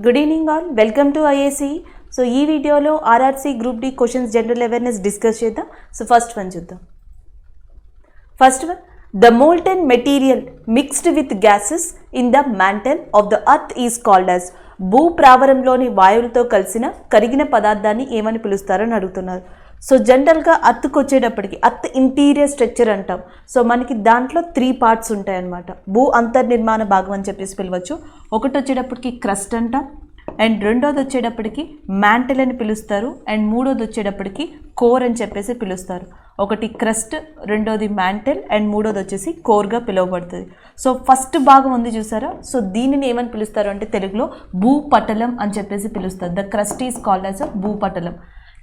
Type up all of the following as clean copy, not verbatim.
Good evening all, welcome to IAC. So ఈ వీడియోలో RRC group D questions general awareness discuss చేద్దాం. So first one చూద్దాం. First one, the molten material mixed with gases in the mantle of the earth is called as. భూ ప్రావరంలోని వాయువులతో కలిసిన కరిగిన పదార్థాన్ని ఏమని పిలుస్తారని అడుగుతున్నారు. సో జనరల్గా అర్త్కి వచ్చేటప్పటికి అర్త్ ఇంటీరియర్ స్ట్రక్చర్ అంటాం. సో మనకి దాంట్లో 3 పార్ట్స్ ఉంటాయన్నమాట. భూ అంతర్నిర్మాణ భాగం అని చెప్పేసి పిలవచ్చు. ఒకటి వచ్చేటప్పటికి క్రస్ట్ అంటాం, అండ్ రెండోది వచ్చేటప్పటికి మ్యాంటిల్ అని పిలుస్తారు, అండ్ మూడోది వచ్చేటప్పటికి కోర్ అని చెప్పేసి పిలుస్తారు. ఒకటి క్రస్ట్, రెండోది మ్యాంటిల్, అండ్ మూడోది వచ్చేసి కోర్గా పిలువబడుతుంది. సో ఫస్ట్ భాగం ఉంది చూసారా, సో దీనిని ఏమని పిలుస్తారు అంటే తెలుగులో భూపటలం అని చెప్పేసి పిలుస్తారు. The crust is called as a భూపటలం.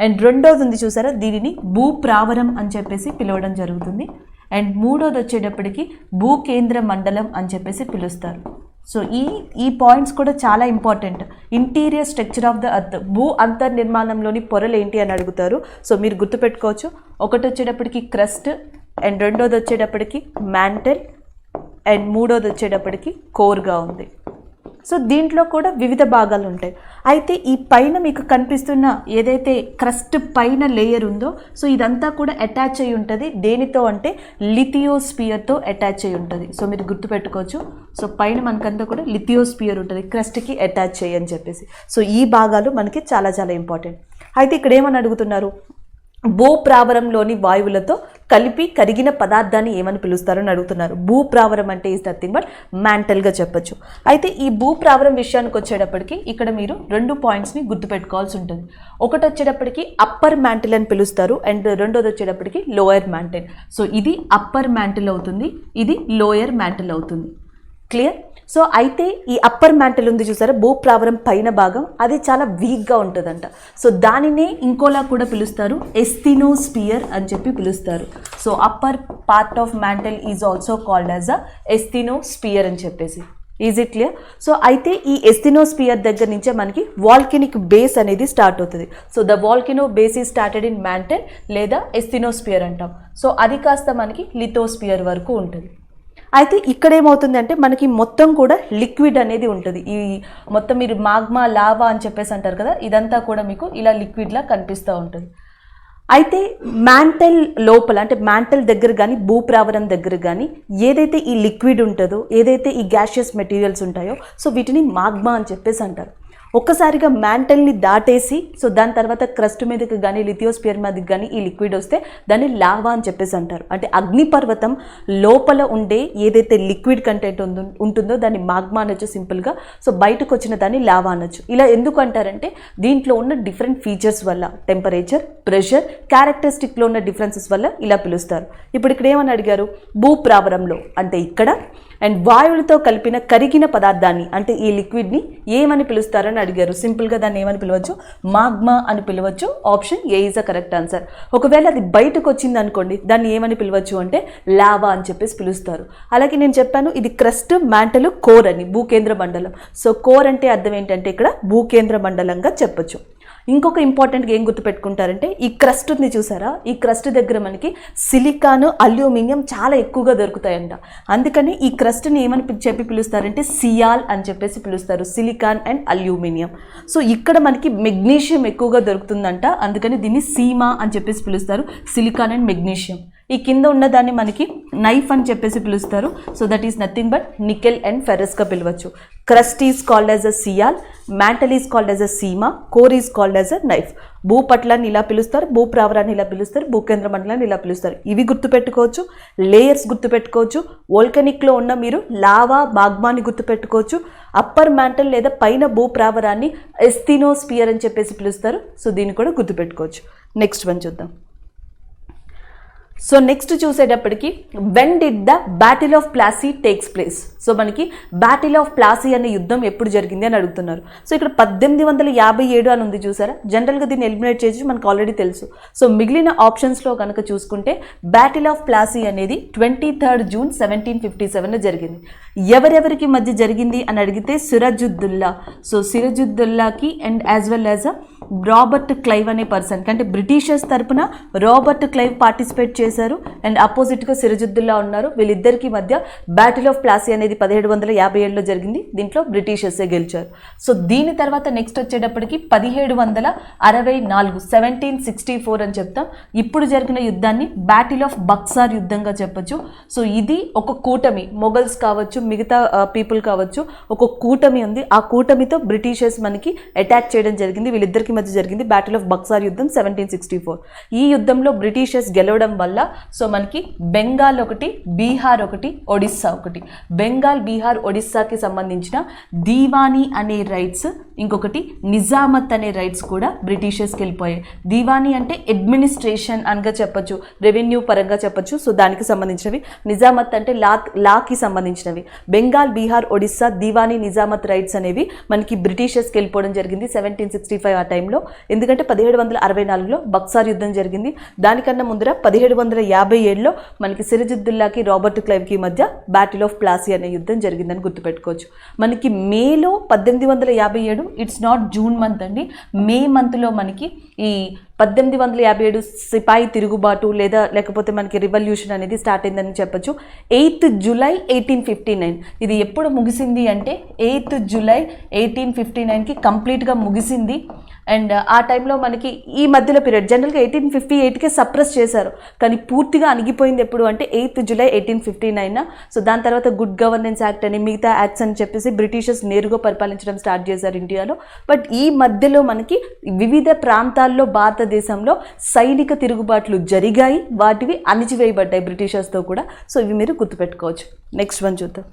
అండ్ రెండోది ఉంది చూసారా, దీనిని భూప్రావరం అని చెప్పేసి పిలవడం జరుగుతుంది. అండ్ మూడోది వచ్చేటప్పటికి భూకేంద్ర మండలం అని చెప్పేసి పిలుస్తారు. సో ఈ పాయింట్స్ కూడా చాలా important. Interior structure of the earth, భూ అంతర్నిర్మాణంలోని పొరలు ఏంటి అని అడుగుతారు. సో మీరు గుర్తుపెట్టుకోవచ్చు. ఒకటి వచ్చేటప్పటికి క్రస్ట్, అండ్ రెండోది వచ్చేటప్పటికి మ్యాంటల్, అండ్ మూడోది వచ్చేటప్పటికి కోర్గా ఉంది. సో దీంట్లో కూడా వివిధ భాగాలు ఉంటాయి. అయితే ఈ పైన మీకు కనిపిస్తున్న ఏదైతే క్రస్ట్ పైన లేయర్ ఉందో, సో ఇదంతా కూడా అటాచ్ అయి ఉంటుంది. దేనితో అంటే లిథియోస్పియర్తో అటాచ్ అయి ఉంటుంది. సో మీరు గుర్తుపెట్టుకోవచ్చు. సో పైన మనకంతా కూడా లిథియోస్పియర్ ఉంటుంది, క్రస్ట్కి అటాచ్ అయ్యి అని చెప్పేసి. సో ఈ భాగాలు మనకి చాలా చాలా ఇంపార్టెంట్. అయితే ఇక్కడ ఏమని అడుగుతున్నారు, భూప్రావరంలోని వాయువులతో కలిపి కరిగిన పదార్థాన్ని ఏమని పిలుస్తారని అడుగుతున్నారు. భూప్రావరం అంటే ఈజ్ నథింగ్ బట్ మ్యాంటల్గా చెప్పచ్చు. అయితే ఈ భూప్రావరం విషయానికి వచ్చేటప్పటికి ఇక్కడ మీరు 2 పాయింట్స్ని గుర్తుపెట్టుకోవాల్సి ఉంటుంది. ఒకటి వచ్చేటప్పటికి అప్పర్ మ్యాంటిల్ అని పిలుస్తారు, అండ్ రెండోది వచ్చేటప్పటికి లోయర్ మ్యాంటిల్. సో ఇది అప్పర్ మ్యాంటిల్ అవుతుంది, ఇది లోయర్ మ్యాంటిల్ అవుతుంది. క్లియర్? సో అయితే ఈ అప్పర్ మ్యాంటిల్ ఉంది చూసారా, భూప్రావరం పైన భాగం, అది చాలా వీక్గా ఉంటుందంట. సో దానినే ఇంకోలా కూడా పిలుస్తారు, ఎస్థినోస్పియర్ అని చెప్పి పిలుస్తారు. So upper part of mantle is also called as a asthenosphere అని చెప్పేసి. Is it clear? సో అయితే ఈ ఎస్థినోస్పియర్ దగ్గర నుంచే మనకి వాల్కెనిక్ బేస్ అనేది స్టార్ట్ అవుతుంది. So the volcano base is started in mantle లేదా ఎస్థినోస్పియర్ అంటాం. సో అది కాస్త మనకి లిథోస్పియర్ వరకు ఉంటుంది. అయితే ఇక్కడ ఏమవుతుంది అంటే మనకి మొత్తం కూడా లిక్విడ్ అనేది ఉంటుంది. ఈ మొత్తం మీరు మాగ్మా, లావా అని చెప్పేసి అంటారు కదా, ఇదంతా కూడా మీకు ఇలా లిక్విడ్లా కనిపిస్తూ ఉంటుంది. అయితే మ్యాంటల్ లోపల అంటే మ్యాంటల్ దగ్గర కానీ భూప్రావరం దగ్గర కానీ ఏదైతే ఈ లిక్విడ్ ఉంటుందో, ఏదైతే ఈ గ్యాషియస్ మెటీరియల్స్ ఉంటాయో, సో వీటిని మాగ్మా అని చెప్పేసి అంటారు. ఒక్కసారిగా మ్యాంటల్ని దాటేసి సో దాని తర్వాత క్రస్ట్ మీదకి కానీ లిథియోస్పియర్ మీదకి కానీ ఈ లిక్విడ్ వస్తే దాన్ని లావా అని చెప్పేసి అంటారు. అంటే అగ్నిపర్వతం లోపల ఉండే ఏదైతే లిక్విడ్ కంటెంట్ ఉంటుందో దాన్ని మాగ్మా అనొచ్చు సింపుల్గా. సో బయటకు వచ్చిన దాన్ని లావా అనొచ్చు. ఇలా ఎందుకు అంటారంటే దీంట్లో ఉన్న డిఫరెంట్ ఫీచర్స్ వల్ల, టెంపరేచర్, ప్రెషర్, క్యారెక్టరిస్టిక్లో ఉన్న డిఫరెన్సెస్ వల్ల ఇలా పిలుస్తారు. ఇప్పుడు ఇక్కడ ఏమని అడిగారు, భూప్రావరంలో అంటే ఇక్కడ, అండ్ వాయువులతో కలిపిన కరిగిన పదార్థాన్ని అంటే ఈ లిక్విడ్ని ఏమని పిలుస్తారని అడిగారు. సింపుల్గా దాన్ని ఏమని పిలవచ్చు, మాగ్మా అని పిలవచ్చు. Option A is a correct answer. ఒకవేళ అది బయటకు వచ్చింది అనుకోండి, దాన్ని ఏమని పిలవచ్చు అంటే లావా అని చెప్పేసి పిలుస్తారు. అలాగే నేను చెప్పాను ఇది క్రస్ట్, మ్యాంటల్, కోర్ అని, భూకేంద్ర మండలం. సో కోర్ అంటే అర్థం ఏంటంటే ఇక్కడ భూకేంద్ర మండలంగా చెప్పచ్చు. ఇంకొక ఇంపార్టెంట్గా ఏం గుర్తుపెట్టుకుంటారంటే ఈ క్రస్ట్ ఉంది చూసారా, ఈ క్రస్ట్ దగ్గర మనకి సిలికాన్, అల్యూమినియం చాలా ఎక్కువగా దొరుకుతాయంట. అందుకని ఈ క్రస్ట్ని ఏమని చెప్పి పిలుస్తారంటే సియాల్ అని చెప్పేసి పిలుస్తారు, సిలికాన్ అండ్ అల్యూమినియం. సో ఇక్కడ మనకి మెగ్నీషియం ఎక్కువగా దొరుకుతుందంట, అందుకని దీన్ని సీమా అని చెప్పేసి పిలుస్తారు, సిలికాన్ అండ్ మెగ్నీషియం. ఈ కింద ఉన్నదాన్ని మనకి నైఫ్ అని చెప్పేసి పిలుస్తారు. So that is nothing but nickel and ఫెరస్గా పిలవచ్చు. Crust is called as a sial, mantle is called as a sima, core is called as a nife. భూపట్లాన్ని ఇలా పిలుస్తారు, భూప్రావరాన్ని ఇలా పిలుస్తారు, భూకేంద్ర మండలాన్ని ఇలా పిలుస్తారు. ఇవి గుర్తుపెట్టుకోవచ్చు. లేయర్స్ గుర్తుపెట్టుకోవచ్చు. వోల్కనిక్లో ఉన్న మీరు లావా, మాగ్మాని గుర్తుపెట్టుకోవచ్చు. అప్పర్ మ్యాంటల్ లేదా పైన భూప్రావరాన్ని ఎస్థినోస్పియర్ అని చెప్పేసి పిలుస్తారు. సో దీన్ని కూడా గుర్తుపెట్టుకోవచ్చు. నెక్స్ట్ వన్ చూద్దాం. సో నెక్స్ట్ చూసేటప్పటికి when did the battle of Plassey takes place. So మనకి బ్యాటిల్ ఆఫ్ ప్లాసీ అనే యుద్ధం ఎప్పుడు జరిగింది అని అడుగుతున్నారు. సో ఇక్కడ 1857 అని ఉంది చూసారా. జనరల్గా దీన్ని ఎలిమినేట్ చేసి మనకు ఆల్రెడీ తెలుసు. సో మిగిలిన ఆప్షన్స్లో కనుక చూసుకుంటే బ్యాటిల్ ఆఫ్ ప్లాసీ అనేది 23 జూన్ 1757 జరిగింది. ఎవరెవరికి మధ్య జరిగింది అని అడిగితే సిరాజుద్దౌలా. సో సిరాజుద్దౌలాకి and as well as Robert Clive అనే పర్సన్, అంటే బ్రిటిషర్స్ తరపున రాబర్ట్ క్లైవ్ పార్టిసిపేట్ చేశారు అండ్ అపోజిట్గా సిరాజుద్దౌలా ఉన్నారు. వీళ్ళిద్దరికి మధ్య బ్యాటిల్ ఆఫ్ ప్లాసీ అనేది 1757లో జరిగింది. దీంట్లో బ్రిటిషర్సే గెలిచారు. సో దీని తర్వాత నెక్స్ట్ వచ్చేటప్పటికి 1764 1764 అని చెప్తాం. ఇప్పుడు జరిగిన యుద్ధాన్ని బ్యాటిల్ ఆఫ్ బక్సార్ యుద్ధంగా చెప్పొచ్చు. సో ఇది ఒక కూటమి, మొఘల్స్ కావచ్చు, మిగతా పీపుల్ కావచ్చు, ఒక కూటమి ఉంది. ఆ కూటమితో బ్రిటిషర్స్ మనకి అటాక్ చేయడం జరిగింది. వీళ్ళిద్దరికి మధ్య జరిగింది బ్యాటిల్ ఆఫ్ బక్సార్ యుద్ధం 1764. ఈ యుద్ధంలో బ్రిటిషర్స్ గెలవడం వల్ల సో మనకి బెంగాల్ ఒకటి, బీహార్ ఒకటి, ఒడిస్సా ఒకటి, బెంగాల్, బీహార్, ఒడిస్సాకి సంబంధించిన దీవానీ అనే రైట్స్, ఇంకొకటి నిజామత్ అనే రైట్స్ కూడా బ్రిటిషర్స్కి వెళ్ళిపోయాయి. దీవానీ అంటే అడ్మినిస్ట్రేషన్ అనగా చెప్పచ్చు, రెవెన్యూ పరంగా చెప్పచ్చు. సో దానికి సంబంధించినవి. నిజామత్ అంటే లాకి సంబంధించినవి. బెంగాల్, బీహార్, ఒడిస్సా దీవానీ, నిజామత్ రైట్స్ అనేవి మనకి బ్రిటిషర్స్కి వెళ్ళిపోవడం జరిగింది 1765 ఆ టైంలో. ఎందుకంటే 1764లో బక్సార్ యుద్ధం జరిగింది. దానికన్నా ముందర 1757లో మనకి సిరాజుద్దౌలాకి, రాబర్ట్ క్లైవ్కి మధ్య బ్యాటిల్ ఆఫ్ ప్లాసీ అనే యుద్ధం జరిగిందని గుర్తుపెట్టుకోవచ్చు. మనకి మేలో 1857, ఇట్స్ నాట్ జూన్ మంత్ అండి, మే మంత్లో మనకి ఈ 1857 సిపాయి తిరుగుబాటు లేకపోతే మనకి రివల్యూషన్ అనేది స్టార్ట్ అయిందని చెప్పొచ్చు. 8th జూలై 1859 ఇది ఎప్పుడు ముగిసింది అంటే 8th జూలై 1859కి కంప్లీట్గా ముగిసింది. అండ్ ఆ టైంలో మనకి ఈ మధ్యలో పీరియడ్ జనరల్గా 1858కే సప్రెస్ చేశారు, కానీ పూర్తిగా అణిగిపోయింది ఎప్పుడు అంటే 8th జూలై 1859. సో దాని తర్వాత గుడ్ గవర్నెన్స్ యాక్ట్ అని మిగతా యాక్ట్స్ అని చెప్పేసి బ్రిటిషర్స్ నేరుగా పరిపాలించడం స్టార్ట్ చేశారు ఇండియాలో. బట్ ఈ మధ్యలో మనకి వివిధ ప్రాంతాల్లో భారతదేశంలో సైనిక తిరుగుబాట్లు జరిగాయి, వాటివి అణిచివేయబడ్డాయి బ్రిటిషర్స్తో కూడా. సో ఇవి మీరు గుర్తుపెట్టుకోవచ్చు. నెక్స్ట్ వన్ చూద్దాం.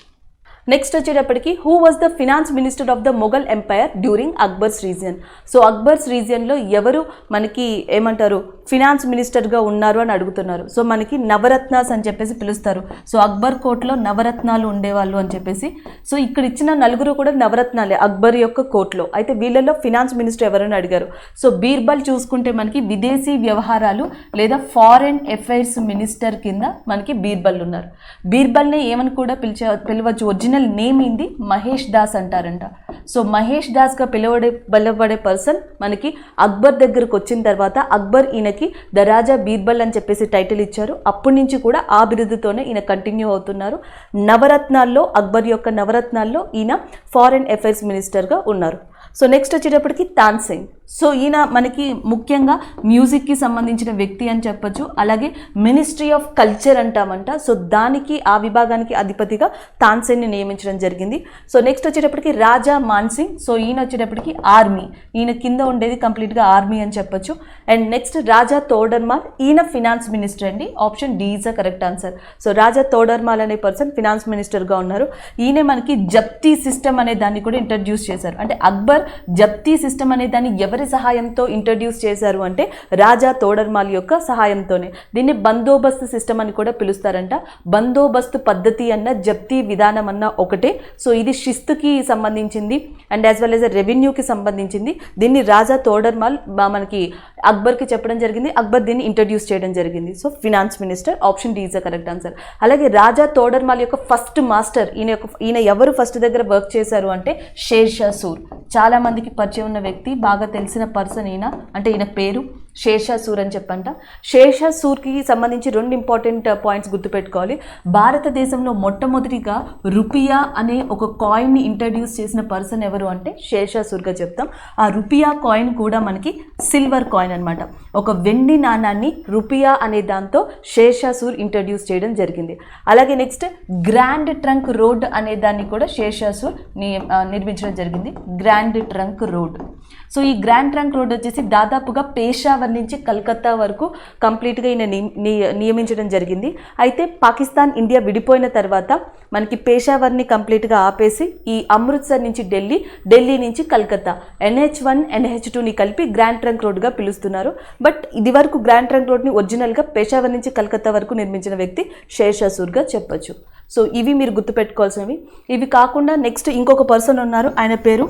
నెక్స్ట్ వచ్చేటప్పటికి who was the finance minister of the Mughal empire during Akbar's region. So Akbar's రీజియన్లో ఎవరు మనకి ఏమంటారు ఫినాన్స్ మినిస్టర్గా ఉన్నారు అని అడుగుతున్నారు. సో మనకి నవరత్నాస్ అని చెప్పేసి పిలుస్తారు. సో అక్బర్ కోర్టులో నవరత్నాలు ఉండేవాళ్ళు అని చెప్పేసి. సో ఇక్కడ ఇచ్చిన నలుగురు కూడా నవరత్నాలే అక్బర్ యొక్క కోర్టులో. అయితే వీళ్ళలో ఫినాన్స్ మినిస్టర్ ఎవరని అడిగారు. సో బీర్బల్ చూసుకుంటే మనకి విదేశీ వ్యవహారాలు లేదా ఫారెన్ అఫైర్స్ మినిస్టర్ కింద మనకి బీర్బల్ ఉన్నారు. బీర్బల్ని ఏమని కూడా పిలవచ్చు, ఒరిజినల్ నేమ్ ఏంది మహేష్ దాస్ అంటారంట. సో మహేష్ దాస్గా పిలువబడే పర్సన్ మనకి అక్బర్ దగ్గరకు వచ్చిన తర్వాత అక్బర్ ఈయనకి ద రాజా బీర్బల్ అని చెప్పేసి టైటిల్ ఇచ్చారు. అప్పటి నుంచి కూడా ఆ బిరుదుతోనే ఈయన కంటిన్యూ అవుతున్నారు. నవరత్నాల్లో అక్బర్ యొక్క నవరత్నాల్లో ఈయన ఫారెన్ అఫైర్స్ మినిస్టర్గా ఉన్నారు. సో నెక్స్ట్ వచ్చేటప్పటికి తాన్సేన్. సో ఈయన మనకి ముఖ్యంగా మ్యూజిక్కి సంబంధించిన వ్యక్తి అని చెప్పొచ్చు. అలాగే మినిస్ట్రీ ఆఫ్ కల్చర్ అంటామంట. సో దానికి ఆ విభాగానికి అధిపతిగా తాన్సేన్ని నియమించడం జరిగింది. సో నెక్స్ట్ వచ్చేటప్పటికి రాజా మాన్సింగ్. సో ఈయన వచ్చేటప్పటికి ఆర్మీ, ఈయన కింద ఉండేది కంప్లీట్గా ఆర్మీ అని చెప్పొచ్చు. అండ్ నెక్స్ట్ రాజా తోడర్మాల్, ఈయన ఫినాన్స్ మినిస్టర్ అండి. Option D is the correct answer. So Raja Todarmal అనే పర్సన్ ఫినాన్స్ మినిస్టర్గా ఉన్నారు. ఈయన మనకి జప్తీ సిస్టమ్ అనే దాన్ని కూడా ఇంట్రడ్యూస్ చేశారు. అంటే అక్బర్ జప్తీ సిస్టమ్ అనే దాన్ని ఎవరి సహాయంతో ఇంట్రడ్యూస్ చేశారు అంటే రాజా తోడర్మాల్ యొక్క సహాయంతోనే. దీన్ని బందోబస్తు సిస్టమ్ అని కూడా పిలుస్తారంట. బందోబస్తు పద్ధతి అన్న జప్తీ విధానం అన్న ఒకటే. సో ఇది శిస్తుకి సంబంధించింది అండ్ యాజ్ వెల్ యాజ్ రెవెన్యూకి సంబంధించింది. దీన్ని రాజా తోడర్మాల్ మనకి అక్బర్కి చెప్పడం జరిగింది. అక్బర్ దీన్ని ఇంట్రడ్యూస్ చేయడం జరిగింది. So finance minister option D is the correct answer. అలాగే రాజా తోడర్మాల్ యొక్క ఫస్ట్ మాస్టర్ ఈయన ఎవరు ఫస్ట్ దగ్గర వర్క్ చేశారు అంటే షేర్షా సూర్. చాలా మందికి పరిచయం ఉన్న వ్యక్తి, బాగా తెలిసిన పర్సన్ ఈయన. అంటే ఈయన పేరు షేర్షా సూర్ అని చెప్పంట. షేర్షా సూర్కి సంబంధించి 2 ఇంపార్టెంట్ పాయింట్స్ గుర్తుపెట్టుకోవాలి. భారతదేశంలో మొట్టమొదటిగా రూపియా అనే ఒక కాయిన్ని ఇంట్రడ్యూస్ చేసిన పర్సన్ ఎవరు అంటే షేర్షా సూర్గా చెప్తాం. ఆ రూపియా కాయిన్ కూడా మనకి సిల్వర్ కాయిన్ అనమాట. ఒక వెండి నాణాన్ని రూపియా అనే దాంతో షేర్షా సూర్ ఇంట్రడ్యూస్ చేయడం జరిగింది. అలాగే నెక్స్ట్ గ్రాండ్ ట్రంక్ రోడ్ అనే దాన్ని కూడా షేర్షా సూర్ నిర్మించడం జరిగింది. Grand trunk road. సో ఈ గ్రాండ్ ట్రంక్ రోడ్ వచ్చేసి దాదాపుగా పేషావర్ నుంచి కలకత్తా వరకు కంప్లీట్గా ఈయన నియమించడం జరిగింది. అయితే పాకిస్తాన్ ఇండియా విడిపోయిన తర్వాత మనకి పేషావర్ని కంప్లీట్గా ఆపేసి ఈ అమృత్సర్ నుంచి ఢిల్లీ నుంచి కలకత్తా NH1 NH2ని కలిపి గ్రాండ్ ట్రంక్ రోడ్గా పిలుస్తున్నారు. బట్ ఇది వరకు గ్రాండ్ ట్రంక్ రోడ్ని ఒరిజినల్గా పేషావర్ నుంచి కలకత్తా వరకు నిర్మించిన వ్యక్తి షేర్షా సూర్గా చెప్పొచ్చు. సో ఇవి మీరు గుర్తుపెట్టుకోవాల్సినవి. ఇవి కాకుండా నెక్స్ట్ ఇంకొక పర్సన్ ఉన్నారు, ఆయన పేరు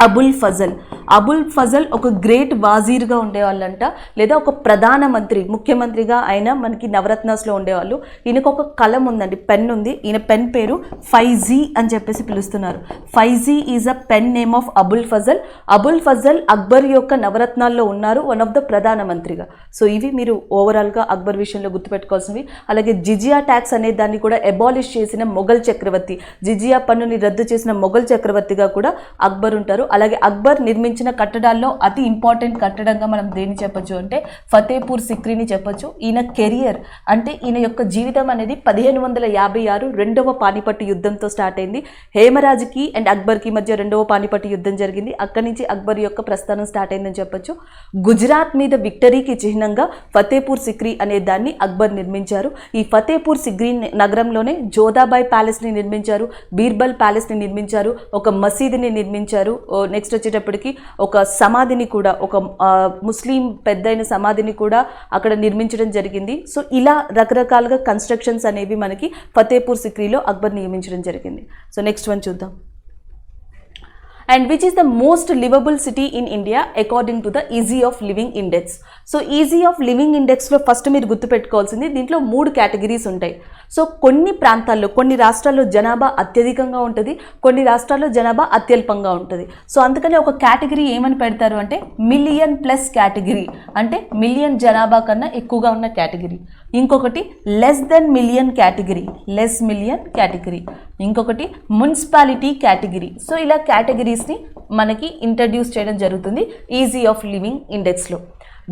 అబుల్ ఫజల్. అబుల్ ఫజల్ ఒక గ్రేట్ వాజీర్గా ఉండేవాళ్ళంట, లేదా ఒక ప్రధానమంత్రి ముఖ్యమంత్రిగా ఆయన మనకి నవరత్నాస్లో ఉండేవాళ్ళు. ఈయనకు ఒక కలం ఉందండి, పెన్ ఉంది. ఈయన పెన్ పేరు ఫైజీ అని చెప్పేసి పిలుస్తున్నారు. Faizi is a pen name of Abul Fazl. Abul Fazl Akbar యొక్క నవరత్నాల్లో ఉన్నారు, వన్ ఆఫ్ ద ప్రధానమంత్రిగా. సో ఇవి మీరు ఓవరాల్గా అక్బర్ విషయంలో గుర్తుపెట్టుకోవాల్సినవి. అలాగే జిజియా ట్యాక్స్ అనే దాన్ని కూడా అబాలిష్ చేసిన మొఘల్ చక్రవర్తి, జిజియా పన్నుని రద్దు చేసిన మొఘల్ చక్రవర్తిగా కూడా అక్బర్ ఉంటారు. అలాగే అక్బర్ నిర్మించిన కట్టడాల్లో అతి ఇంపార్టెంట్ కట్టడంగా మనం దేన్ని చెప్పొచ్చు అంటే ఫతేపూర్ సిక్రీని చెప్పొచ్చు. ఈయన కెరియర్ అంటే ఈయన యొక్క జీవితం అనేది 1556 రెండవ పానిపట్టు యుద్ధంతో స్టార్ట్ అయింది. హేమరాజుకి అండ్ అక్బర్కి మధ్య రెండవ పానిపట్టు యుద్ధం జరిగింది. అక్కడి నుంచి అక్బర్ యొక్క ప్రస్థానం స్టార్ట్ అయిందని చెప్పొచ్చు. గుజరాత్ మీద విక్టరీకి చిహ్నంగా ఫతేపూర్ సిక్రీ అనే దాన్ని అక్బర్ నిర్మించారు. ఈ ఫతేపూర్ సిక్రీ నగరంలోనే జోధాబాయ్ ప్యాలెస్ని నిర్మించారు, బీర్బల్ ప్యాలెస్ని నిర్మించారు, ఒక మసీదుని నిర్మించారు. నెక్స్ట్ వచ్చేటప్పటికి ఒక సమాధిని కూడా, ఒక ముస్లిం పెద్దయిన సమాధిని కూడా అక్కడ నిర్మించడం జరిగింది. సో ఇలా రకరకాలుగా కన్స్ట్రక్షన్స్ అనేవి మనకి ఫతేపూర్ సిక్రీలో అక్బర్ నియమించడం జరిగింది. సో నెక్స్ట్ వన్ చూద్దాం. And which is the most livable city in India according to the Easy of Living Index. So easy of living ఇండెక్స్లో ఫస్ట్ మీరు గుర్తుపెట్టుకోవాల్సింది, దీంట్లో 3 కేటగిరీస్ ఉంటాయి. సో కొన్ని ప్రాంతాల్లో, కొన్ని రాష్ట్రాల్లో జనాభా అత్యధికంగా ఉంటుంది, కొన్ని రాష్ట్రాల్లో జనాభా అత్యల్పంగా ఉంటుంది. సో అందుకని ఒక కేటగిరీ ఏమని పెడతారు అంటే మిలియన్ ప్లస్ కేటగిరీ, అంటే మిలియన్ జనాభా కన్నా ఎక్కువగా ఉన్న కేటగిరీ. ఇంకొకటి less than million category, less million category. ఇంకొకటి మున్సిపాలిటీ కేటగిరీ. సో ఇలా కేటగిరీస్ని మనకి ఇంట్రడ్యూస్ చేయడం జరుగుతుంది ఈజీ ఆఫ్ లివింగ్ ఇండెక్స్లో.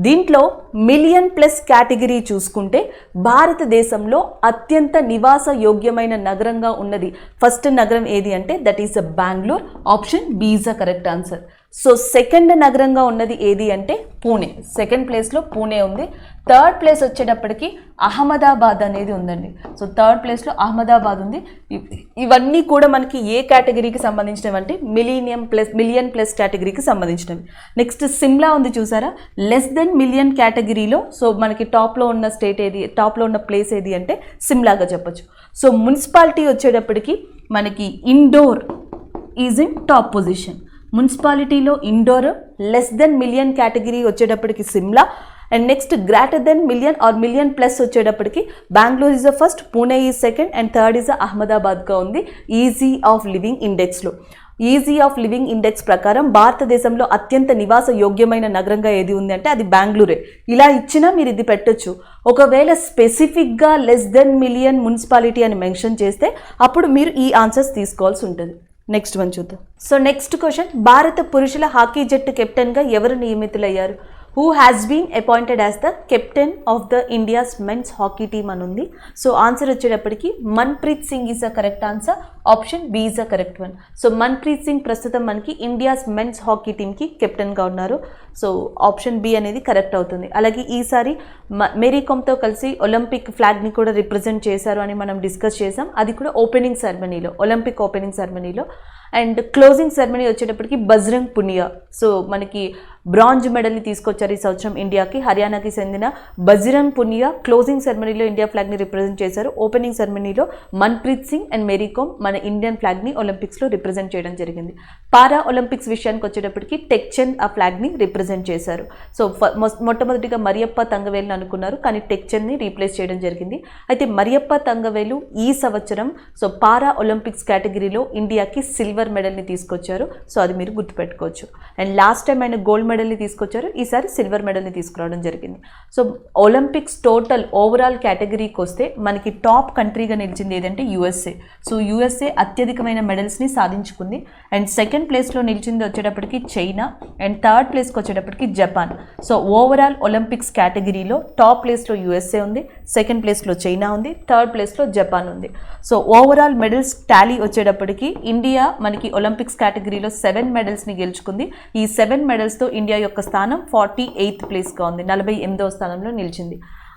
దీంట్లో మిలియన్ ప్లస్ కేటగిరీ చూసుకుంటే భారతదేశంలో అత్యంత నివాస యోగ్యమైన నగరంగా ఉన్నది ఫస్ట్ నగరం ఏది అంటే that is Bengaluru. Option B is a correct answer. So second నగరంగా ఉన్నది ఏది అంటే పూణే. సెకండ్ ప్లేస్లో పూణే ఉంది. థర్డ్ ప్లేస్ వచ్చేటప్పటికి అహ్మదాబాద్ అనేది ఉందండి. సో థర్డ్ ప్లేస్లో అహ్మదాబాద్ ఉంది. ఇవన్నీ కూడా మనకి ఏ కేటగిరీకి సంబంధించినవి అంటే మిలియన్ ప్లస్ కేటగిరీకి సంబంధించినవి. నెక్స్ట్ సిమ్లా ఉంది చూసారా, లెస్ దెన్ మిలియన్ కేటగిరీలో. సో మనకి టాప్లో ఉన్న స్టేట్ ఏది, టాప్లో ఉన్న ప్లేస్ ఏది అంటే సిమ్లాగా చెప్పొచ్చు. సో మున్సిపాలిటీ వచ్చేటప్పటికి మనకి Indore is in top position. మున్సిపాలిటీలో Indore, less then million category వచ్చేటప్పటికి Shimla, and next greater then million or million plus వచ్చేటప్పటికి Bengaluru is the first, Pune is second, and third is అహ్మదాబాద్గా ఉంది ఈజీ ఆఫ్ లివింగ్ ఇండెక్స్లో. ఈజీ ఆఫ్ లివింగ్ ఇండెక్స్ ప్రకారం భారతదేశంలో అత్యంత నివాస యోగ్యమైన నగరంగా ఏది ఉంది అంటే అది బెంగళూరే. ఇలా ఇచ్చినా మీరు ఇది పెట్టొచ్చు. ఒకవేళ స్పెసిఫిక్గా లెస్ దెన్ మిలియన్ మున్సిపాలిటీ అని మెన్షన్ చేస్తే అప్పుడు మీరు ఈ ఆన్సర్స్ తీసుకోవాల్సి ఉంటుంది. నెక్స్ట్ వన్ చూద్దాం. సో నెక్స్ట్ క్వశ్చన్, భారత పురుషుల హాకీ జట్టు కెప్టెన్గా ఎవరు నియమితులయ్యారు? Who has been appointed as the captain of the India's men's hockey team అని ఉంది. సో ఆన్సర్ వచ్చేటప్పటికి Manpreet Singh is a correct answer. Option B is a correct one. So Manpreet Singh ప్రస్తుతం మనకి ఇండియాస్ మెన్స్ హాకీ టీమ్కి కెప్టెన్గా ఉన్నారు. సో ఆప్షన్ బి అనేది correct అవుతుంది. అలాగే ఈసారి మేరీ కామ్తో కలిసి ఒలింపిక్ ఫ్లాగ్ని కూడా రిప్రజెంట్ చేశారు అని మనం డిస్కస్ చేసాం. అది కూడా ఓపెనింగ్ సెరమనీలో, ఒలింపిక్ ఓపెనింగ్ సెరమనీలో. అండ్ క్లోజింగ్ సెరమనీ వచ్చేటప్పటికి బజరంగ్ పునియా, సో మనకి బ్రాంజ్ మెడల్ని తీసుకొచ్చారు ఈ సంవత్సరం ఇండియాకి. హర్యానాకి చెందిన బజరంగ్ పునియా క్లోజింగ్ సెరమనీలో ఇండియా ఫ్లాగ్ని రిప్రజెంట్ చేశారు. ఓపెనింగ్ సెరమనీలో మన్ప్రీత్ సింగ్ అండ్ మేరీ కామ్ మన ఇండియన్ ఫ్లాగ్ని ఒలింపిక్స్లో రిప్రజెంట్ చేయడం జరిగింది. పారా ఒలింపిక్స్ విషయానికి వచ్చేటప్పటికి టెక్చంద్ ఆ ఫ్లాగ్ని రిప్రజెంట్ చేశారు. సో మొట్టమొదటిగా మరియప్ప తంగవేలుని అనుకున్నారు, కానీ టెక్చంద్ని రీప్లేస్ చేయడం జరిగింది. అయితే మరియప్ప తంగవేలు ఈ సంవత్సరం సో పారా ఒలింపిక్స్ కేటగిరీలో ఇండియాకి సిల్వర్ మెడల్ని తీసుకొచ్చారు. సో అది మీరు గుర్తుపెట్టుకోవచ్చు. అండ్ లాస్ట్ టైం ఆయన గోల్డ్ మెడల్ని తీసుకొచ్చారు, ఈసారి సిల్వర్ మెడల్ని తీసుకురావడం జరిగింది. సో ఒలింపిక్స్ టోటల్ ఓవరాల్ కేటగిరీకి వస్తే మనకి టాప్ కంట్రీగా నిలిచింది ఏదంటే యూఎస్ఏ. సో యూఎస్ఏ అత్యధికమైన మెడల్స్ని సాధించుకుంది. అండ్ సెకండ్ ప్లేస్లో నిలిచింది వచ్చేటప్పటికి చైనా, అండ్ థర్డ్ ప్లేస్కి వచ్చేటప్పటికి జపాన్. సో ఓవరాల్ ఒలింపిక్స్ కేటగిరీలో టాప్ ప్లేస్లో యూఎస్ఏ ఉంది, సెకండ్ ప్లేస్లో చైనా ఉంది, థర్డ్ ప్లేస్లో జపాన్ ఉంది. సో ఓవరాల్ మెడల్స్ టాలీ వచ్చేటప్పటికి ఇండియా మనకి ఒలింపిక్స్ కేటగిరీలో 7 మెడల్స్ని గెలుచుకుంది. ఈ 7 మెడల్స్తో ఇండియా యొక్క స్థానం 48th ప్లేస్గా ఉంది, 48వ స్థానంలో నిలిచింది.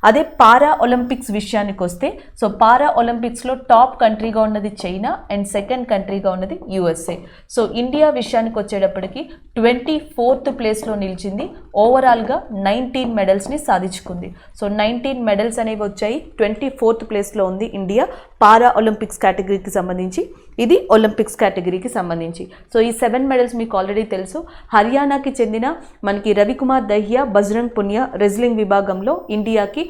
అదే పారా ఒలింపిక్స్ విషయానికి వస్తే సో పారా ఒలింపిక్స్లో టాప్ కంట్రీగా ఉన్నది చైనా అండ్ సెకండ్ కంట్రీగా ఉన్నది యూఎస్ఏ. సో ఇండియా విషయానికి వచ్చేటప్పటికి 24th ప్లేస్లో నిలిచింది. ఓవరాల్గా 19 మెడల్స్ని సాధించుకుంది. సో 19 మెడల్స్ అనేవి వచ్చాయి. 24th ప్లేస్లో ఉంది ఇండియా పారా ఒలింపిక్స్ కేటగిరీకి సంబంధించి. ఇది ఒలింపిక్స్ కేటగిరీకి సంబంధించి. సో ఈ 7 మెడల్స్ మీకు ఆల్రెడీ తెలుసు. హర్యానాకి చెందిన మనకి రవికుమార్ దహియా బజరంగ్ పునియా రెజ్లింగ్ విభాగంలో ఇండియాకి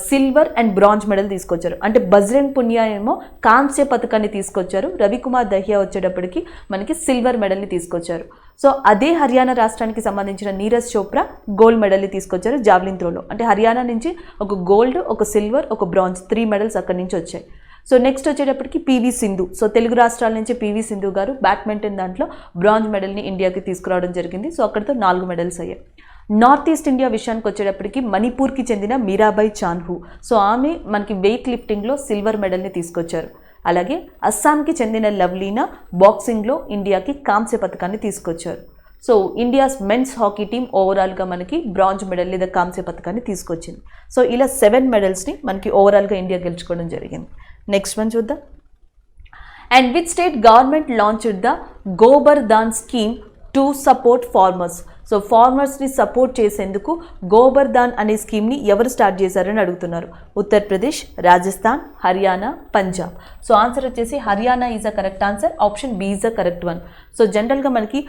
సిల్వర్ అండ్ బ్రాంజ్ మెడల్ తీసుకొచ్చారు. అంటే బజరంగ్ పునియా ఏమో కాంస్య పథకాన్ని తీసుకొచ్చారు, రవికుమార్ దహియా వచ్చేటప్పటికి మనకి సిల్వర్ మెడల్ని తీసుకొచ్చారు. సో అదే హర్యానా రాష్ట్రానికి సంబంధించిన నీరజ్ చోప్రా గోల్డ్ మెడల్ని తీసుకొచ్చారు జావ్లిన్ త్రోలో. అంటే హర్యానా నుంచి ఒక గోల్డ్, ఒక సిల్వర్, ఒక బ్రాంజ్ 3 మెడల్స్ అక్కడి నుంచి వచ్చాయి. సో నెక్స్ట్ వచ్చేటప్పటికి పివి సింధు. సో తెలుగు రాష్ట్రాల నుంచి పివి సింధు గారు బ్యాడ్మింటన్ దాంట్లో బ్రాంజ్ మెడల్ని ఇండియాకి తీసుకురావడం జరిగింది. సో అక్కడితో 4 మెడల్స్ అయ్యాయి. నార్త్ ఈస్ట్ ఇండియా విషయానికి వచ్చేటప్పటికి మణిపూర్కి చెందిన మీరాబాయి చాన్హు. సో ఆమె మనకి వెయిట్ లిఫ్టింగ్లో సిల్వర్ మెడల్ని తీసుకొచ్చారు. అలాగే అస్సాంకి చెందిన లవ్లీనా బాక్సింగ్లో ఇండియాకి కాంస్య పథకాన్ని తీసుకొచ్చారు. So India's men's hockey team ఓవరాల్గా మనకి బ్రాంజ్ మెడల్ లేదా కాంస్య పథకాన్ని తీసుకొచ్చింది. సో ఇలా 7 మెడల్స్ని మనకి ఓవరాల్గా ఇండియా గెలుచుకోవడం జరిగింది. నెక్స్ట్ వన్ చూద్దాం. And which state government launched the Gobar Dhan scheme to support farmers. So ఫార్మర్స్ని సపోర్ట్ చేసేందుకు గోబర్ దాన్ అనే స్కీమ్ని ఎవరు స్టార్ట్ చేశారని అడుగుతున్నారు. ఉత్తరప్రదేశ్, రాజస్థాన్, హర్యానా, పంజాబ్. సో ఆన్సర్ వచ్చేసి Haryana is a correct answer. Option B is a correct one. So జనరల్గా మనకి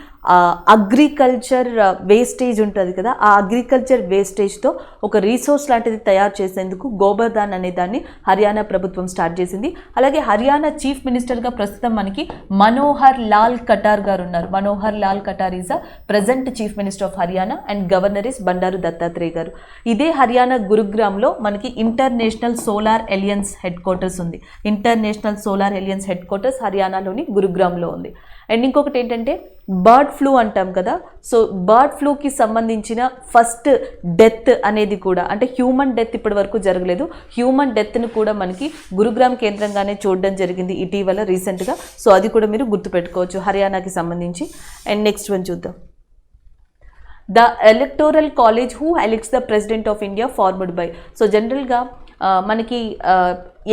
అగ్రికల్చర్ వేస్టేజ్ ఉంటుంది కదా, ఆ అగ్రికల్చర్ వేస్టేజ్తో ఒక రీసోర్స్ లాంటిది తయారు చేసేందుకు గోబర్ దాన్ అనే దాన్ని హర్యానా ప్రభుత్వం స్టార్ట్ చేసింది. అలాగే హర్యానా చీఫ్ మినిస్టర్గా ప్రస్తుతం మనకి మనోహర్ లాల్ కటార్ గారు ఉన్నారు. Manohar Lal Khattar is a present chief minister of Haryana and governor is Bandaru Dattatreya గారు. ఇదే హర్యానా గురుగ్రామ్లో మనకి international solar alliance headquarters ఉంది. International solar alliance headquarters హర్యానాలోని గురుగ్రామ్లో ఉంది. అండ్ ఇంకొకటి ఏంటంటే బర్డ్ ఫ్లూ అంటాం కదా, సో బర్డ్ ఫ్లూకి సంబంధించిన ఫస్ట్ డెత్ అనేది కూడా అంటే హ్యూమన్ డెత్ ఇప్పటి వరకు జరగలేదు. హ్యూమన్ డెత్ను కూడా మనకి గురుగ్రామ్ కేంద్రంగానే చూడడం జరిగింది ఇటీవల రీసెంట్గా. సో అది కూడా మీరు గుర్తుపెట్టుకోవచ్చు హర్యానాకి సంబంధించి. అండ్ నెక్స్ట్ వన్ చూద్దాం. The electoral college who elects the president of India formed by. So జనరల్గా మనకి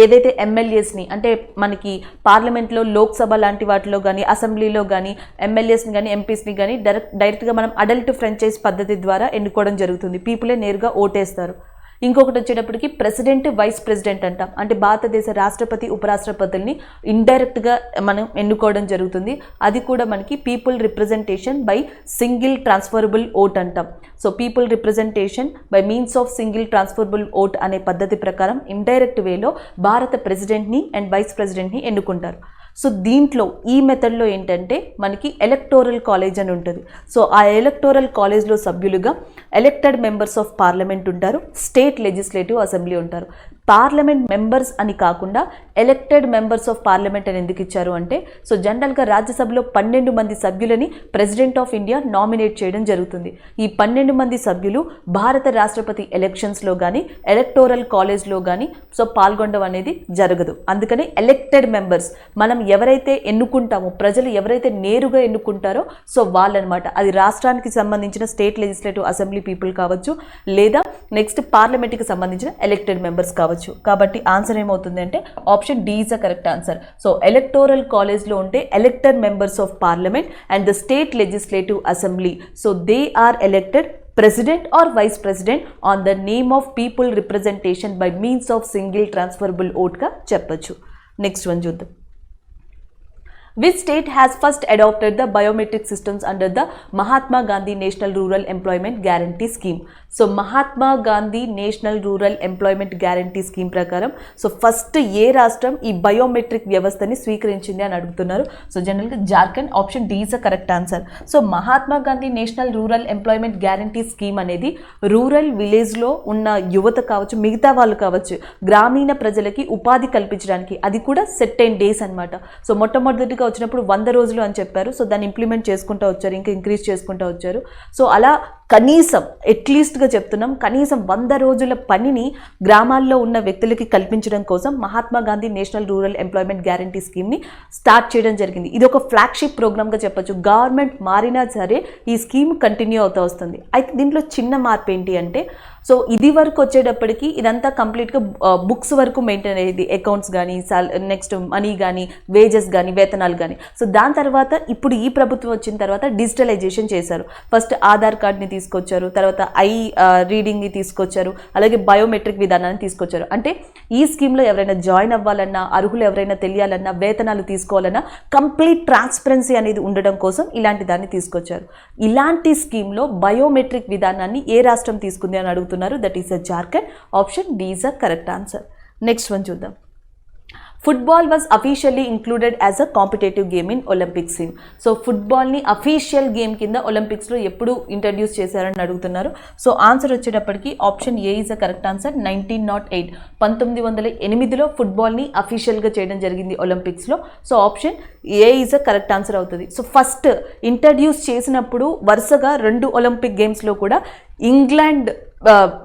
ఏదైతే ఎమ్మెల్యేస్ని అంటే మనకి పార్లమెంట్లో లోక్సభ లాంటి వాటిలో కానీ అసెంబ్లీలో కానీ ఎమ్మెల్యేస్ని కానీ ఎంపీస్ని కానీ డైరెక్ట్గా మనం అడల్ట్ ఫ్రాంచైజ్ పద్ధతి ద్వారా ఎన్నుకోవడం జరుగుతుంది. పీపులే నేరుగా ఓటేస్తారు. ఇంకొకటి వచ్చేటప్పటికి ప్రెసిడెంట్, వైస్ ప్రెసిడెంట్ అంటాం. అంటే భారతదేశ రాష్ట్రపతి, ఉపరాష్ట్రపతుల్ని ఇండైరెక్ట్గా మనం ఎన్నుకోవడం జరుగుతుంది. అది కూడా మనకి people representation by single transferable vote అంటాం. So people representation by means of single transferable vote అనే పద్ధతి ప్రకారం ఇండైరెక్ట్ వేలో భారత ప్రెసిడెంట్ని అండ్ వైస్ ప్రెసిడెంట్ని ఎన్నుకుంటారు. సో దీంట్లో ఈ మెథడ్లో ఏంటంటే మనకి ఎలక్టోరల్ కాలేజ్ అని ఉంటుంది. సో ఆ ఎలక్టోరల్ కాలేజ్లో సభ్యులుగా ఎలక్టెడ్ మెంబర్స్ ఆఫ్ పార్లమెంట్ ఉంటారు, స్టేట్ లెజిస్లేటివ్ అసెంబ్లీ ఉంటారు. పార్లమెంట్ మెంబర్స్ అని కాకుండా ఎలక్టెడ్ మెంబర్స్ ఆఫ్ పార్లమెంట్ అని ఎందుకు ఇచ్చారు అంటే సో జనరల్గా రాజ్యసభలో 12 మంది సభ్యులని ప్రెసిడెంట్ ఆఫ్ ఇండియా నామినేట్ చేయడం జరుగుతుంది. ఈ 12 మంది సభ్యులు భారత రాష్ట్రపతి ఎలక్షన్స్లో కానీ ఎలక్టోరల్ కాలేజ్లో కానీ సో పాల్గొనడం అనేది జరగదు. అందుకని ఎలక్టెడ్ మెంబర్స్ మనం ఎవరైతే ఎన్నుకుంటామో, ప్రజలు ఎవరైతే నేరుగా ఎన్నుకుంటారో సో వాళ్ళనమాట. అది రాష్ట్రానికి సంబంధించిన స్టేట్ లెజిస్లేటివ్ అసెంబ్లీ పీపుల్ కావచ్చు, లేదా నెక్స్ట్ పార్లమెంట్కి సంబంధించిన ఎలక్టెడ్ మెంబర్స్ కావచ్చు. కాబట్టి ఆన్సర్ ఏమవుతుంది అంటే option D is the correct answer. So electoral కాలేజ్లో ఉంటే elected members of parliament and the state legislative assembly so they are elected president or vice president on the name of people representation by means of single transferable vote గా చెప్పొచ్చు. Next one చూద్దాం. Which state has first adopted the biometric systems under the Mahatma Gandhi National Rural Employment Guarantee Scheme? So Mahatma Gandhi national rural employment guarantee scheme ప్రకారం so first ఏ రాష్ట్రం ఈ biometric వ్యవస్థని స్వీకరించింది అని అడుగుతున్నారు. సో జనరల్గా Jharkhand. Option D is a correct answer. So Mahatma Gandhi national rural employment guarantee scheme అనేది రూరల్ విలేజ్లో ఉన్న యువత కావచ్చు, మిగతా వాళ్ళు కావచ్చు, గ్రామీణ ప్రజలకి ఉపాధి కల్పించడానికి, అది కూడా సెర్టైన్ డేస్ అనమాట. సో మొట్టమొదటిగా వచ్చినప్పుడు 100 రోజులు అని చెప్పారు. సో దాన్ని ఇంప్లిమెంట్ చేసుకుంటూ వచ్చారు, ఇంకా ఇంక్రీజ్ చేసుకుంటూ వచ్చారు. సో అలా కనీసం అట్లీస్ట్గా చెప్తున్నాం, కనీసం 100 రోజుల పనిని గ్రామాల్లో ఉన్న వ్యక్తులకి కల్పించడం కోసం Mahatma Gandhi national rural employment guarantee స్కీమ్ని స్టార్ట్ చేయడం జరిగింది. ఇది ఒక ఫ్లాగ్షిప్ ప్రోగ్రామ్గా చెప్పొచ్చు. గవర్నమెంట్ మారినా సరే ఈ స్కీమ్ కంటిన్యూ అవుతూ వస్తుంది. అయితే దీంట్లో చిన్న మార్పు ఏంటి అంటే సో ఇది వరకు వచ్చేటప్పటికి ఇదంతా కంప్లీట్గా బుక్స్ వరకు మెయింటైన్ అయ్యేది, అకౌంట్స్ కానీ నెక్స్ట్ మనీ కానీ వేజెస్ కానీ వేతనాలు కానీ. సో దాని తర్వాత ఇప్పుడు ఈ ప్రభుత్వం వచ్చిన తర్వాత డిజిటలైజేషన్ చేశారు. ఫస్ట్ ఆధార్ కార్డ్ని తీసుకొచ్చారు, తర్వాత రీడింగ్ని తీసుకొచ్చారు, అలాగే బయోమెట్రిక్ విధానాన్ని తీసుకొచ్చారు. అంటే ఈ స్కీమ్లో ఎవరైనా జాయిన్ అవ్వాలన్నా, అర్హులు ఎవరైనా తెలియాలన్నా, వేతనాలు తీసుకోవాలన్నా కంప్లీట్ ట్రాన్స్పరెన్సీ అనేది ఉండడం కోసం ఇలాంటి దాన్ని తీసుకొచ్చారు. ఇలాంటి స్కీమ్లో బయోమెట్రిక్ విధానాన్ని ఏ రాష్ట్రం తీసుకుంది అని అడుగుతున్నారు. That is a Jharkhand. Option D is a correct answer. Next one చూద్దాం. Football was officially included as a competitive game in olympics in. So ఫుట్బాల్ని అఫీషియల్ గేమ్ కింద ఒలింపిక్స్లో ఎప్పుడు ఇంట్రడ్యూస్ చేశారని అడుగుతున్నారు. సో ఆన్సర్ వచ్చేటప్పటికి option A is a correct answer. 1908 1908లో ఫుట్బాల్ని అఫీషియల్గా చేయడం జరిగింది ఒలింపిక్స్లో. So option A is a correct answer అవుతుంది. సో ఫస్ట్ ఇంట్రడ్యూస్ చేసినప్పుడు వరుసగా 2 ఒలింపిక్ గేమ్స్లో కూడా ఇంగ్లాండ్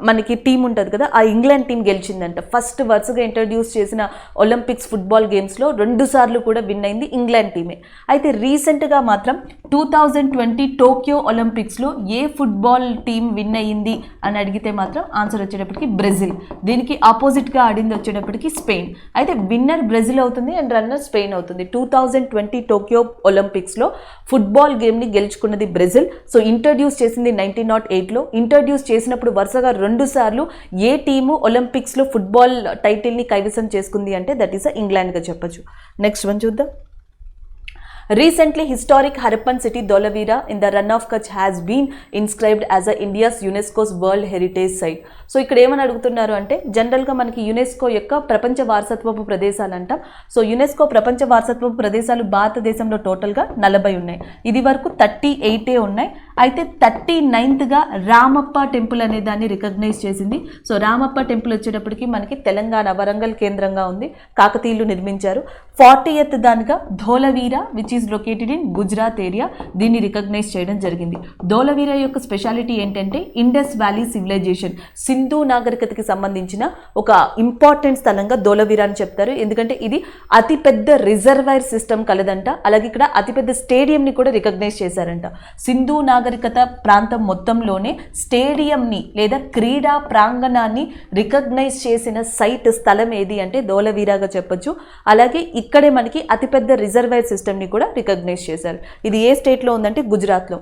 మనకి టీం ఉంటుంది కదా, ఆ ఇంగ్లాండ్ టీం గెలిచిందంట. ఫస్ట్ వరుసగా ఇంట్రడ్యూస్ చేసిన ఒలింపిక్స్ ఫుట్బాల్ గేమ్స్లో 2 సార్లు కూడా విన్ అయింది ఇంగ్లాండ్ టీమే. అయితే రీసెంట్గా మాత్రం 2020 టోక్యో ఒలింపిక్స్లో ఏ ఫుట్బాల్ టీం విన్ అయ్యింది అని అడిగితే మాత్రం ఆన్సర్ వచ్చేటప్పటికి బ్రెజిల్. దీనికి ఆపోజిట్గా ఆడింది వచ్చేటప్పటికి స్పెయిన్. అయితే విన్నర్ బ్రెజిల్ అవుతుంది అండ్ రన్నర్ స్పెయిన్ అవుతుంది. 2020 టోక్యో ఒలింపిక్స్లో ఫుట్బాల్ గేమ్ని గెలుచుకున్నది బ్రెజిల్. సో ఇంట్రడ్యూస్ చేసింది 1908లో. ఇంట్రడ్యూస్ చేసినప్పుడు వరుసగా 2 సార్లు ఏ టీము ఒలింపిక్స్లో ఫుట్బాల్ టైటిల్ని కైవసం చేసుకుంది అంటే దట్ ఈస్ ఇంగ్లాండ్గా చెప్పచ్చు. నెక్స్ట్ వన్ చూద్దాం. Recently, historic Harappan city Dholavira in the Run of Kutch has been inscribed as a India's UNESCO's World Heritage Site. So ఇక్కడ ఏమని అడుగుతున్నారు అంటే జనరల్గా మనకి యునెస్కో యొక్క ప్రపంచ వారసత్వపు ప్రదేశాలు అంటాం. సో యునెస్కో ప్రపంచ వారసత్వపు ప్రదేశాలు భారతదేశంలో టోటల్గా 40 ఉన్నాయి. ఇది వరకు 38 ఉన్నాయి. అయితే 39గా రామప్ప టెంపుల్ అనే దాన్ని రికగ్నైజ్ చేసింది. సో రామప్ప టెంపుల్ వచ్చేటప్పటికి మనకి తెలంగాణ వరంగల్ కేంద్రంగా ఉంది, కాకతీయులు నిర్మించారు. 40th దానిగా Dholavira which is located in Gujarat area, దీన్ని రికగ్నైజ్ చేయడం జరిగింది. ధోలవీర యొక్క స్పెషాలిటీ ఏంటంటే ఇండస్ వ్యాలీ సివిలైజేషన్, సింధు నాగరికతకి సంబంధించిన ఒక ఇంపార్టెంట్ స్థలంగా ధోలవీర అని చెప్తారు. ఎందుకంటే ఇది అతిపెద్ద రిజర్వాయర్ సిస్టమ్ కలదంట. అలాగే ఇక్కడ అతిపెద్ద స్టేడియంని కూడా రికగ్నైజ్ చేశారంట. సింధు నాగరికత ప్రాంతం మొత్తంలోనే స్టేడియంని లేదా క్రీడా ప్రాంగణాన్ని రికగ్నైజ్ చేసిన స్థలం ఏది అంటే ధోలవీరాగా చెప్పొచ్చు. అలాగే ఇక్కడే మనకి అతిపెద్ద రిజర్వాయర్ సిస్టమ్ని కూడా రికగ్నైజ్ చేశారు. ఇది ఏ స్టేట్లో ఉందంటే గుజరాత్లో.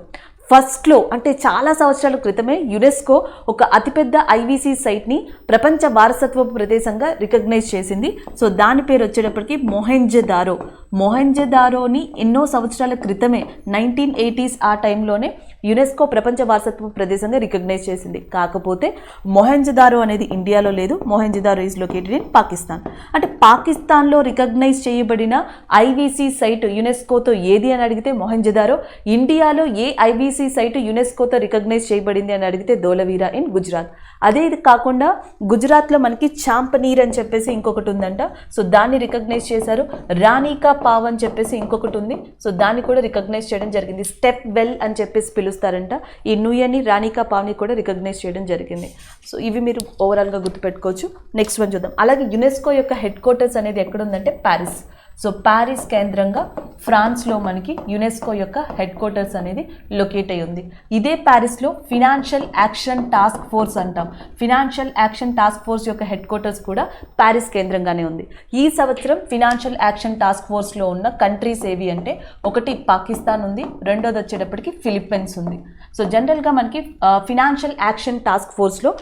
ఫస్ట్లో అంటే చాలా సంవత్సరాల క్రితమే యునెస్కో ఒక అతిపెద్ద ఐవీసీ సైట్ని ప్రపంచ వారసత్వపు ప్రదేశంగా రికగ్నైజ్ చేసింది. సో దాని పేరు వచ్చేటప్పటికి మొహెంజోదారో. మొహెంజోదారోని ఎన్నో సంవత్సరాల క్రితమే 1980s ఆ టైంలోనే యునెస్కో ప్రపంచ వారసత్వ ప్రదేశంగా రికగ్నైజ్ చేసింది. కాకపోతే మొహెంజోదారో అనేది ఇండియాలో లేదు. Mohenjo-daro is located in Pakistan. అంటే పాకిస్తాన్లో రికగ్నైజ్ చేయబడిన ఐవీసీ సైట్ యునెస్కోతో ఏది అని అడిగితే మొహెంజోదారో. ఇండియాలో ఏ ఐవీసీ సైట్ యునెస్కోతో రికగ్నైజ్ చేయబడింది అని అడిగితే ధోలవీరా ఇన్ గుజరాత్. అదే కాకుండా గుజరాత్లో మనకి చాంపనీర్ అని చెప్పేసి ఇంకొకటి ఉందంట. సో దాన్ని రికగ్నైజ్ చేశారు. రాణికా పావ్ అని చెప్పేసి ఇంకొకటి ఉంది. సో దాన్ని కూడా రికగ్నైజ్ చేయడం జరిగింది. స్టెప్ వెల్ అని చెప్పేసి పిలుస్తారంట. ఈ నుయ్యని రాణికా పావ్ని కూడా రికగ్నైజ్ చేయడం జరిగింది. సో ఇవి మీరు ఓవరాల్గా గుర్తుపెట్టుకోవచ్చు. నెక్స్ట్ వన్ చూద్దాం. అలాగే యునెస్కో యొక్క హెడ్ క్వార్టర్స్ అనేది ఎక్కడ ఉందంటే ప్యారిస్. సో ప్యారిస్ కేంద్రంగా ఫ్రాన్స్లో మనకి యునెస్కో యొక్క హెడ్ క్వార్టర్స్ అనేది లొకేట్ అయి ఉంది. ఇదే ప్యారిస్లో ఫినాన్షియల్ యాక్షన్ టాస్క్ ఫోర్స్ అంటాం. ఫినాన్షియల్ యాక్షన్ టాస్క్ ఫోర్స్ యొక్క హెడ్ క్వార్టర్స్ కూడా ప్యారిస్ కేంద్రంగానే ఉంది. ఈ సంవత్సరం ఫినాన్షియల్ యాక్షన్ టాస్క్ ఫోర్స్లో ఉన్న కంట్రీస్ ఏవి అంటే ఒకటి పాకిస్తాన్ ఉంది, రెండోది వచ్చేటప్పటికి ఫిలిప్పైన్స్ ఉంది. సో జనరల్గా మనకి ఫినాన్షియల్ యాక్షన్ టాస్క్ ఫోర్స్లో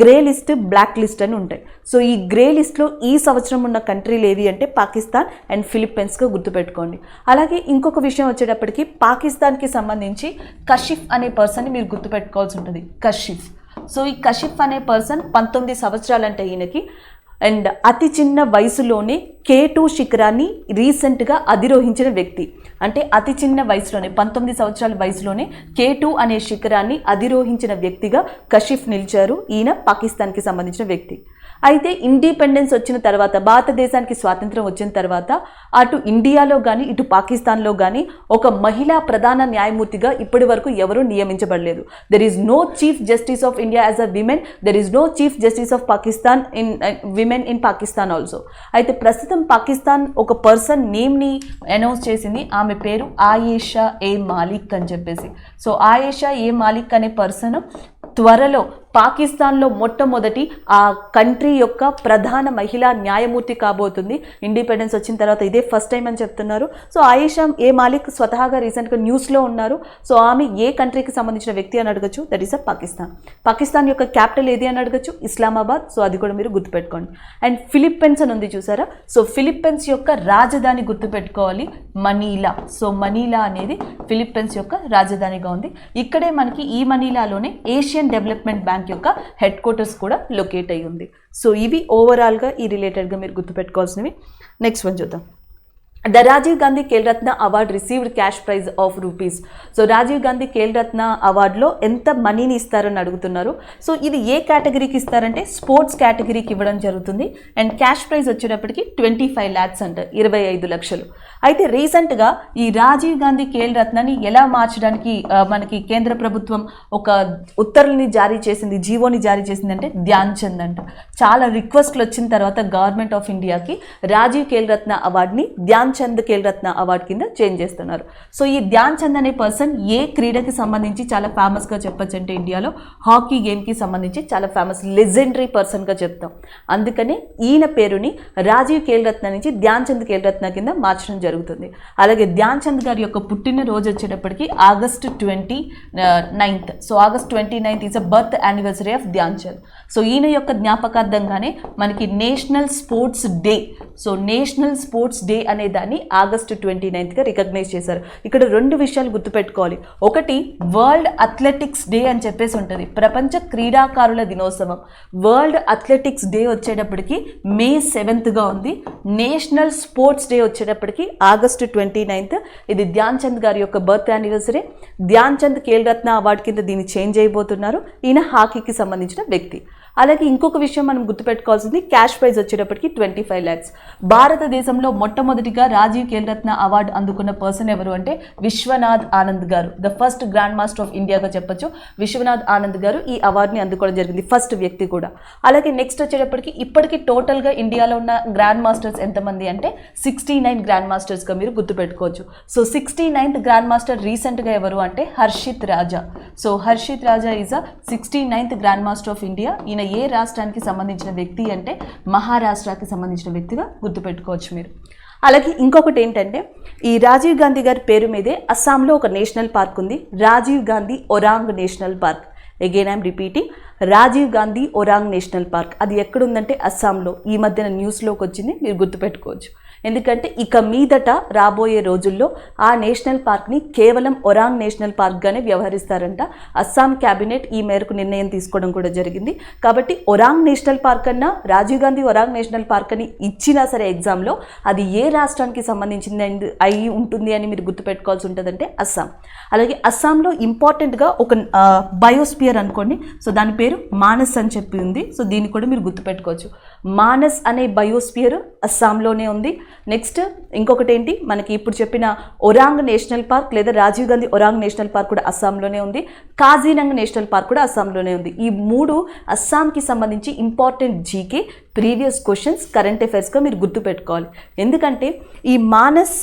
గ్రే లిస్ట్, బ్లాక్ లిస్ట్ అని ఉంటాయి. సో ఈ గ్రే లిస్ట్లో ఈ సంవత్సరం ఉన్న కంట్రీలు ఏవి అంటే పాకిస్తాన్ అండ్ ఫిలిప్పైన్స్గా గుర్తుపెట్టుకోండి. అలాగే ఇంకొక విషయం వచ్చేటప్పటికి పాకిస్తాన్కి సంబంధించి కషిఫ్ అనే పర్సన్ని మీరు గుర్తుపెట్టుకోవాల్సి ఉంటుంది. కషిఫ్. సో ఈ కషిఫ్ అనే పర్సన్ 19 సంవత్సరాలంటే ఈయనకి. అండ్ అతి చిన్న వయసులోనే K2 శిఖరాన్ని రీసెంట్గా అధిరోహించిన వ్యక్తి. అంటే అతి చిన్న వయసులోనే 19 సంవత్సరాల వయసులోనే K2 అనే శిఖరాన్ని అధిరోహించిన వ్యక్తిగా కషిఫ్ నిలిచారు. ఈయన పాకిస్తాన్కి సంబంధించిన వ్యక్తి. అయితే ఇండిపెండెన్స్ వచ్చిన తర్వాత, భారతదేశానికి స్వాతంత్రం వచ్చిన తర్వాత అటు ఇండియాలో కానీ ఇటు పాకిస్తాన్లో కానీ ఒక మహిళా ప్రధాన న్యాయమూర్తిగా ఇప్పటి వరకు ఎవరూ నియమించబడలేదు. There is no chief justice of India as a women. There is no chief justice of Pakistan in women in Pakistan also. అయితే ప్రస్తుతం పాకిస్తాన్ ఒక పర్సన్ నేమ్ని అనౌన్స్ చేసింది. ఆమె పేరు ఆయేషా ఏ మాలిక్ అని చెప్పేసి. సో ఆయేషా ఏ మాలిక్ అనే పర్సన్ త్వరలో పాకిస్తాన్లో మొట్టమొదటి ఆ కంట్రీ యొక్క ప్రధాన మహిళా న్యాయమూర్తి కాబోతుంది. ఇండిపెండెన్స్ వచ్చిన తర్వాత ఇదే ఫస్ట్ టైం అని చెప్తున్నారు. సో ఆయిషా ఏ మాలిక్ స్వతహాగా రీసెంట్గా న్యూస్లో ఉన్నారు. సో ఆమె ఏ కంట్రీకి సంబంధించిన వ్యక్తి అని అడగచ్చు, దట్ ఈస్ అ పాకిస్తాన్. పాకిస్తాన్ యొక్క క్యాపిటల్ ఏది అని అడగచ్చు, ఇస్లామాబాద్. సో అది కూడా మీరు గుర్తుపెట్టుకోండి. అండ్ ఫిలిప్పీన్స్ అని ఉంది చూసారా, సో ఫిలిప్పీన్స్ యొక్క రాజధాని గుర్తుపెట్టుకోవాలి, మనీలా. సో మనీలా అనేది ఫిలిప్పీన్స్ యొక్క రాజధానిగా ఉంది. ఇక్కడే మనకి ఈ మనీలాలోనే ఏషియన్ డెవలప్మెంట్ బ్యాంక్ యొక్క హెడ్ క్వార్టర్స్ కూడా లొకేట్ అయ్యి ఉంది. సో ఇవి ఓవరాల్గా ఈ రిలేటెడ్గా మీరు గుర్తుపెట్టుకోవాల్సినవి. నెక్స్ట్ వన్ చూద్దాం. The Rajiv Gandhi Khel Ratna award received cash prize of rupees. So Rajiv Gandhi Khel Ratna అవార్డులో ఎంత మనీని ఇస్తారని అడుగుతున్నారు. సో ఇది ఏ కేటగిరీకి ఇస్తారంటే స్పోర్ట్స్ కేటగిరీకి ఇవ్వడం జరుగుతుంది. అండ్ క్యాష్ ప్రైజ్ వచ్చేటప్పటికి 25 lakhs అంట, 25 లక్షలు. అయితే రీసెంట్గా ఈ రాజీవ్ గాంధీ ఖేల్ రత్నని ఎలా మార్చడానికి మనకి కేంద్ర ప్రభుత్వం ఒక ఉత్తర్వుని జారీ చేసింది, జీవోని జారీ చేసింది అంటే ధ్యాన్ చంద్ అంట. చాలా రిక్వెస్ట్లు వచ్చిన తర్వాత గవర్నమెంట్ ఆఫ్ ఇండియాకి రాజీవ్ ఖేల్ రత్న అవార్డుని ధ్యాన్ చంద్ ఖేల్ రత్న అవార్డు కింద చేంజ్ చేస్తున్నారు. సో ఈ ధ్యాన్ చంద్ అనే పర్సన్ ఏ క్రీడకి సంబంధించి చాలా ఫేమస్గా చెప్పచ్చు అంటే ఇండియాలో హాకీ గేమ్కి సంబంధించి చాలా ఫేమస్ లెజెండరీ పర్సన్గా చెప్తాం. అందుకనే ఈయన పేరుని రాజీవ్ ఖేల్ రత్న నుంచి ధ్యాన్ చంద్ ఖేల్ రత్న కింద మార్చడం జరుగుతుంది. అలాగే ధ్యాన్ చంద్ గారి యొక్క పుట్టినరోజు వచ్చేటప్పటికి August 29th. So August 29th is a birth anniversary of Dhyan Chand. So ఈయన యొక్క జ్ఞాపకార్థంగానే మనకి national sports day, so national sports day అనే దాన్ని August 29th రికగ్నైజ్ చేశారు. ఇక్కడ 2 విషయాలు గుర్తుపెట్టుకోవాలి. ఒకటి వరల్డ్ అథ్లెటిక్స్ డే అని చెప్పేసి ఉంటుంది, ప్రపంచ క్రీడాకారుల దినోత్సవం. వరల్డ్ అథ్లెటిక్స్ డే వచ్చేటప్పటికి May 7th ఉంది. నేషనల్ స్పోర్ట్స్ డే వచ్చేటప్పటికి August 29th. ఇది ధ్యాన్ చంద్ గారి యొక్క birth anniversary. Dhyan Chand Khel Ratna award కింద దీన్ని చేంజ్ అయిపోతున్నారు. ఈయన హాకీకి సంబంధించిన వ్యక్తి. అలాగే ఇంకొక విషయం మనం గుర్తుపెట్టుకోవాల్సింది, క్యాష్ ప్రైజ్ వచ్చేటప్పటికి 25 lakhs. భారతదేశంలో మొట్టమొదటిగా రాజీవ్ ఖేల్ రత్న అవార్డు అందుకున్న పర్సన్ ఎవరు అంటే విశ్వనాథ్ ఆనంద్ గారు. The first grand master of ఇండియాగా చెప్పొచ్చు. విశ్వనాథ్ ఆనంద్ గారు ఈ అవార్డుని అందుకోవడం జరిగింది, ఫస్ట్ వ్యక్తి కూడా. అలాగే నెక్స్ట్ వచ్చేటప్పటికి ఇప్పటికీ టోటల్గా ఇండియాలో ఉన్న గ్రాండ్ మాస్టర్స్ ఎంతమంది అంటే 69 గ్రాండ్ మాస్టర్స్గా మీరు గుర్తుపెట్టుకోవచ్చు. సో 69th గ్రాండ్ మాస్టర్ రీసెంట్గా ఎవరు అంటే Harshit Raja. So Harshit Raja is a 69th grand master of India. ఈయన ఏ రాష్ట్రానికి సంబంధించిన వ్యక్తి అంటే మహారాష్ట్రకి సంబంధించిన వ్యక్తిగా గుర్తుపెట్టుకోవచ్చు మీరు. అలాగే ఇంకొకటి ఏంటంటే ఈ రాజీవ్ గాంధీ గారి పేరు మీదే అస్సాంలో ఒక నేషనల్ పార్క్ ఉంది, Rajiv Gandhi Orang national park. Again I'm repeating, Rajiv Gandhi Orang national park. అది ఎక్కడుందంటే అస్సాంలో. ఈ మధ్యన న్యూస్లోకి వచ్చింది, మీరు గుర్తుపెట్టుకోవచ్చు. ఎందుకంటే ఇక మీదట రాబోయే రోజుల్లో ఆ నేషనల్ పార్క్ని కేవలం ఒరాంగ్ నేషనల్ పార్క్గానే వ్యవహరిస్తారంట. అస్సాం క్యాబినెట్ ఈ మేరకు నిర్ణయం తీసుకోవడం కూడా జరిగింది. కాబట్టి ఒరాంగ్ నేషనల్ పార్క్ అన్నా రాజీవ్ గాంధీ ఒరాంగ్ నేషనల్ పార్క్ అని ఇచ్చినా సరే ఎగ్జామ్లో అది ఏ రాష్ట్రానికి సంబంధించింది అయి ఉంటుంది అని మీరు గుర్తుపెట్టుకోవాల్సి ఉంటుందంటే అస్సాం. అలాగే అస్సాంలో ఇంపార్టెంట్గా ఒక బయోస్పియర్ అనుకోండి, సో దాని పేరు మానస్ అని చెప్పి ఉంది. సో దీన్ని కూడా మీరు గుర్తుపెట్టుకోవచ్చు. మానస్ అనే బయోస్పియర్ అస్సాంలోనే ఉంది. నెక్స్ట్ ఇంకొకటి ఏంటి, మనకి ఇప్పుడు చెప్పిన ఒరాంగ్ నేషనల్ పార్క్ లేదా రాజీవ్ గాంధీ ఒరాంగ్ నేషనల్ పార్క్ కూడా అస్సాంలోనే ఉంది. కాజీరంగ్ నేషనల్ పార్క్ కూడా అస్సాంలోనే ఉంది. ఈ 3 అస్సాంకి సంబంధించి important GK previous questions current అఫైర్స్గా మీరు గుర్తుపెట్టుకోవాలి. ఎందుకంటే ఈ మానస్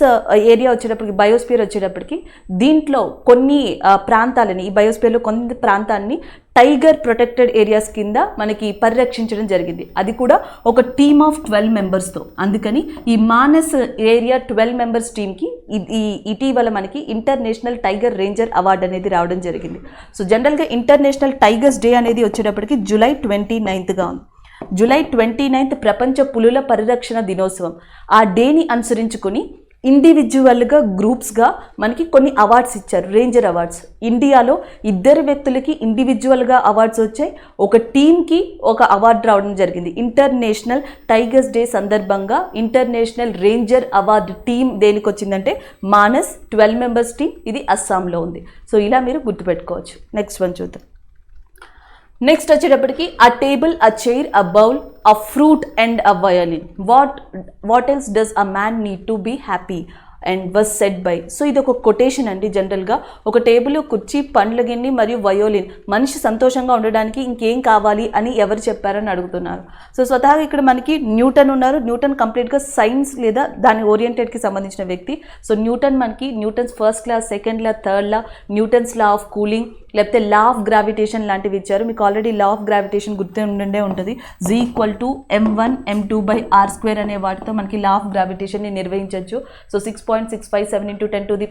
ఏరియా వచ్చేటప్పటికి బయోస్పియర్ వచ్చేటప్పటికి దీంట్లో కొన్ని ప్రాంతాలని, ఈ బయోస్పియర్లో కొన్ని ప్రాంతాన్ని టైగర్ ప్రొటెక్టెడ్ ఏరియాస్ కింద మనకి పరిరక్షించడం జరిగింది. అది కూడా ఒక టీమ్ ఆఫ్ 12 మెంబర్స్తో. అందుకని ఈ మానస్ ఏరియా 12 మెంబర్స్ టీమ్కి ఇటీవల మనకి ఇంటర్నేషనల్ టైగర్ రేంజర్ అవార్డు అనేది రావడం జరిగింది. సో జనరల్గా ఇంటర్నేషనల్ టైగర్స్ డే అనేది వచ్చేటప్పటికి July 29th ఉంది. July 29th ప్రపంచ పులుల పరిరక్షణ దినోత్సవం. ఆ డేని అనుసరించుకొని ఇండివిజువల్గా గ్రూప్స్గా మనకి కొన్ని అవార్డ్స్ ఇచ్చారు, రేంజర్ అవార్డ్స్. ఇండియాలో 2 వ్యక్తులకి ఇండివిజువల్గా అవార్డ్స్ వచ్చాయి, ఒక టీమ్కి ఒక అవార్డు రావడం జరిగింది. ఇంటర్నేషనల్ టైగర్స్ డే సందర్భంగా ఇంటర్నేషనల్ రేంజర్ అవార్డు టీమ్ దేనికి వచ్చిందంటే మానస్ 12 మెంబర్స్ టీమ్. ఇది అస్సాంలో ఉంది. సో ఇలా మీరు గుర్తుపెట్టుకోవచ్చు. నెక్స్ట్ వన్ చూద్దాం. నెక్స్ట్ వచ్చేటప్పటికి a table, a chair, a bowl, a fruit and a violin. What else does a man need to be happy and was said by. So ఇది ఒక కొటేషన్ అండి. జనరల్గా ఒక టేబుల్, కుర్చీ, పండ్ల గిన్నె మరియు వయోలిన్, మనిషి సంతోషంగా ఉండడానికి ఇంకేం కావాలి అని ఎవరు చెప్పారని అడుగుతున్నారు. సో స్వతహాగా ఇక్కడ మనకి న్యూటన్ ఉన్నారు. న్యూటన్ కంప్లీట్గా సైన్స్ లేదా దాని ఓరియంటెడ్కి సంబంధించిన వ్యక్తి. సో న్యూటన్ మనకి Newton's first law, second law, third law, Newton's law of cooling, లేకపోతే లా ఆఫ్ గ్రావిటేషన్ లాంటివి ఇచ్చారు. మీకు ఆల్రెడీ లా ఆఫ్ గ్రావిటేషన్ గుర్తుండే ఉంటుంది. G=m1m2/r² అనే వాటితో మనకి లా ఆఫ్ గ్రావిటేషన్ని నిర్వహించవచ్చు. So 6.657 ×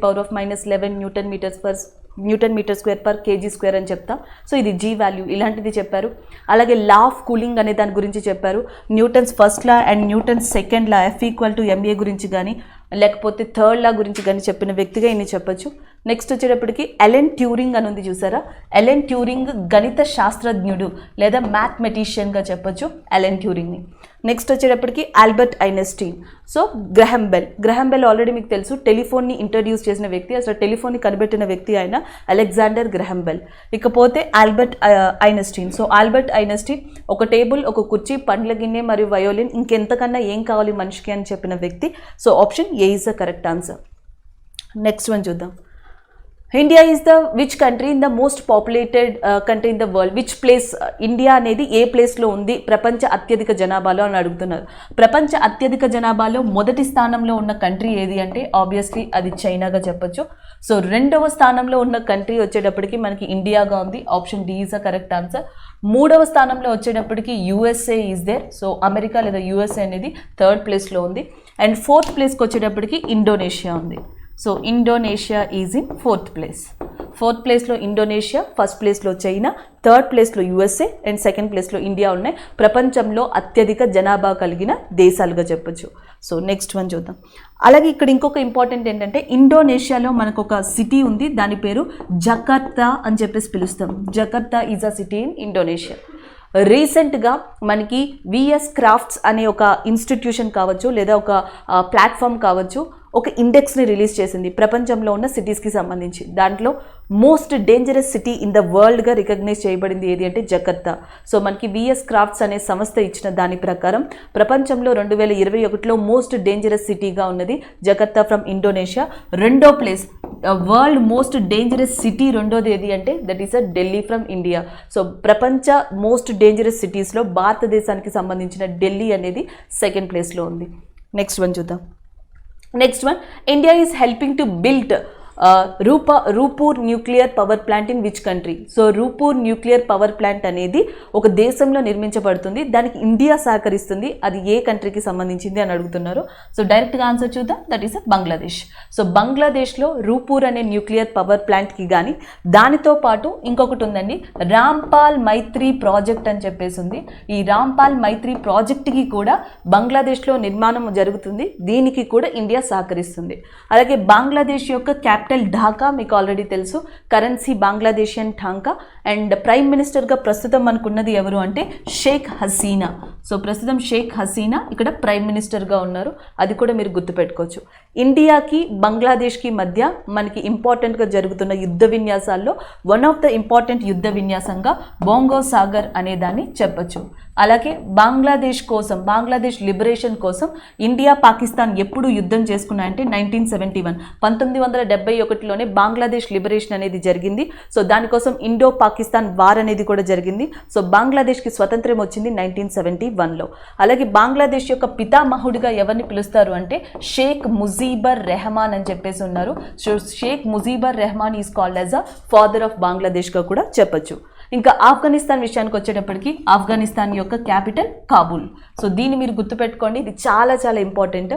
10⁻⁻11 newton metre square per KG square అని చెప్తాం. సో ఇది జీ వాల్యూ, ఇలాంటిది చెప్పారు. అలాగే లా ఆఫ్ కూలింగ్ అనే దాని గురించి చెప్పారు. Newton's first law and Newton's second law F=ma గురించి కానీ లేకపోతే థర్డ్ లా గురించి కానీ చెప్పిన వ్యక్తిగా ఇన్ని చెప్పొచ్చు. నెక్స్ట్ వచ్చేటప్పటికి ఎలెన్ ట్యూరింగ్ అని ఉంది చూసారా. ఎలెన్ ట్యూరింగ్ గణిత శాస్త్రజ్ఞుడు లేదా మ్యాథమెటిషియన్గా చెప్పొచ్చు ఎలెన్ ట్యూరింగ్ని. నెక్స్ట్ వచ్చేటప్పటికి Albert Einstein. So Graham Bell already మీకు తెలుసు, టెలిఫోన్ని ఇంట్రడ్యూస్ చేసిన వ్యక్తి, అసలు టెలిఫోన్ని కనిపెట్టిన వ్యక్తి ఆయన అలెగ్జాండర్ గ్రహం బెల్. ఇకపోతే Albert Einstein. So Albert Einstein ఒక టేబుల్, ఒక కుర్చీ, పండ్ల గిన్నె మరియు వయోలిన్, ఇంకెంతకన్నా ఏం కావాలి మనిషికి అని చెప్పిన వ్యక్తి. So option A is the correct answer. Next one చూద్దాం. India is the which country in the most populated country in the world. Which place, India అనేది ఏ ప్లేస్లో ఉంది ప్రపంచ అత్యధిక జనాభాలో అని అడుగుతున్నారు. ప్రపంచ అత్యధిక జనాభాలో మొదటి స్థానంలో ఉన్న కంట్రీ ఏది అంటే ఆబ్వియస్లీ అది చైనాగా చెప్పొచ్చు. సో రెండవ స్థానంలో ఉన్న కంట్రీ వచ్చేటప్పటికి మనకి ఇండియాగా ఉంది. Option D is the correct answer. మూడవ స్థానంలో వచ్చేటప్పటికి USA is there. So America లేదా యూఎస్ఏ అనేది థర్డ్ ప్లేస్లో ఉంది. అండ్ ఫోర్త్ ప్లేస్కి వచ్చేటప్పటికి ఇండోనేషియా ఉంది. So Indonesia is in fourth ప్లేస్లో ఇండోనేషియా, ఫస్ట్ ప్లేస్లో చైనా, థర్డ్ ప్లేస్లో యూఎస్ఏ అండ్ సెకండ్ ప్లేస్లో ఇండియా ఉన్నాయి ప్రపంచంలో అత్యధిక జనాభా కలిగిన దేశాలుగా చెప్పొచ్చు. సో నెక్స్ట్ వన్ చూద్దాం. అలాగే ఇక్కడ ఇంకొక ఇంపార్టెంట్ ఏంటంటే ఇండోనేషియాలో మనకు ఒక సిటీ ఉంది, దాని పేరు జకర్తా అని చెప్పేసి పిలుస్తాం. Jakarta is a city in Indonesia. రీసెంట్గా మనకి విఎస్ క్రాఫ్ట్స్ అనే ఒక ఇన్స్టిట్యూషన్ కావచ్చు లేదా ఒక ప్లాట్ఫామ్ కావచ్చు ఒక ఇండెక్స్ని రిలీజ్ చేసింది ప్రపంచంలో ఉన్న సిటీస్కి సంబంధించి. దాంట్లో most dangerous city in the వరల్డ్గా రికగ్నైజ్ చేయబడింది ఏది అంటే జకర్తా. సో మనకి విఎస్ క్రాఫ్ట్స్ అనే సంస్థ ఇచ్చిన దాని ప్రకారం ప్రపంచంలో 2021లో మోస్ట్ డేంజరస్ సిటీగా ఉన్నది జకర్తా ఫ్రమ్ ఇండోనేషియా. రెండో place world most dangerous city రెండోది ఏది అంటే that is Delhi from India. So ప్రపంచ మోస్ట్ డేంజరస్ సిటీస్లో భారతదేశానికి సంబంధించిన ఢిల్లీ అనేది సెకండ్ ప్లేస్లో ఉంది. నెక్స్ట్ వన్ చూద్దాం. Next one, India is helping to build Rooppur nuclear power plant in which country. So Rooppur nuclear power plant అనేది ఒక దేశంలో నిర్మించబడుతుంది, దానికి ఇండియా సహకరిస్తుంది. అది ఏ కంట్రీకి సంబంధించింది అని అడుగుతున్నారు. సో డైరెక్ట్గా ఆన్సర్ చూద్దాం, దట్ ఈస్ బంగ్లాదేశ్. సో బంగ్లాదేశ్లో రూపూర్ అనే న్యూక్లియర్ పవర్ ప్లాంట్కి కానీ దానితో పాటు ఇంకొకటి ఉందండి, రాంపాల్ మైత్రి ప్రాజెక్ట్ అని చెప్పేసి ఉంది. ఈ రాంపాల్ మైత్రి ప్రాజెక్ట్కి కూడా బంగ్లాదేశ్లో నిర్మాణం జరుగుతుంది, దీనికి కూడా ఇండియా సహకరిస్తుంది. అలాగే బంగ్లాదేశ్ యొక్క క్యాపిటల్ ఢాకా మీకు ఆల్రెడీ తెలుసు, కరెన్సీ బంగ్లాదేశియన్ ఢాకా. అండ్ ప్రైమ్ మినిస్టర్గా ప్రస్తుతం మనకున్నది ఎవరు అంటే షేక్ హసీనా. సో ప్రస్తుతం షేక్ హసీనా ఇక్కడ ప్రైమ్ మినిస్టర్గా ఉన్నారు, అది కూడా మీరు గుర్తుపెట్టుకోవచ్చు. ఇండియాకి బంగ్లాదేశ్కి మధ్య మనకి ఇంపార్టెంట్గా జరుగుతున్న యుద్ధ విన్యాసాల్లో వన్ ఆఫ్ ద ఇంపార్టెంట్ యుద్ధ విన్యాసంగా బోంగో సాగర్ అనే దాన్ని చెప్పచ్చు. అలాగే బంగ్లాదేశ్ కోసం, బంగ్లాదేశ్ లిబరేషన్ కోసం ఇండియా పాకిస్తాన్ ఎప్పుడు యుద్ధం చేసుకున్నాయంటే 1971 1971లోనే బంగ్లాదేశ్ లిబరేషన్ అనేది జరిగింది. సో దానికోసం ఇండో పాకిస్తాన్ వార్ అనేది కూడా జరిగింది. సో బంగ్లాదేశ్కి స్వతంత్రం వచ్చింది 1971లో. అలాగే బంగ్లాదేశ్ యొక్క పితామహుడిగా ఎవరిని పిలుస్తారు అంటే షేక్ ముజీబర్ రెహమాన్ అని చెప్పేసి ఉన్నారు. So Sheikh Mujibur Rahman is called as a father of బంగ్లాదేశ్గా కూడా చెప్పచ్చు. ఇంకా ఆఫ్ఘనిస్తాన్ విషయానికి వచ్చేటప్పటికి ఆఫ్ఘనిస్తాన్ యొక్క క్యాపిటల్ కాబూల్. సో దీన్ని మీరు గుర్తుపెట్టుకోండి, ఇది చాలా చాలా ఇంపార్టెంట్.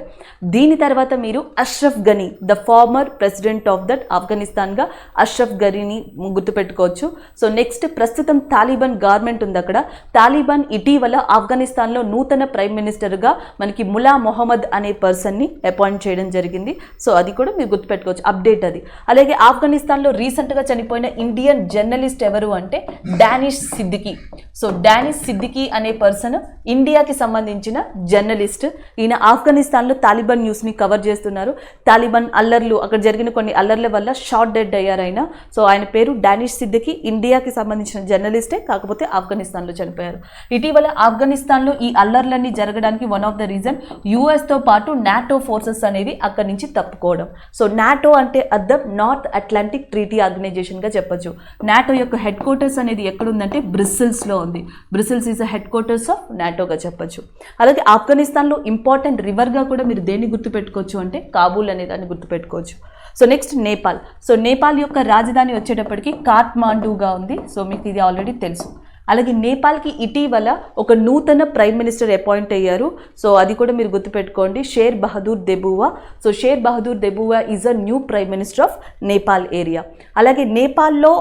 దీని తర్వాత మీరు Ashraf Ghani, the former president of that ఆఫ్ఘనిస్తాన్గా అష్రఫ్ గనీని గుర్తుపెట్టుకోవచ్చు. సో నెక్స్ట్ ప్రస్తుతం తాలిబాన్ గవర్నమెంట్ ఉంది అక్కడ. తాలిబాన్ ఇటీవల ఆఫ్ఘనిస్తాన్లో నూతన ప్రైమ్ మినిస్టర్గా మనకి ములా మొహమ్మద్ అనే పర్సన్ని అపాయింట్ చేయడం జరిగింది. సో అది కూడా మీరు గుర్తుపెట్టుకోవచ్చు, అప్డేట్ అది. అలాగే ఆఫ్ఘనిస్తాన్లో రీసెంట్గా చనిపోయిన ఇండియన్ జర్నలిస్ట్ ఎవరు అంటే Danish Siddiqui. So Danish Siddiqui అనే పర్సన్ ఇండియాకి సంబంధించిన జర్నలిస్ట్. ఈయన ఆఫ్ఘనిస్తాన్లో తాలిబాన్ న్యూస్ని కవర్ చేస్తున్నారు. తాలిబాన్ అల్లర్లు, అక్కడ జరిగిన కొన్ని అల్లర్ల వల్ల షార్ట్ డెడ్ అయ్యారు ఆయన. సో ఆయన పేరు డానిష్ సిద్దికీ, ఇండియాకి సంబంధించిన జర్నలిస్టే, కాకపోతే ఆఫ్ఘనిస్తాన్లో చనిపోయారు. ఇటీవల ఆఫ్ఘనిస్తాన్లో ఈ అల్లర్లన్నీ జరగడానికి వన్ ఆఫ్ ద రీజన్ యుఎస్తో పాటు నాటో ఫోర్సెస్ అనేది అక్కడి నుంచి తప్పుకోవడం. సో నాటో అంటే అర్థం నార్త్ అట్లాంటిక్ ట్రీటీ ఆర్గనైజేషన్గా చెప్పొచ్చు. నాటో యొక్క హెడ్ క్వార్టర్స్ అనేది ఎక్కడుందంటే బ్రిసిల్స్లో ఉంది. Brussels is the headquarters of నాటోగా చెప్పొచ్చు. అలాగే ఆఫ్ఘనిస్తాన్లో ఇంపార్టెంట్ రివర్గా కూడా మీరు దేన్ని గుర్తుపెట్టుకోవచ్చు అంటే కాబూల్ అనే దాన్ని గుర్తుపెట్టుకోవచ్చు. So next Nepal. So Nepal యొక్క రాజధాని వచ్చేటప్పటికి కాఠ్మాండూగా ఉంది. సో మీకు ఇది ఆల్రెడీ తెలుసు. అలాగే నేపాల్కి ఇటీవల ఒక నూతన ప్రైమ్ మినిస్టర్ అపాయింట్ అయ్యారు. సో అది కూడా మీరు గుర్తుపెట్టుకోండి, Sher Bahadur Deuba. So Sher Bahadur Deuba is a new prime minister of Nepal area. అలాగే నేపాల్లో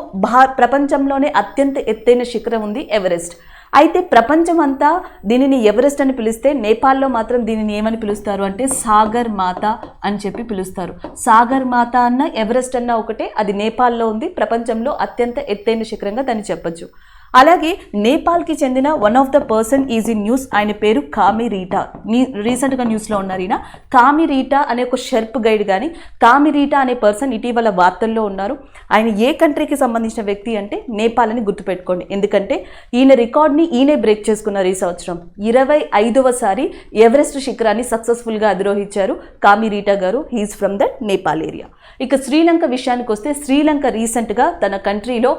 ప్రపంచంలోనే అత్యంత ఎత్తైన శిఖరం ఉంది ఎవరెస్ట్. అయితే ప్రపంచం అంతా దీనిని ఎవరెస్ట్ అని పిలిస్తే నేపాల్లో మాత్రం దీనిని ఏమని పిలుస్తారు అంటే సాగర్ మాత అని చెప్పి పిలుస్తారు. సాగర్ మాత అన్న ఎవరెస్ట్ అన్న ఒకటే, అది నేపాల్లో ఉంది. ప్రపంచంలో అత్యంత ఎత్తైన శిఖరంగా దాన్ని చెప్పొచ్చు. అలాగే నేపాల్కి చెందిన one of the person is in news. ఆయన పేరు కామిరీటా. రీసెంట్గా న్యూస్లో ఉన్నారు ఈయన. కామిరీటా అనే ఒక షెర్ప్ గైడ్, కానీ కామిరీటా అనే పర్సన్ ఇటీవల వార్తల్లో ఉన్నారు. ఆయన ఏ కంట్రీకి సంబంధించిన వ్యక్తి అంటే నేపాల్ అని గుర్తుపెట్టుకోండి. ఎందుకంటే ఈయన రికార్డ్ని ఈయనే బ్రేక్ చేసుకున్నారు. ఈ సంవత్సరం 25వసారి ఎవరెస్ట్ శిఖరాన్ని సక్సెస్ఫుల్గా అధిరోహించారు కామిరీటా గారు. He is from the Nepal area. ఇక శ్రీలంక విషయానికి వస్తే శ్రీలంక రీసెంట్గా తన కంట్రీలో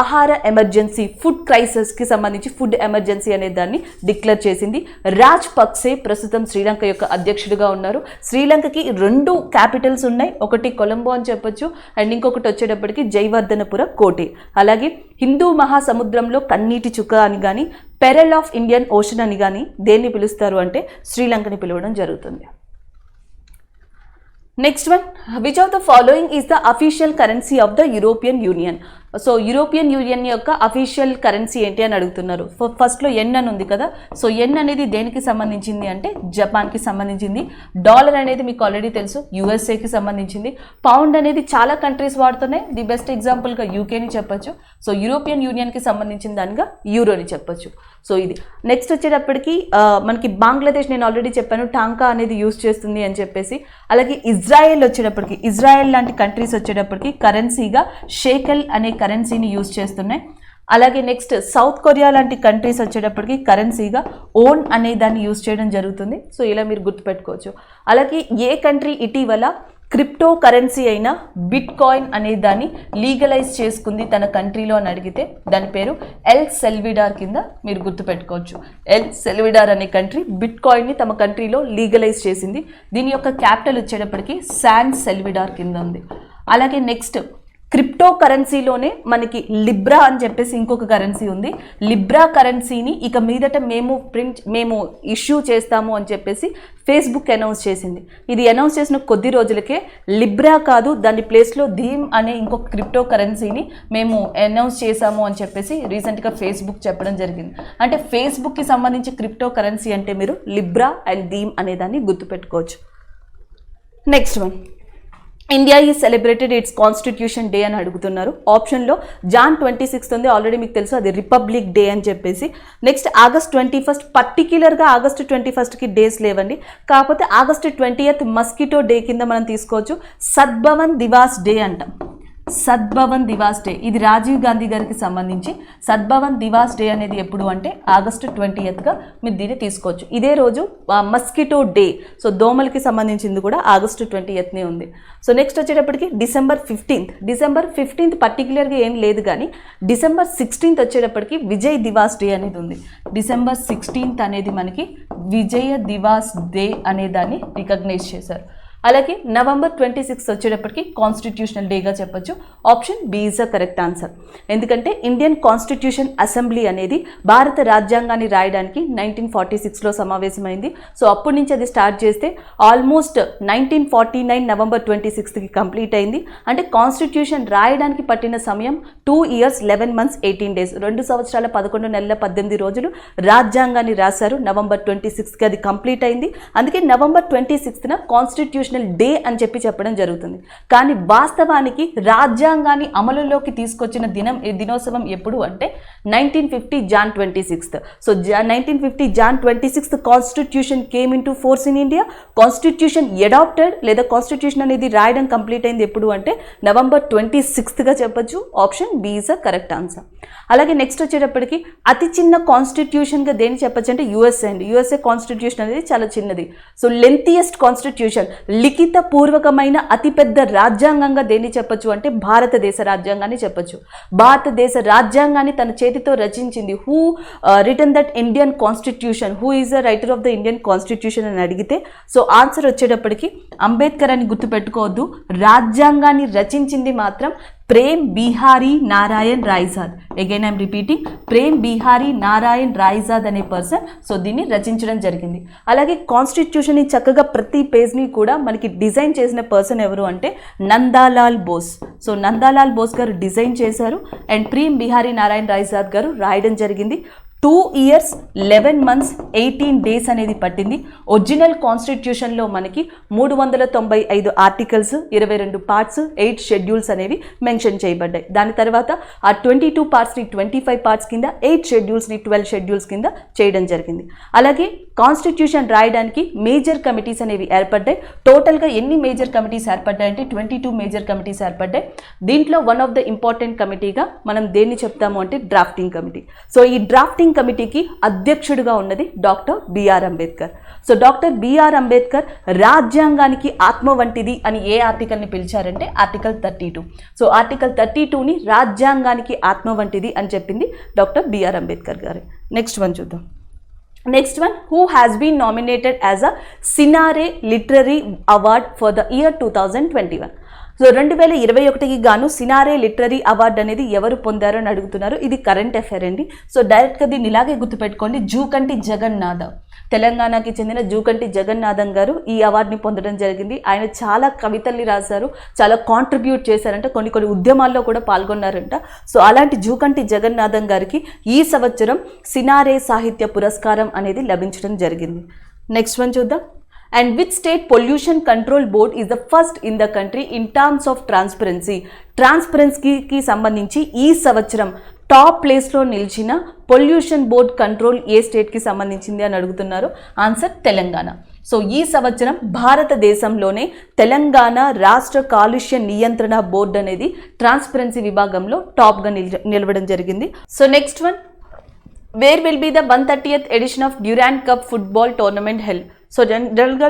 ఆహార ఎమర్జెన్సీ, ఫుడ్ క్రైసిస్కి సంబంధించి ఫుడ్ ఎమర్జెన్సీ అనే దాన్ని డిక్లేర్ చేసింది. రాజపక్సే ప్రస్తుతం శ్రీలంక యొక్క అధ్యక్షుడిగా ఉన్నారు. శ్రీలంకకి 2 క్యాపిటల్స్ ఉన్నాయి. ఒకటి కొలంబో అని చెప్పొచ్చు, అండ్ ఇంకొకటి వచ్చేటప్పటికి జయవర్ధనపుర కోటే. అలాగే హిందూ మహాసముద్రంలో కన్నీటి చుక్క అని కానీ, పెరల్ ఆఫ్ ఇండియన్ ఓషన్ అని కానీ దేన్ని పిలుస్తారు అంటే శ్రీలంకని పిలవడం జరుగుతుంది. Next one, which of the following is the official currency of the European union. So European union యొక్క అఫీషియల్ కరెన్సీ ఏంటి అని అడుగుతున్నారు. ఫస్ట్లో ఎన్ అని ఉంది కదా. సో ఎన్ అనేది దేనికి సంబంధించింది అంటే జపాన్కి సంబంధించింది. డాలర్ అనేది మీకు ఆల్రెడీ తెలుసు, యుఎస్ఏకి సంబంధించింది. పౌండ్ అనేది చాలా కంట్రీస్ వాడుతున్నాయి. ది బెస్ట్ ఎగ్జాంపుల్గా యూకేని చెప్పొచ్చు. సో యూరోపియన్ యూనియన్కి సంబంధించిన దానిగా యూరోని చెప్పొచ్చు. సో ఇది నెక్స్ట్ వచ్చేటప్పటికి మనకి బంగ్లాదేశ్, నేను ఆల్రెడీ చెప్పాను టాంకా అనేది యూజ్ చేస్తుంది అని చెప్పేసి. అలాగే ఇజ్రాయెల్ వచ్చేటప్పటికి, ఇజ్రాయెల్ లాంటి కంట్రీస్ వచ్చేటప్పటికి కరెన్సీగా షేకెల్ అనే కరెన్సీని యూజ్ చేస్తున్నాయి. అలాగే నెక్స్ట్ సౌత్ కొరియా లాంటి కంట్రీస్ వచ్చేటప్పటికి కరెన్సీగా ఓన్ అనే దాన్ని యూజ్ చేయడం జరుగుతుంది. సో ఇలా మీరు గుర్తుపెట్టుకోవచ్చు. అలాగే ఏ కంట్రీ ఇటీవల క్రిప్టో కరెన్సీ అయిన బిట్ కాయిన్ అనే దాన్ని లీగలైజ్ చేసుకుంది తన కంట్రీలో అని అడిగితే దాని పేరు ఎల్ సెల్విడార్ కింద మీరు గుర్తుపెట్టుకోవచ్చు. ఎల్ సెల్విడార్ అనే కంట్రీ బిట్ కాయిన్ని తమ కంట్రీలో లీగలైజ్ చేసింది. దీని యొక్క క్యాపిటల్ వచ్చేటప్పటికి శాన్ సెల్విడార్ కింద ఉంది. అలాగే నెక్స్ట్ క్రిప్టో కరెన్సీలోనే మనకి లిబ్రా అని చెప్పేసి ఇంకొక కరెన్సీ ఉంది. లిబ్రా కరెన్సీని ఇక మీదట మేము ఇష్యూ చేస్తాము అని చెప్పేసి ఫేస్బుక్ అనౌన్స్ చేసింది. ఇది అనౌన్స్ చేసిన కొద్ది రోజులకే లిబ్రా కాదు, దాని ప్లేస్లో ధీమ్ అనే ఇంకొక క్రిప్టో కరెన్సీని మేము అనౌన్స్ చేశాము అని చెప్పేసి రీసెంట్గా ఫేస్బుక్ చెప్పడం జరిగింది. అంటే ఫేస్బుక్కి సంబంధించి క్రిప్టో కరెన్సీ అంటే మీరు లిబ్రా అండ్ ధీమ్ అనే దాన్ని గుర్తుపెట్టుకోవచ్చు. Next one, India is celebrated it's constitution day అని అడుగుతున్నారు. ఆప్షన్లో జాన్ 26 ఉంది, ఆల్రెడీ మీకు తెలుసు అది రిపబ్లిక్ డే అని చెప్పేసి. నెక్స్ట్ ఆగస్ట్ 21, పర్టిక్యులర్గా ఆగస్ట్ 21కి డేస్ లేవండి, కాకపోతే ఆగస్ట్ 20th మస్కిటో డే కింద మనం తీసుకోవచ్చు. సద్భవన్ దివాస్ డే అంటాం. సద్భవన్ దివాస్ డే ఇది రాజీవ్ గాంధీ గారికి సంబంధించి. సద్భవన్ దివాస్ డే అనేది ఎప్పుడు అంటే ఆగస్టు 20గా మీరు దీన్ని తీసుకోవచ్చు. ఇదే రోజు మస్కిటో డే, సో దోమలకి సంబంధించింది కూడా ఆగస్టు 20నే ఉంది. సో నెక్స్ట్ వచ్చేటప్పటికి డిసెంబర్ 15 పర్టికులర్గా ఏం లేదు, కానీ డిసెంబర్ 16 వచ్చేటప్పటికి విజయ్ దివాస్ డే అనేది ఉంది. డిసెంబర్ 16 అనేది మనకి విజయ దివాస్ డే అనే దాన్ని రికగ్నైజ్ చేశారు. అలాగే నవంబర్ 26 వచ్చేటప్పటికి కాన్స్టిట్యూషనల్ డేగా చెప్పొచ్చు. Option B is the correct answer. ఎందుకంటే ఇండియన్ కాన్స్టిట్యూషన్ అసెంబ్లీ అనేది భారత రాజ్యాంగాన్ని రాయడానికి 1946లో సమావేశమైంది. సో అప్పటి నుంచి అది స్టార్ట్ చేస్తే ఆల్మోస్ట్ 1949 నవంబర్ 26కి కంప్లీట్ అయింది. అంటే కాన్స్టిట్యూషన్ రాయడానికి పట్టిన సమయం 2 years 11 months 18 days, 2 సంవత్సరాల 11 నెలల 18 రోజులు రాజ్యాంగాన్ని రాశారు. నవంబర్ 26కి అది కంప్లీట్ అయింది. అందుకే నవంబర్ 26న కాన్స్టిట్యూషన్ డే అని చెప్పడం జరుగుతుంది. కానీ వాస్తవానికి రాజ్యాంగాన్ని అమలులోకి తీసుకొచ్చిన దినోత్సవం ఎప్పుడు అంటే 1950 జాన్ 26. సో 1950 Jan 26 constitution came into force in India. Constitution adopted లేదా కాన్స్టిట్యూషన్ అనేది రాయడం కంప్లీట్ అయింది ఎప్పుడు అంటే నవంబర్ 26గా చెప్పొచ్చు. Option B is the correct answer. అలాగే నెక్స్ట్ వచ్చేటప్పటికి అతి చిన్న కాన్స్టిట్యూషన్గా దేని చెప్పొచ్చు అంటే యుఎస్ఏ అండి. యుఎస్ఏ కాన్స్టిట్యూషన్ అనేది చాలా చిన్నది. సో లెంతియెస్ట్ కాన్స్టిట్యూషన్ లిఖిత పూర్వకమైన అతిపెద్ద రాజ్యాంగంగా దేన్ని చెప్పొచ్చు అంటే భారతదేశ రాజ్యాంగాన్ని చెప్పొచ్చు. భారతదేశ రాజ్యాంగాన్ని తన చేతితో రచించింది. Who written that Indian constitution, who is the writer of the Indian constitution అని అడిగితే సో ఆన్సర్ వచ్చేటప్పటికి అంబేద్కర్ అని గుర్తుపెట్టుకోవద్దు. రాజ్యాంగాన్ని రచించింది మాత్రం Prem Behari Narain Raizada. Again I'm repeating, Prem Behari Narain Raizada అనే పర్సన్ సో దీన్ని రచించడం జరిగింది. అలాగే కాన్స్టిట్యూషన్ని చక్కగా ప్రతి పేజ్ని కూడా మనకి డిజైన్ చేసిన పర్సన్ ఎవరు అంటే నందాలాల్ బోస్. సో నందాలాల్ బోస్ గారు డిజైన్ చేశారు అండ్ ప్రేమ్ బిహారీ నారాయణ్ రాయ్జాద్ గారు రాయడం జరిగింది. 2 years 11 months 18 days అనేది పట్టింది. ఒరిజినల్ కాన్స్టిట్యూషన్లో మనకి 395 ఆర్టికల్స్, 22 పార్ట్స్, 8 షెడ్యూల్స్ అనేవి మెన్షన్ చేయబడ్డాయి. దాని తర్వాత ఆ 22 పార్ట్స్ని 25 పార్ట్స్ కింద, 8 షెడ్యూల్స్ని 12 షెడ్యూల్స్ కింద చేయడం జరిగింది. అలాగే కాన్స్టిట్యూషన్ రాయడానికి మేజర్ కమిటీస్ అనేవి ఏర్పడ్డాయి. టోటల్గా ఎన్ని మేజర్ కమిటీస్ ఏర్పడ్డాయి అంటే 22 మేజర్ కమిటీస్ ఏర్పడ్డాయి. దీంట్లో వన్ ఆఫ్ ద ఇంపార్టెంట్ కమిటీగా మనం దేన్ని చెప్తాము అంటే డ్రాఫ్టింగ్ కమిటీ. సో ఈ డ్రాఫ్టింగ్ కమిటీకి అధ్యక్షుడిగా ఉన్నది doctor BR Ambedkar. So doctor BR Ambedkar రాజ్యాంగానికి ఆత్మ వంటిది అని ఏ ఆర్టికల్ని పిలిచారంటే ఆర్టికల్ 32. సో ఆర్టికల్ 32ని రాజ్యాంగానికి ఆత్మ వంటిది అని చెప్పింది doctor BR Ambedkar garu. Next one చూద్దాం. Next one, who has been nominated as a Cinare literary award for the year 2021. So 2021కి గాను సినారే లిటరరీ అవార్డు అనేది ఎవరు పొందారో అని అడుగుతున్నారు. ఇది కరెంట్ అఫైర్ అండి. సో డైరెక్ట్గా దీన్ని ఇలాగే గుర్తుపెట్టుకోండి. జూకంటి జగన్నాథం, తెలంగాణకి చెందిన జూకంటి జగన్నాథం గారు ఈ అవార్డుని పొందడం జరిగింది. ఆయన చాలా కవితల్ని రాశారు, చాలా కాంట్రిబ్యూట్ చేశారంట, కొన్ని ఉద్యమాల్లో కూడా పాల్గొన్నారంట. సో అలాంటి జూకంటి జగన్నాథం గారికి ఈ సంవత్సరం సినారే సాహిత్య పురస్కారం అనేది లభించడం జరిగింది. నెక్స్ట్ వన్ చూద్దాం. And which state pollution control board is the first in the country in terms of transparency? ట్రాన్స్పరెన్సీకి సంబంధించి ఈ సంవత్సరం టాప్ ప్లేస్లో నిలిచిన పొల్యూషన్ బోర్డ్ కంట్రోల్ ఏ స్టేట్కి సంబంధించింది అని అడుగుతున్నారు. ఆన్సర్ తెలంగాణ. సో ఈ సంవత్సరం భారతదేశంలోనే తెలంగాణ రాష్ట్ర కాలుష్య నియంత్రణ బోర్డు అనేది ట్రాన్స్పరెన్సీ విభాగంలో టాప్గా నిలవడం జరిగింది. So next one, where will be the 130th edition of Durand cup football tournament held. So జనరల్గా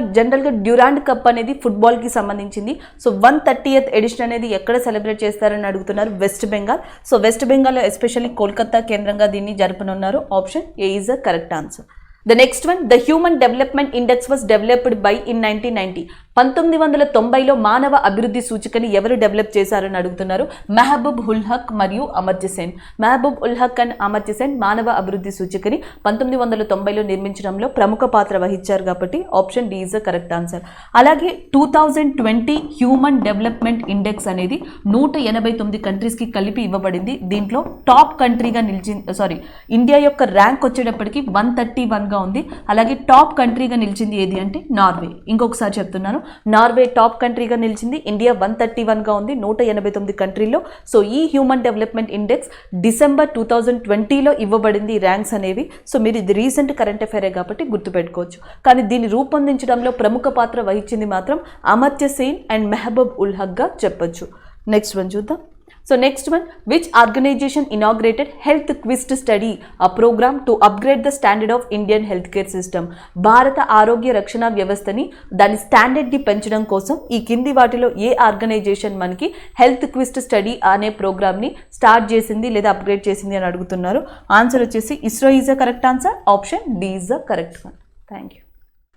డ్యూరాండ్ కప్ అనేది ఫుట్బాల్కి సంబంధించింది. సో 130th ఎడిషన్ అనేది ఎక్కడ సెలబ్రేట్ చేస్తారని అడుగుతున్నారు. West Bengal. సో వెస్ట్ బెంగాల్లో ఎస్పెషల్లీ కోల్కతా కేంద్రంగా దీన్ని జరపనున్నారు. Option A is the correct answer. The next one, the Human Development Index was developed by in 1990. 1990లో మానవ అభివృద్ధి సూచికని ఎవరు డెవలప్ చేశారని అడుగుతున్నారు. మెహబూబ్ ఉల్ హక్ మరియు అమర్త్య సేన్. మెహబూబ్ ఉల్ హక్ అండ్ అమర్త్య సేన్ మానవ అభివృద్ధి సూచికని 1990లో నిర్మించడంలో ప్రముఖ పాత్ర వహించారు కాబట్టి option D is the correct answer. అలాగే 2020 హ్యూమన్ డెవలప్మెంట్ ఇండెక్స్ అనేది 189 కంట్రీస్కి కలిపి ఇవ్వబడింది. దీంట్లో టాప్ కంట్రీగా నిలిచింది, ఇండియా యొక్క ర్యాంక్ వచ్చేటప్పటికి 131గా ఉంది. అలాగే టాప్ కంట్రీగా నిలిచింది ఏది అంటే నార్వే. ఇంకొకసారి చెప్తున్నాను, నార్వే టాప్ కంట్రీగా నిలిచింది. ఇండియా 131గా ఉంది 189 కంట్రీలో. సో ఈ హ్యూమన్ డెవలప్మెంట్ ఇండెక్స్ డిసెంబర్ 2020లో ఇవ్వబడింది ర్యాంక్స్ అనేవి. సో మీరు ఇది రీసెంట్ కరెంట్ అఫైరే కాబట్టి గుర్తుపెట్టుకోవచ్చు. కానీ దీన్ని రూపొందించడంలో ప్రముఖ పాత్ర వహించింది మాత్రం అమర్త్య సేన్ అండ్ మెహబూబ్ ఉల్ హక్గా చెప్పొచ్చు. నెక్స్ట్ వన్ చూద్దాం. So next one, which organization inaugurated Health Quest Study, a program to upgrade the standard of Indian healthcare system? భారత ఆరోగ్య రక్షణ వ్యవస్థని దాని స్టాండర్డ్ని పెంచడం కోసం ఈ కింది వాటిలో ఏ ఆర్గనైజేషన్ మనకి హెల్త్ క్విస్ట్ స్టడీ అనే ప్రోగ్రామ్ని స్టార్ట్ చేసింది లేదా అప్గ్రేడ్ చేసింది అని అడుగుతున్నారు. ఆన్సర్ వచ్చేసి ISRO is the correct answer. Option D is the correct one. Thank you.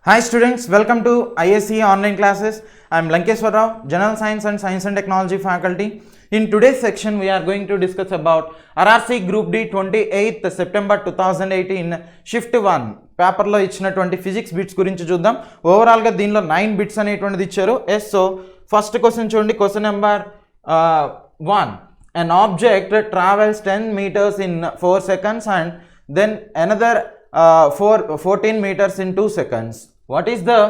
Hi students, welcome to ISE online classes. I am Lankeshwar Rao, General Science and Technology faculty. In today's section, we are going to discuss about RRC Group D 28th September 2018 Shift 1 పేపర్లో ఇచ్చినటువంటి physics bits గురించి చూద్దాం. ఓవరాల్గా దీనిలో 9 bits అనేటువంటిది ఇచ్చారు. So first question చూడండి. Question number 1, an object travels 10 meters in 4 seconds and then another 14 meters in 2 seconds. What is the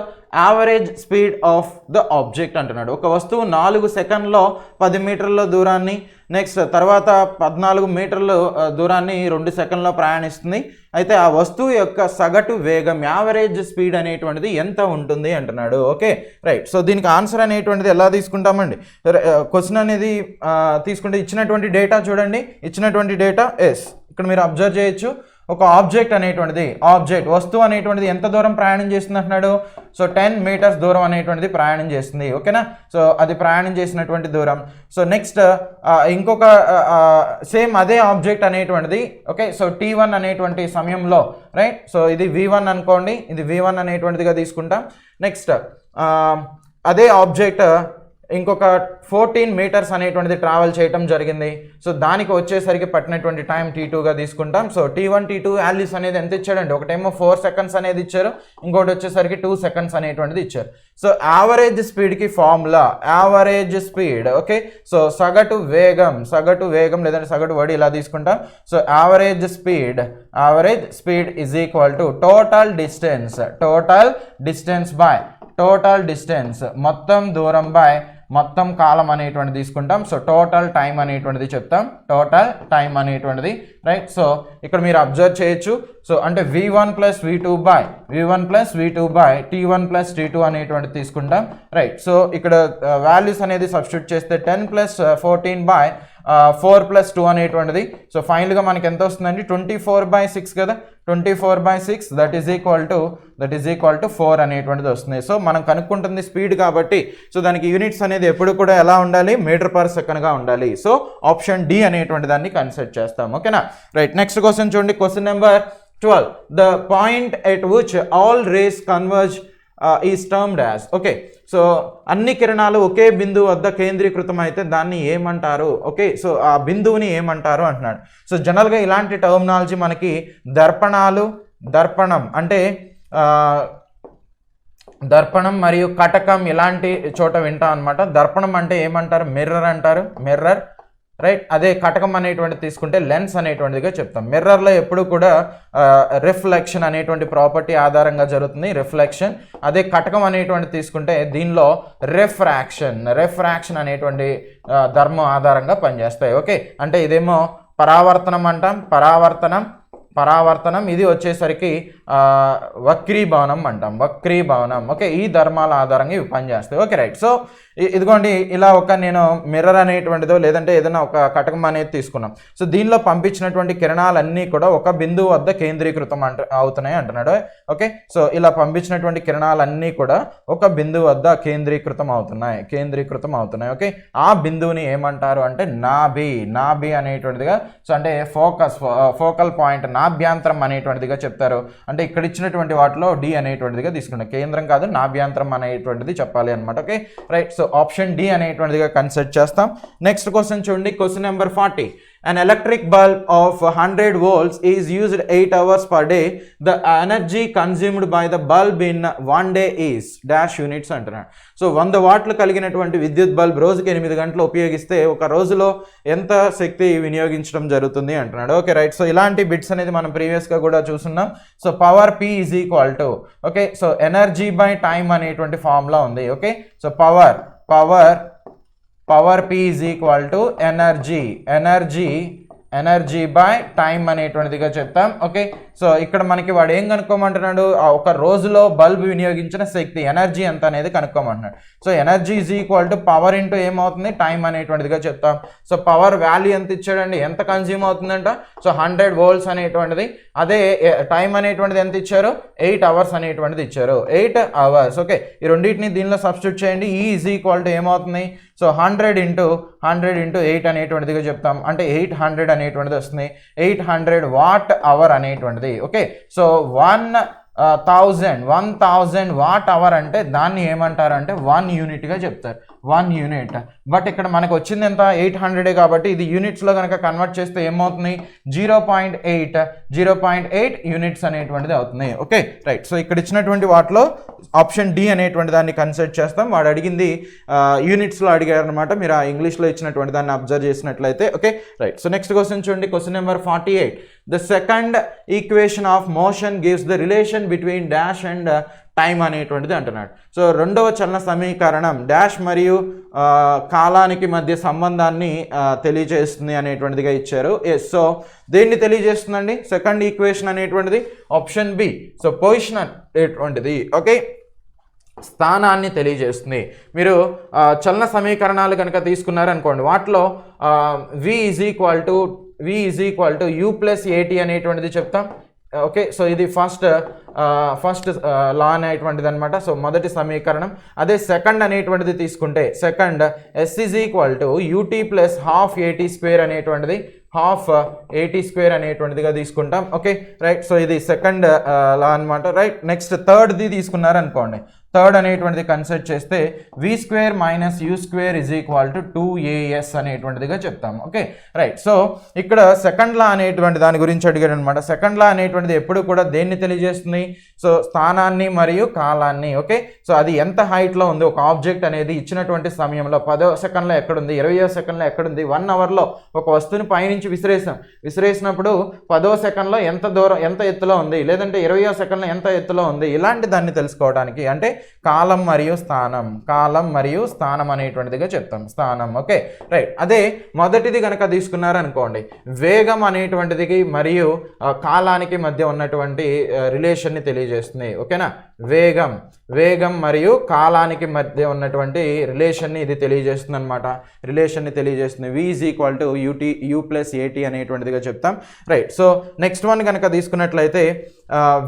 average speed of the object అంటున్నాడు. ఒక వస్తువు 4 సెకండ్లో 10 మీటర్ల దూరాన్ని, నెక్స్ట్ తర్వాత 14 మీటర్ల దూరాన్ని 2 సెకండ్లో ప్రయాణిస్తుంది. అయితే ఆ వస్తువు యొక్క సగటు వేగం, యావరేజ్ స్పీడ్ అనేటువంటిది ఎంత ఉంటుంది అంటున్నాడు. Okay right. సో దీనికి ఆన్సర్ అనేటువంటిది ఎలా తీసుకుంటామండి. క్వశ్చన్ అనేది తీసుకుంటే ఇచ్చినటువంటి డేటా చూడండి. ఇచ్చినటువంటి డేటా ఇక్కడ మీరు అబ్జర్వ్ చేయొచ్చు. ఒక ఆబ్జెక్ట్ అనేటువంటిది వస్తువు అనేటువంటిది ఎంత దూరం ప్రయాణం చేస్తుంది అంటున్నాడు. సో 10 మీటర్స్ దూరం అనేటువంటిది ప్రయాణం చేస్తుంది. ఓకేనా, సో అది ప్రయాణం చేసినటువంటి దూరం. సో నెక్స్ట్ ఇంకొక సేమ్ అదే ఆబ్జెక్ట్ అనేటువంటిది ఓకే, సో t1 అనేటువంటి సమయంలో రైట్. సో ఇది v1 అనుకోండి, ఇది v1 అనేటువంటిదిగా తీసుకుంటాం. నెక్స్ట్ అదే ఆబ్జెక్ట్ ఇంకొక 14 మీటర్స్ అనేటువంటిది ట్రావెల్ చేయటం జరిగింది. సో దానికి వచ్చేసరికి పట్టినటువంటి టైం t2గా తీసుకుంటాం. సో t1 t2 వాల్యూస్ అనేది ఎంత ఇచ్చాడండి, ఒకటేమో 4 సెకండ్స్ అనేది ఇచ్చారు, ఇంకోటి వచ్చేసరికి 2 సెకండ్స్ అనేటువంటిది ఇచ్చారు. సో యావరేజ్ స్పీడ్కి formula average speed okay, so సగటు వేగం లేదంటే సగటు వడి ఇలా తీసుకుంటాం. So average speed is equal to total distance మొత్తం దూరం బై మొత్తం కాలం అనేటువంటి తీసుకుంటాం. సో టోటల్ టైం అనేటువంటిది చెప్తాం, టోటల్ టైం అనేటువంటిది రైట్. సో ఇక్కడ మీరు అబ్జర్వ్ చేయొచ్చు. సో అంటే v1 plus v2 by t1 plus t2 అనేటువంటిది తీసుకుంటాం రైట్. సో ఇక్కడ వాల్యూస్ అనేది సబ్స్టిట్యూట్ చేస్తే 10 ప్లస్ 14 బై 4 ప్లస్ 2 అనేటువంటిది. సో ఫైనల్గా మనకి ఎంత వస్తుందండి, 24/6 కదా, 24/6 దట్ ఈజ్ ఈక్వల్ టు 4 అనేటువంటిది వస్తుంది. సో మనం కనుక్కుంటుంది స్పీడ్ కాబట్టి సో దానికి యూనిట్స్ అనేది ఎప్పుడు కూడా ఎలా ఉండాలి, మీటర్ పర్ సెకండ్గా ఉండాలి. సో ఆప్షన్ డి అనేటువంటి దాన్ని కన్సిడర్ చేస్తాం. ఓకేనా రైట్. నెక్స్ట్ క్వశ్చన్ చూడండి, question number 12. The point at which all rays converge is termed as okay. So అన్ని కిరణాలు ఒకే బిందువు వద్ద కేంద్రీకృతం అయితే దాన్ని ఏమంటారు ఓకే. సో ఆ బిందువుని ఏమంటారు అంటున్నాడు. సో జనరల్గా ఇలాంటి టర్మినాలజీ మనకి దర్పణం అంటే దర్పణం మరియు కటకం ఇలాంటి చోట వింటాం అనమాట. దర్పణం అంటే ఏమంటారు, మిర్రర్ అంటారు, మిర్రర్ రైట్. అదే కటకం అనేటువంటి తీసుకుంటే లెన్స్ అనేటువంటిదిగా చెప్తాం. మిర్రర్లో ఎప్పుడు కూడా రిఫ్లెక్షన్ అనేటువంటి ప్రాపర్టీ ఆధారంగా జరుగుతుంది, రిఫ్లెక్షన్. అదే కటకం అనేటువంటి తీసుకుంటే దీనిలో రిఫ్రాక్షన్ అనేటువంటి ధర్మం ఆధారంగా పనిచేస్తాయి. ఓకే, అంటే ఇదేమో పరావర్తనం అంటాం, పరావర్తనం. ఇది వచ్చేసరికి వక్రీభవనం అంటాం, వక్రీభవనం. ఓకే, ఈ ధర్మాల ఆధారంగా ఇవి పనిచేస్తాయి. Okay right. సో ఇదిగోండి ఇలా ఒక నేను మిర్రర్ అనేటువంటిదో లేదంటే ఏదైనా ఒక కటకం అనేది తీసుకున్నాం. సో దీనిలో పంపించినటువంటి కిరణాలన్నీ కూడా ఒక బిందువు వద్ద కేంద్రీకృతం అవుతున్నాయి అంటున్నాడు. ఓకే, సో ఇలా పంపించినటువంటి కిరణాలన్నీ కూడా ఒక బిందువు వద్ద కేంద్రీకృతం అవుతున్నాయి. ఓకే, ఆ బిందువుని ఏమంటారు అంటే నాభి అనేటువంటిదిగా. సో అంటే ఫోకల్ పాయింట్, నాభ్యాంతరం అనేటువంటిదిగా చెప్తారు. అంటే ఇక్కడ ఇచ్చినటువంటి వాటిలో డి అనేటువంటిదిగా తీసుకున్నాం, కేంద్రం కాదు నాభ్యాంతరం అనేటువంటిది చెప్పాలి అనమాట. Okay right. So option D అనేటువంటిదిగా కన్సిడర్ చేస్తాం. నెక్స్ట్ క్వశ్చన్ చూడండి, question number 40. An electric bulb of 100 volts is used 8 hours per day. The energy consumed by the bulb in one day is dash units అంటున్నాడు. So 100 వాట్లు కలిగినటువంటి విద్యుత్ bulb రోజుకి 8 గంటలు ఉపయోగిస్తే ఒక రోజులో ఎంత శక్తి వినియోగించడం జరుగుతుంది అంటున్నాడు. Okay right. సో ఇలాంటి బిట్స్ అనేది మనం ప్రీవియస్గా కూడా చూస్తున్నాం. So power P is equal to okay, so energy by time అనేటువంటి ఫార్ములా ఉంది. Okay, so power P is equal to energy by time అనేటువంటిదిగా చెప్తాం. ఓకే, సో ఇక్కడ మనకి వాడు ఏం కనుక్కోమంటున్నాడు, ఒక రోజులో బల్బ్ వినియోగించిన శక్తి ఎనర్జీ ఎంత అనేది కనుక్కోమంటున్నాడు. So energy is equal to power into ఏమవుతుంది, టైం అనేటువంటిదిగా చెప్తాం. సో పవర్ వాల్యూ ఎంత ఇచ్చాడండి, ఎంత కన్జ్యూమ్ అవుతుందంట, సో 100 volts అనేటువంటిది. అదే టైం అనేటువంటిది ఎంత ఇచ్చారు, 8 hours అనేటువంటిది ఇచ్చారు, 8 hours. ఓకే, ఈ రెండింటిని దీనిలో సబ్స్టిట్యూట్ చేయండి. ఈ ఈజ్ ఈక్వల్ టు ఏమవుతుంది, సో 100 into 8 అనేటువంటిదిగా చెప్తాం. అంటే 800 అనేటువంటిది వస్తుంది, 800 వాట్ అవర్ అనేటువంటిది. ఓకే, సో 1000 వాట్ అవర్ అంటే దాన్ని ఏమంటారు అంటే 1 యూనిట్గా చెప్తారు, 1 యూనిట్. బట్ ఇక్కడ మనకు వచ్చింది ఎంత, 800 కాబట్టి ఇది యూనిట్స్లో కనుక కన్వర్ట్ చేస్తే ఏమవుతుంది, 0.8 యూనిట్స్ అనేటువంటిది అవుతుంది. Okay right. సో ఇక్కడ ఇచ్చినటువంటి వాటిలో ఆప్షన్ డి అనేటువంటి దాన్ని కన్సిడర్ చేస్తాం. వాడు అడిగింది యూనిట్స్లో అడిగారు అనమాట, మీరు ఆ ఇంగ్లీష్లో ఇచ్చినటువంటి దాన్ని అబ్జర్వ్ చేసినట్లయితే. Okay right. So next question చూడండి, question number 48. The second equation of motion gives the relation between dash and time అనేటువంటిది అంటున్నాడు. సో రెండవ చలన సమీకరణం డాష్ మరియు కాలానికి మధ్య సంబంధాన్ని తెలియజేస్తుంది అనేటువంటిదిగా ఇచ్చారు. సో దేన్ని తెలియజేస్తుందండి, సెకండ్ ఈక్వేషన్ అనేటువంటిది ఆప్షన్ బి. సో పొజిషన్ అనేటువంటిది ఓకే స్థానాన్ని తెలియజేస్తుంది. మీరు చలన సమీకరణాలు కనుక తీసుకున్నారనుకోండి, వాటిలో v is equal to v is equal to u plus ఏటీ అనేటువంటిది చెప్తాం. ఓకే, సో ఇది ఫస్ట్ లా అనేటువంటిది అనమాట. సో మొదటి సమీకరణం. అదే సెకండ్ అనేటువంటిది తీసుకుంటే second s is equal to ut plus half ఏటీ స్క్వేర్ అనేటువంటిది హాఫ్ ఏటీ స్క్వేర్ అనేటువంటిదిగా తీసుకుంటాం. ఓకే రైట్, సో ఇది సెకండ్ లా అనమాట. రైట్, నెక్స్ట్ థర్డ్ది తీసుకున్నారనుకోండి. థర్డ్ అనేటువంటిది కన్సిడర్ చేస్తే v square minus u square is equal to 2as అనేటువంటిదిగా చెప్తాం. ఓకే రైట్, సో ఇక్కడ సెకండ్ లా అనేటువంటి దాని గురించి అడిగాడు అనమాట. సెకండ్ లా అనేటువంటిది ఎప్పుడు కూడా దేన్ని తెలియజేస్తుంది? సో స్థానాన్ని మరియు కాలాన్ని. ఓకే, సో అది ఎంత హైట్లో ఉంది ఒక ఆబ్జెక్ట్ అనేది ఇచ్చినటువంటి సమయంలో 10వ సెకండ్లో ఎక్కడుంది, 20వ సెకండ్లో ఎక్కడుంది, 1 అవర్లో ఒక వస్తువుని పైనుంచి విసిరేసినప్పుడు 10వ సెకండ్లో ఎంత దూరం ఎంత ఎత్తులో ఉంది, లేదంటే 20వ సెకండ్లో ఎంత ఎత్తులో ఉంది, ఇలాంటి దాన్ని తెలుసుకోవడానికి అంటే కాలం మరియు స్థానం అనేటువంటిదిగా చెప్తాం. స్థానం. ఓకే రైట్, అదే మొదటిది కనుక తీసుకున్నారనుకోండి, వేగం అనేటువంటిది మరియు కాలానికి మధ్య ఉన్నటువంటి రిలేషన్ని తెలియజేస్తుంది. ఓకేనా, వేగం మరియు కాలానికి మధ్య ఉన్నటువంటి రిలేషన్ని ఇది తెలియజేస్తుంది అనమాట. రిలేషన్ని తెలియజేస్తుంది. v is equal to u plus ఏటీ అనేటువంటిదిగా చెప్తాం. రైట్, సో నెక్స్ట్ వన్ కనుక తీసుకున్నట్లయితే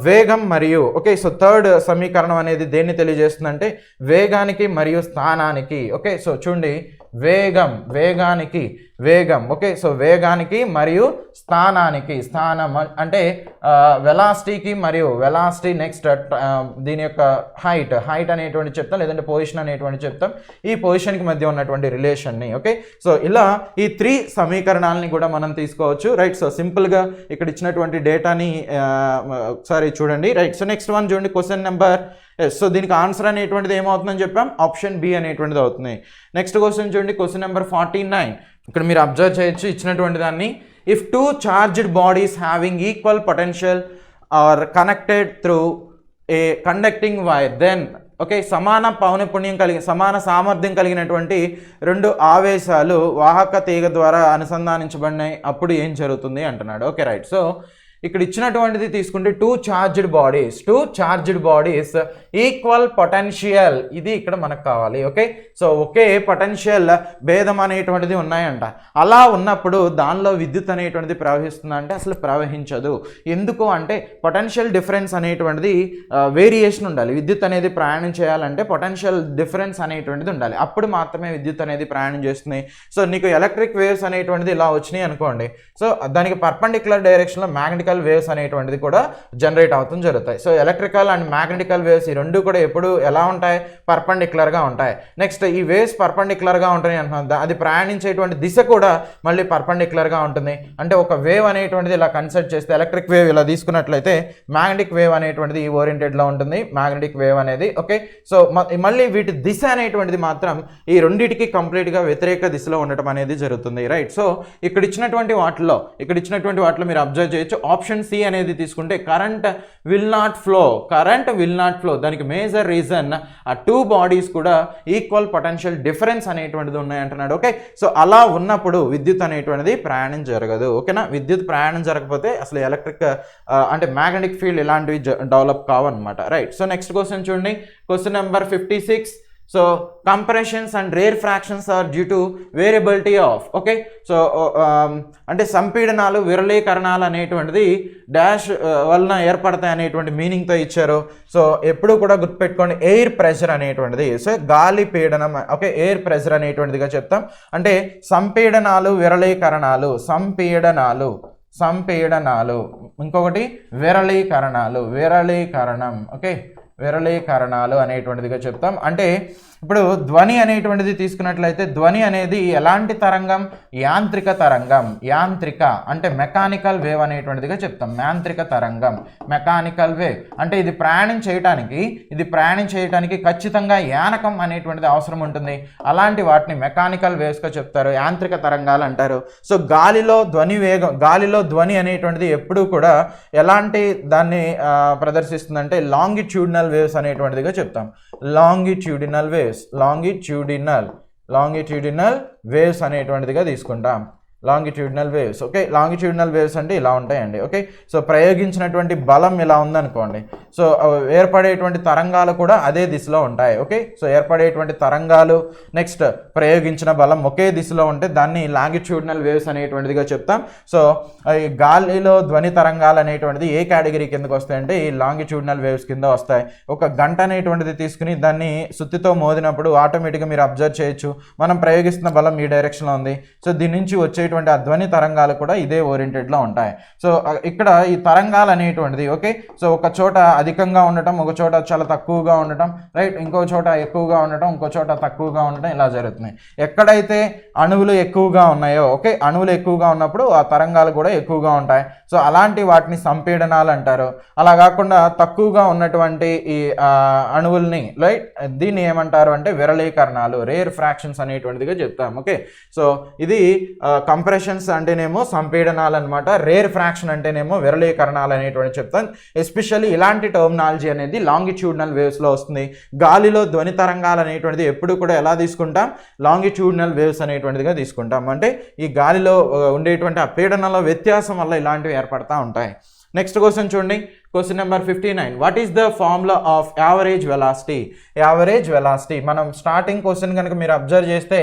వేగం మరియు ఓకే, సో థర్డ్ సమీకరణం అనేది దేన్ని తెలియజేస్తుందంటే వేగానికి మరియు స్థానానికి. ఓకే, సో చూడండి, వేగం. ఓకే, సో వేగానికి మరియు స్థానం అంటే వెలాసిటీకి మరియు వెలాసిటీ నెక్స్ట్ దీని యొక్క హైట్ అనేటువంటి చెప్తాం, లేదంటే పొజిషన్ అనేటువంటి చెప్తాం. ఈ పొజిషన్కి మధ్య ఉన్నటువంటి రిలేషన్ని. ఓకే, సో ఇలా ఈ 3 సమీకరణాలని కూడా మనం తీసుకోవచ్చు. రైట్, సో సింపుల్గా ఇక్కడ ఇచ్చినటువంటి డేటాని ఒకసారి చూడండి. రైట్, సో నెక్స్ట్ వన్ చూడండి, క్వశ్చన్ నెంబర్ సో దీనికి ఆన్సర్ అనేటువంటిది ఏమవుతుందని చెప్పాం, ఆప్షన్ బి అనేటువంటిది అవుతుంది. నెక్స్ట్ క్వశ్చన్ చూడండి, క్వశ్చన్ నెంబర్ 49. ఇక్కడ మీరు అబ్జర్వ్ చేయొచ్చు ఇచ్చినటువంటి దాన్ని. If 2 charged bodies having equal potential are connected through a conducting wire then okay, సమాన సామర్థ్యం కలిగినటువంటి 2 ఆవేశాలు వాహక తీగ ద్వారా అనుసంధానించబడినాయి, అప్పుడు ఏం జరుగుతుంది అంటున్నాడు. ఓకే రైట్, సో ఇక్కడ ఇచ్చినటువంటిది తీసుకుంటే 2 చార్జ్డ్ బాడీస్ ఈక్వల్ పొటెన్షియల్, ఇది ఇక్కడ మనకు కావాలి. ఓకే, సో ఒకే పొటెన్షియల్ భేదం అనేటువంటిది ఉన్నాయంట. అలా ఉన్నప్పుడు దానిలో విద్యుత్ అనేటువంటిది ప్రవహిస్తుందా అంటే అసలు ప్రవహించదు. ఎందుకు అంటే పొటెన్షియల్ డిఫరెన్స్ అనేటువంటిది వేరియేషన్ ఉండాలి. విద్యుత్ అనేది ప్రయాణం చేయాలంటే పొటెన్షియల్ డిఫరెన్స్ అనేటువంటిది ఉండాలి, అప్పుడు మాత్రమే విద్యుత్ అనేది ప్రయాణం చేస్తుంది. సో నీకు ఎలక్ట్రిక్ వేవ్స్ అనేటువంటిది ఇలా వచ్చినాయి అనుకోండి, సో దానికి పర్పెండిక్యులర్ డైరెక్షన్లో మ్యాగ్నెటికల్ వేవ్స్ అనేటువంటిది కూడా జనరేట్ అవుతుంది జరుగుతాయి. So electrical and magnetical waves ఈ రెండు కూడా ఎప్పుడు ఎలా ఉంటాయి, పర్పెండిక్యులర్గా ఉంటాయి. నెక్స్ట్ ఈ వేవ్స్ పర్పెండిక్యులర్గా ఉంటాయి అంటున్నా, అది ప్రయాణించేటువంటి దిశ కూడా మళ్ళీ పర్పెండిక్యులర్గా ఉంటుంది. అంటే ఒక వేవ్ అనేటువంటిది ఇలా కన్సిడర్ చేస్తే ఎలక్ట్రిక్ వేవ్ ఇలా తీసుకున్నట్లయితే మ్యాగ్నెటిక్ వేవ్ అనేటువంటిది ఈ ఓరియంటెడ్లో ఉంటుంది, మ్యాగ్నెటిక్ వేవ్ అనేది. ఓకే, సో మళ్ళీ వీటి దిశ అనేటువంటిది మాత్రం ఈ రెండింటికి కంప్లీట్గా వ్యతిరేక దిశలో ఉండటం అనేది జరుగుతుంది. రైట్, సో ఇక్కడ ఇచ్చినటువంటి వాటిలో మీరు అబ్జర్వ్ చేయొచ్చు, ఆప్షన్ సి అనేది తీసుకుంటే కరెంట్ విల్ నాట్ ఫ్లో, దానికి మేజర్ రీజన్ ఆ 2 బాడీస్ కూడా ఈక్వల్ పొటెన్షియల్ డిఫరెన్స్ అనేటువంటిది ఉన్నాయంటున్నాడు. ఓకే, సో అలా ఉన్నప్పుడు విద్యుత్ అనేటువంటిది ప్రయాణం జరగదు. ఓకేనా, విద్యుత్ ప్రయాణం జరగకపోతే అసలు ఎలక్ట్రిక్ అంటే మ్యాగ్నెటిక్ ఫీల్డ్ ఇలాంటివి డెవలప్ కావన్నమాట. రైట్, సో నెక్స్ట్ క్వశ్చన్ చూడండి, question number 56. So compressions and rarefactions are due to variability of. Okay, so అంటే సంపీడనాలు విరళీకరణాలు అనేటువంటిది డాష్ వలన ఏర్పడతాయి అనేటువంటి మీనింగ్తో ఇచ్చారు. సో ఎప్పుడు కూడా గుర్తుపెట్టుకోండి, ఎయిర్ ప్రెషర్ అనేటువంటిది, సో గాలి పీడనం. ఓకే, ఎయిర్ ప్రెషర్ అనేటువంటిదిగా చెప్తాం. అంటే సంపీడనాలు విరళీకరణాలు, సంపీడనాలు ఇంకొకటి విరళీకరణం. ఓకే, విరళీకరణాలు అనేటువంటిదిగా చెప్తాం. అంటే ఇప్పుడు ధ్వని అనేటువంటిది తీసుకున్నట్లయితే ధ్వని అనేది ఎలాంటి తరంగం, యాంత్రిక అంటే మెకానికల్ వేవ్ అనేటువంటిదిగా చెప్తాం. యాంత్రిక తరంగం, మెకానికల్ వేవ్. అంటే ఇది ప్రయాణం చేయడానికి ఖచ్చితంగా యానకం అనేటువంటిది అవసరం ఉంటుంది. అలాంటి వాటిని మెకానికల్ వేవ్స్గా చెప్తారు, యాంత్రిక తరంగాలు అంటారు. సో గాలిలో ధ్వని అనేటువంటిది ఎప్పుడూ కూడా ఎలాంటి దాన్ని ప్రదర్శిస్తుందంటే లాంగిట్యూడినల్ వేవ్స్ అనేటువంటిదిగా చెప్తాం. లాంగిట్యూడినల్ వేవ్స్ అనేటువంటిదిగా తీసుకుంటాం. Longitudinal waves. Okay, longitudinal waves అంటే ఇలా ఉంటాయండి. ఓకే, సో ప్రయోగించినటువంటి బలం ఇలా ఉందనుకోండి, సో ఏర్పడేటువంటి తరంగాలు కూడా అదే దిశలో ఉంటాయి. ఓకే, సో ఏర్పడేటువంటి తరంగాలు నెక్స్ట్ ప్రయోగించిన బలం ఒకే దిశలో ఉంటే దాన్ని లాంగిట్యూడినల్ వేవ్స్ అనేటువంటిదిగా చెప్తాం. సో ఈ గాలిలో ధ్వని తరంగాలు అనేటువంటిది ఏ కేటగిరీ కిందకు వస్తాయంటే ఈ లాంగిట్యూడినల్ వేవ్స్ కింద వస్తాయి. ఒక గంట అనేటువంటిది తీసుకుని దాన్ని సుత్తితో మోదినప్పుడు ఆటోమేటిక్గా మీరు అబ్జర్వ్ చేయొచ్చు, మనం ప్రయోగిస్తున్న బలం ఈ డైరెక్షన్లో ఉంది. సో దీని నుంచి వచ్చేటువంటి ఆ ధ్వని తరంగాలు కూడా ఇదే ఓరియంటెడ్లో ఉంటాయి. సో ఇక్కడ ఈ తరంగాలు అనేటువంటిది ఓకే, సో ఒక చోట అధికంగా ఉండటం, ఒక చోట చాలా తక్కువగా ఉండటం, రైట్, ఇంకో చోట ఎక్కువగా ఉండటం, ఇంకో చోట తక్కువగా ఉండటం, ఇలా జరుగుతున్నాయి. ఎక్కడైతే అణువులు ఎక్కువగా ఉన్నాయో ఓకే, అణువులు ఎక్కువగా ఉన్నప్పుడు ఆ తరంగాలు కూడా ఎక్కువగా ఉంటాయి. సో అలాంటి వాటిని సంపీడనాలు అంటారు. అలా కాకుండా తక్కువగా ఉన్నటువంటి ఈ అణువుల్ని రైట్ దీన్ని ఏమంటారు అంటే విరళీకరణాలు, రేర్ ఫ్రాక్షన్స్ అనేటువంటిదిగా చెప్తాం. ఓకే, సో ఇది కంప్రెషన్స్ అంటేనేమో సంపీడనాలు అనమాట, రేర్ ఫ్రాక్షన్ అంటేనేమో విరళీకరణాలు అనేటువంటి చెప్తాం. ఎస్పెషల్లీ ఇలాంటి టర్మినాలజీ అనేది లాంగిట్యూడినల్ వేవ్స్లో వస్తుంది. గాలిలో ధ్వని తరంగాలు అనేటువంటిది ఎప్పుడు కూడా ఎలా తీసుకుంటాం, లాంగిట్యూడినల్ వేవ్స్ అనేటువంటిదిగా తీసుకుంటాం. అంటే ఈ గాలిలో ఉండేటువంటి ఆ పీడనంలో వ్యత్యాసం వల్ల ఇలాంటివి ఏర్పడతా ఉంటాయి. నెక్స్ట్ క్వశ్చన్ చూడండి, question number 59. What is the formula of average velocity? Average velocity మనం స్టార్టింగ్ క్వశ్చన్ కనుక మీరు అబ్జర్వ్ చేస్తే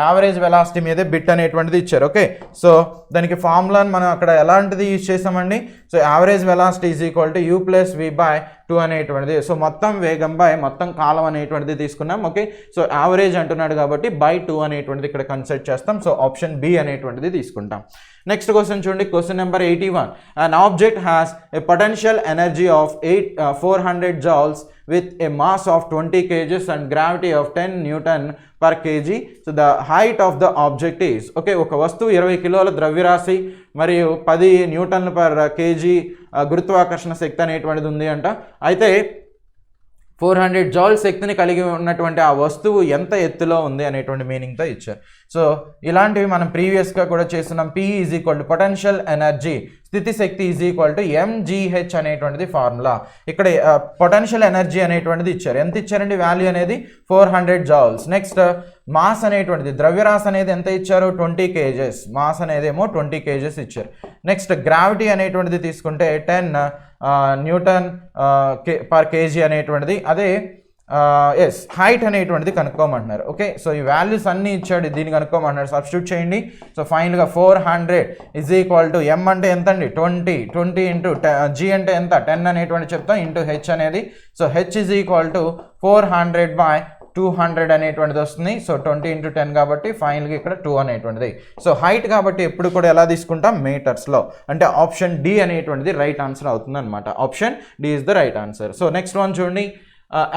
యావరేజ్ వెలాసిటీ మీదే బిట్ అనేటువంటిది ఇచ్చారు. ఓకే, సో దానికి ఫార్ములాని మనం అక్కడ ఎలాంటిది యూజ్ చేసామండి, so average velocity is equal to u + v/2 అనేటువంటిది. సో మొత్తం వేగం బై మొత్తం కాలం అనేటువంటిది తీసుకున్నాం. ఓకే, సో యావరేజ్ అంటున్నాడు కాబట్టి /2 అనేటువంటిది ఇక్కడ కన్సిడర్ చేస్తాం. సో ఆప్షన్ బి అనేటువంటిది తీసుకుంటాం. నెక్స్ట్ క్వశ్చన్ చూడండి, question number 81. An object has a potential energy of 400 joules with a mass of 20 kgs and gravity of 10 Newton per kg. So the height of the object is okay, ఒక వస్తువు 20 కిలోల ద్రవ్యరాశి మరియు 10 న్యూటన్ల per KG గురుత్వాకర్షణ శక్తి అనేటువంటిది ఉంది అంట. అయితే 400 జౌల్ శక్తిని కలిగి ఉన్నటువంటి ఆ వస్తువు ఎంత ఎత్తులో ఉంది అనేటువంటి మీనింగ్తో ఇచ్చారు. సో ఇలాంటివి మనం ప్రీవియస్గా కూడా చేస్తున్నాం. P = పొటెన్షియల్ ఎనర్జీ, స్థితి శక్తి =mgh అనేటువంటిది ఫార్ములా. ఇక్కడ పొటెన్షియల్ ఎనర్జీ అనేటువంటిది ఇచ్చారు. ఎంత ఇచ్చారండి వాల్యూ అనేది 400 జౌల్స్. నెక్స్ట్ మాస్ అనేటువంటిది, ద్రవ్యరాశి అనేది ఎంత ఇచ్చారు 20 kgs, మాస్ అనేది ఏమో 20 kgs ఇచ్చారు. నెక్స్ట్ గ్రావిటీ అనేటువంటిది తీసుకుంటే 10 న్యూటన్ పర్ కేజీ అనేటువంటిది. అదే ఎస్ హైట్ అనేటువంటిది కనుక్కోమంటున్నారు. ఓకే, సో ఈ వాల్యూస్ అన్నీ ఇచ్చాడు, దీన్ని కనుక్కోమంటున్నారు. సబ్స్టిట్యూట్ చేయండి. సో ఫైనల్గా 400 = m అంటే ఎంత అండి 20 ఇంటూ g అంటే ఎంత 10 అనేటువంటి చెప్తాం ఇంటూ h అనేది. సో h = 400/200 అనేటువంటిది వస్తుంది. సో 20 × 10 కాబట్టి ఫైనల్గా ఇక్కడ 2 అనేటువంటిది. సో హైట్ కాబట్టి ఎప్పుడు కూడా ఎలా తీసుకుంటాం మీటర్స్లో, అంటే ఆప్షన్ డి అనేటువంటిది రైట్ ఆన్సర్ అవుతుంది అనమాట. Option D is the right answer. So next one చూడండి,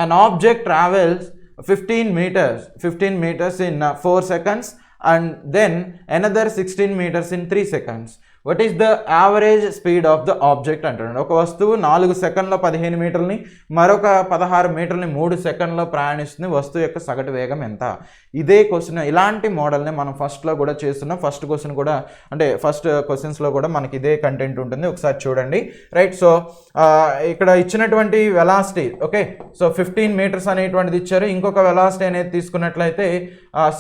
an object travels 15 meters in 4 seconds and then another 16 meters in 3 seconds. What is the average speed of the object అంటున్నాడు. ఒక వస్తువు 4 సెకండ్లో 15 మీటర్లని, మరొక 16 మీటర్లని 3 సెకండ్లో ప్రయాణిస్తుంది. వస్తువు యొక్క సగటు వేగం ఎంత? ఇదే క్వశ్చన్, ఇలాంటి మోడల్ని మనం ఫస్ట్లో కూడా చేస్తున్నాం. ఫస్ట్ క్వశ్చన్ కూడా అంటే ఫస్ట్ క్వశ్చన్స్లో కూడా మనకి ఇదే కంటెంట్ ఉంటుంది, ఒకసారి చూడండి. రైట్, సో ఇక్కడ ఇచ్చినటువంటి వెలాసిటీ ఓకే, సో 15 మీటర్స్ అనేటువంటిది ఇచ్చారు. ఇంకొక వెలాసిటీ అనేది తీసుకున్నట్లయితే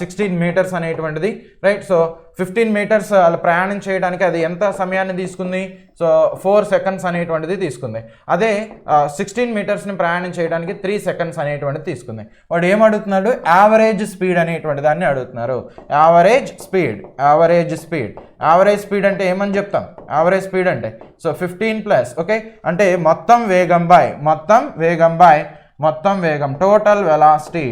16 మీటర్స్ అనేటువంటిది. రైట్, సో 15 మీటర్స్ అలా ప్రయాణం చేయడానికి అది ఎంత సమయాన్ని తీసుకుంది? సో 4 సెకండ్స్ అనేటువంటిది తీసుకుంది. అదే 16 మీటర్స్ని ప్రయాణం చేయడానికి 3 సెకండ్స్ అనేటువంటిది తీసుకుంది. వాడు ఏం అడుగుతున్నాడు? యావరేజ్ స్పీడ్ అనేటువంటి దాన్ని అడుగుతున్నారు. యావరేజ్ స్పీడ్ అంటే ఏమని చెప్తాం? యావరేజ్ స్పీడ్ అంటే సో 15 ప్లస్ ఓకే, అంటే మొత్తం వేగం total velocity